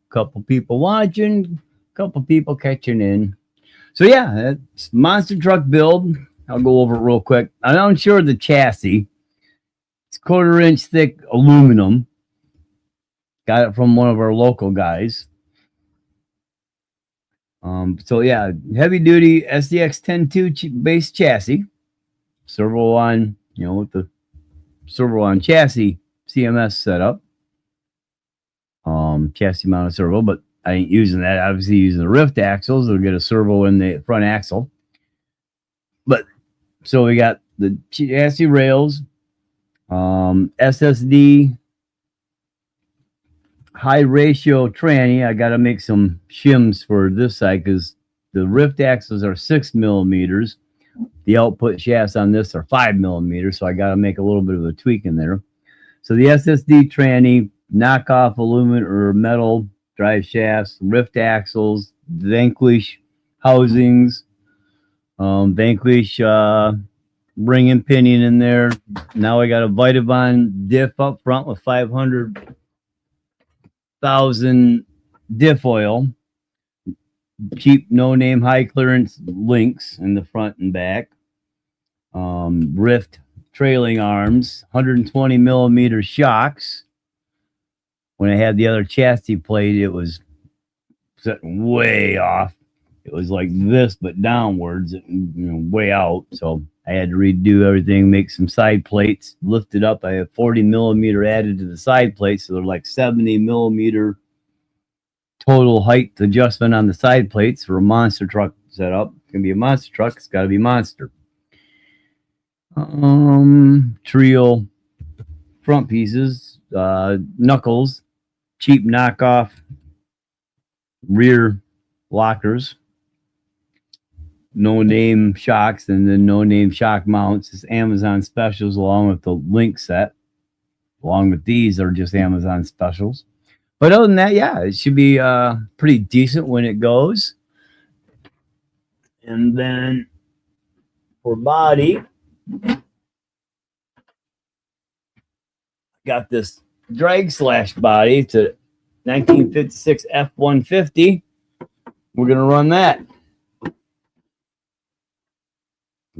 Couple people watching, couple people catching in. So yeah, it's monster truck build. I'll go over it real quick. I'm unsure of the chassis. It's 1/4 inch thick aluminum. Got it from one of our local guys. So yeah, heavy duty SDX 10.2 base chassis. Servo on, with the servo on chassis CMS setup. Chassis mounted servo, but I ain't using that. Obviously using the Ryft axles. They'll get a servo in the front axle. But so we got the chassis rails, SSD, high ratio tranny. I got to make some shims for this side because the Ryft axles are 6 millimeters. The output shafts on this are 5 millimeters, so I got to make a little bit of a tweak in there. So the SSD tranny, knockoff aluminum or metal drive shafts, Ryft axles, Vanquish housings, Vanquish ring and pinion in there. Now I got a Vitavon Diff up front with 500,000 Diff oil. Cheap, no name, high clearance links in the front and back. Ryft trailing arms, 120 millimeter shocks. When I had the other chassis plate, it was sitting way off. It was like this, but downwards, way out. So I had to redo everything, make some side plates, lift it up. I have 40 millimeter added to the side plates, so they're like 70 millimeter total height adjustment on the side plates for a monster truck setup. It's gonna be a monster truck. It's got to be monster. Trio front pieces, knuckles, cheap knockoff rear lockers, no name shocks, and then no name shock mounts. It's Amazon specials along with the link set. Along with these are just Amazon specials. But other than that, yeah, it should be pretty decent when it goes. And then for body, got this drag slash body. It's a 1956 F-150. We're going to run that.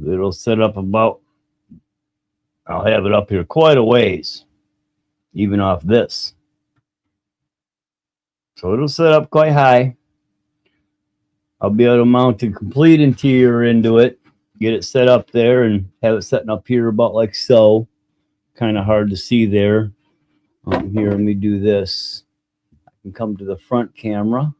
It'll set up about, I'll have it up here quite a ways, even off this. So it'll set up quite high. I'll be able to mount the complete interior into it, get it set up there, and have it setting up here about like so. Kind of hard to see there. Here, let me do this. I can come to the front camera.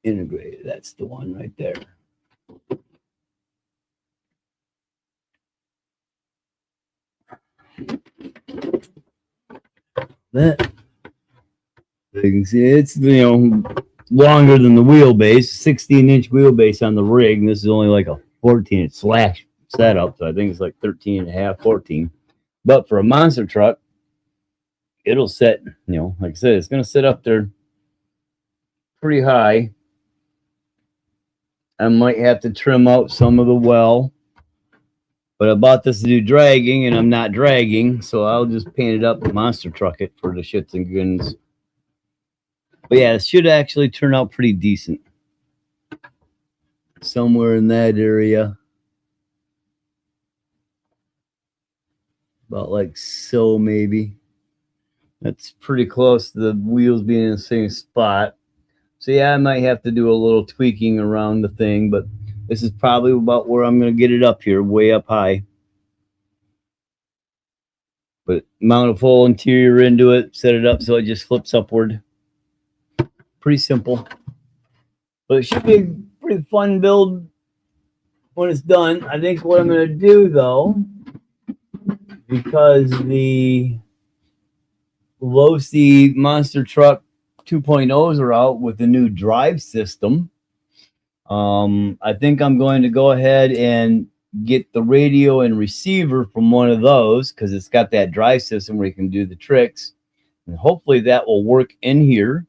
integrated. That's the one right there. That you can see it's, you know, longer than the wheelbase, 16-inch wheelbase on the rig. And this is only like a 14 slash setup, so I think it's like 13 and a half, 14. But for a monster truck, it'll set, you know, like I said, it's going to sit up there pretty high. I might have to trim out some of the well, but I bought this to do dragging, and I'm not dragging, so I'll just paint it up and monster truck it for the shits and grins. But yeah, it should actually turn out pretty decent. Somewhere in that area. About like so, maybe. That's pretty close to the wheels being in the same spot. So yeah, I might have to do a little tweaking around the thing, but this is probably about where I'm going to get it up here, way up high. But mount a full interior into it, set it up so it just flips upward. Pretty simple. But it should be a pretty fun build when it's done. I think what I'm going to do, though, because the low-C monster truck 2.0s are out with the new drive system, I think I'm going to go ahead and get the radio and receiver from one of those, because it's got that drive system where you can do the tricks, and hopefully that will work in here,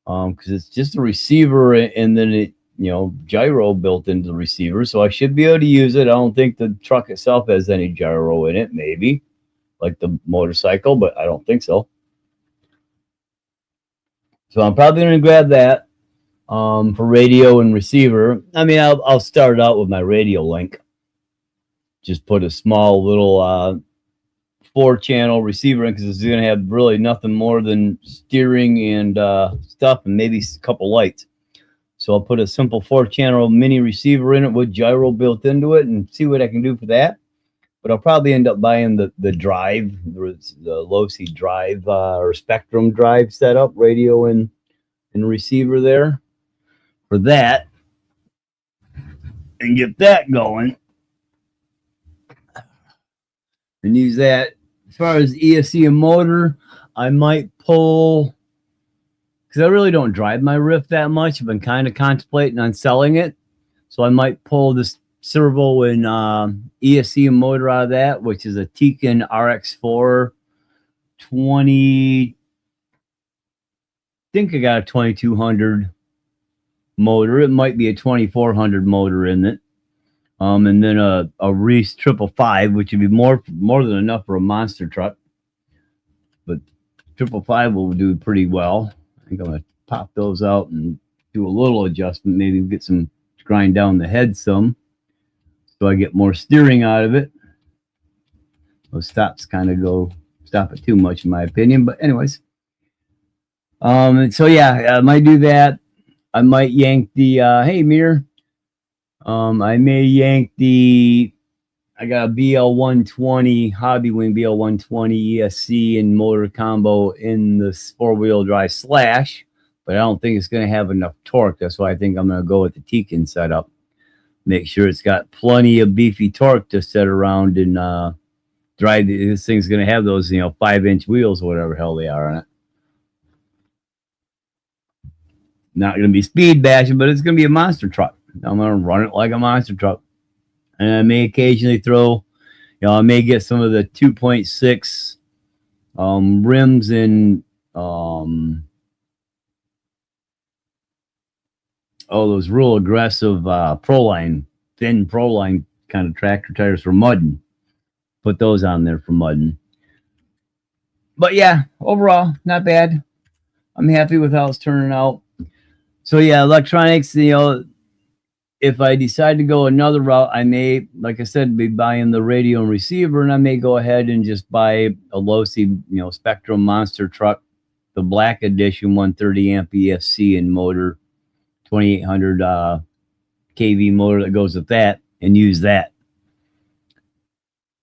because it's just a receiver and then it, you know, gyro built into the receiver, so I should be able to use it. I don't think the truck itself has any gyro in it, maybe like the motorcycle, but I don't think so. So I'm probably going to grab that for radio and receiver. I mean, I'll start out with my radio link. Just put a small little 4-channel receiver in, because it's going to have really nothing more than steering and stuff, and maybe a couple lights. So I'll put a simple 4-channel mini receiver in it with gyro built into it and see what I can do for that. But I'll probably end up buying the drive, the low-C drive or Spectrum drive setup, radio and receiver there for that, and get that going and use that. As far as ESC and motor, I might pull, because I really don't drive my Ryft that much. I've been kind of contemplating on selling it, so I might pull this servo and ESC and motor out of that, which is a Pinion RX4 20. I think I got a 2200 motor. It might be a 2400 motor in it, and then a Ryft 555, which would be more than enough for a monster truck. But 555 will do pretty well. I think I'm gonna pop those out and do a little adjustment, maybe get some, grind down the head some, so I get more steering out of it. Those stops kind of stop it too much, in my opinion. But anyways, so yeah, I might do that. I might yank the hey mirror. I may yank the, I got a BL120 Hobby Wing BL120 ESC and motor combo in this 4-wheel drive slash, but I don't think it's going to have enough torque. That's why I think I'm going to go with the Pinion setup. Make sure it's got plenty of beefy torque to set around and drive. This thing's going to have those, 5-inch wheels or whatever hell they are on it. Not going to be speed bashing, but it's going to be a monster truck. I'm going to run it like a monster truck. And I may occasionally throw, I may get some of the 2.6 rims in, those real aggressive thin Proline kind of tractor tires for mudding. Put those on there for mudding. But yeah, overall, not bad. I'm happy with how it's turning out. So yeah, electronics, if I decide to go another route, I may, like I said, be buying the radio and receiver, and I may go ahead and just buy a low-C, Spectrum monster truck, the black edition 130 amp ESC and motor, 2800 kV motor that goes with that, and use that,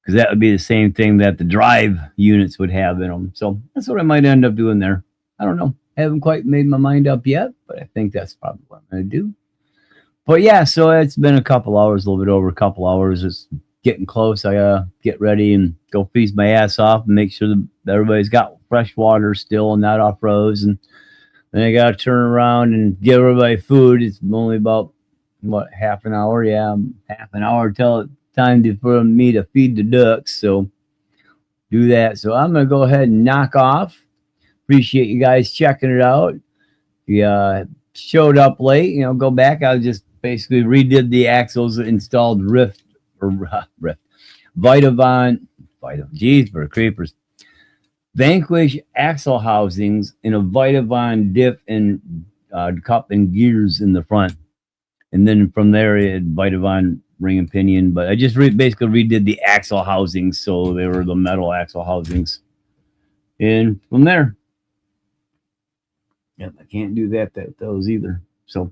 because that would be the same thing that the drive units would have in them. So that's what I might end up doing there. I don't know. I haven't quite made my mind up yet, but but I think that's probably what I'm going to do. But yeah, so it's been a couple hours, a little bit over a couple hours. It's getting close. I gotta get ready and go freeze my ass off and make sure that everybody's got fresh water still and not off rows. And then I gotta turn around and give everybody food. It's only about, what, half an hour? Yeah, half an hour till it's time for me to feed the ducks. So do that. So I'm gonna go ahead and knock off. Appreciate you guys checking it out. You showed up late, you know, go back. I just basically redid the axles, installed Ryft Vitavon, geez, for creepers. Vanquish Axle Housings in a Vitavon Diff and cup and gears in the front. And then from there, it had Vitavon ring and pinion. But I just basically redid the axle housings, so they were the metal axle housings. And from there, yep, I can't do those either. So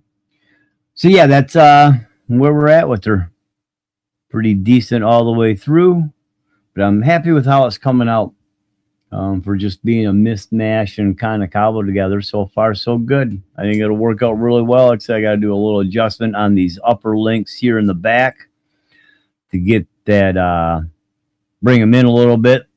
yeah, that's where we're at with her. Pretty decent all the way through, but I'm happy with how it's coming out for just being a mishmash and kind of cobbled together. So far, so good. I think it'll work out really well. Except I got to do a little adjustment on these upper links here in the back to get that, bring them in a little bit,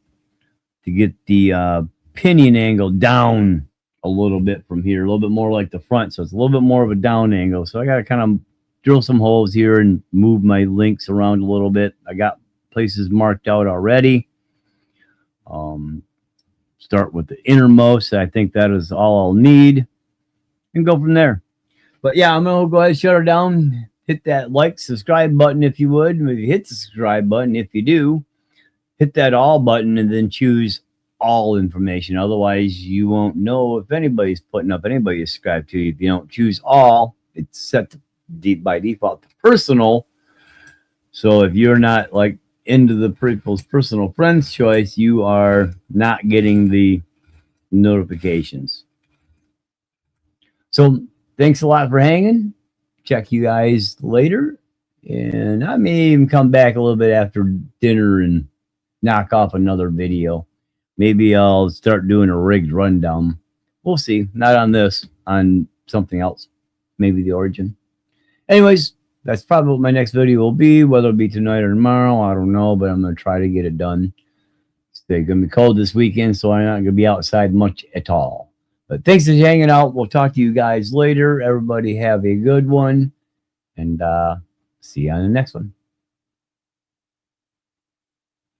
to get the pinion angle down a little bit from here, a little bit more like the front, so it's a little bit more of a down angle. So I got to kind of drill some holes here and move my links around a little bit. I got places marked out already. Start with the innermost. I think that is all I'll need, and go from there. But yeah, I'm gonna go ahead and shut her down. Hit that like, subscribe button if you would. Maybe hit the subscribe button. If you do, hit that all button and then choose all information. Otherwise, you won't know if anybody's putting up anybody subscribed to you. If you don't choose all, it's set to by default to personal. So if you're not like into the people's personal friends choice, you are not getting the notifications. So thanks a lot for hanging. Check you guys later, and I may even come back a little bit after dinner and knock off another video. Maybe I'll start doing a rigged rundown. We'll see. Not on this, on something else. Maybe the Origin. Anyways, that's probably what my next video will be. Whether it'll be tonight or tomorrow, I don't know. But I'm going to try to get it done. It's going to be cold this weekend, so I'm not going to be outside much at all. But thanks for hanging out. We'll talk to you guys later. Everybody have a good one. And see you on the next one.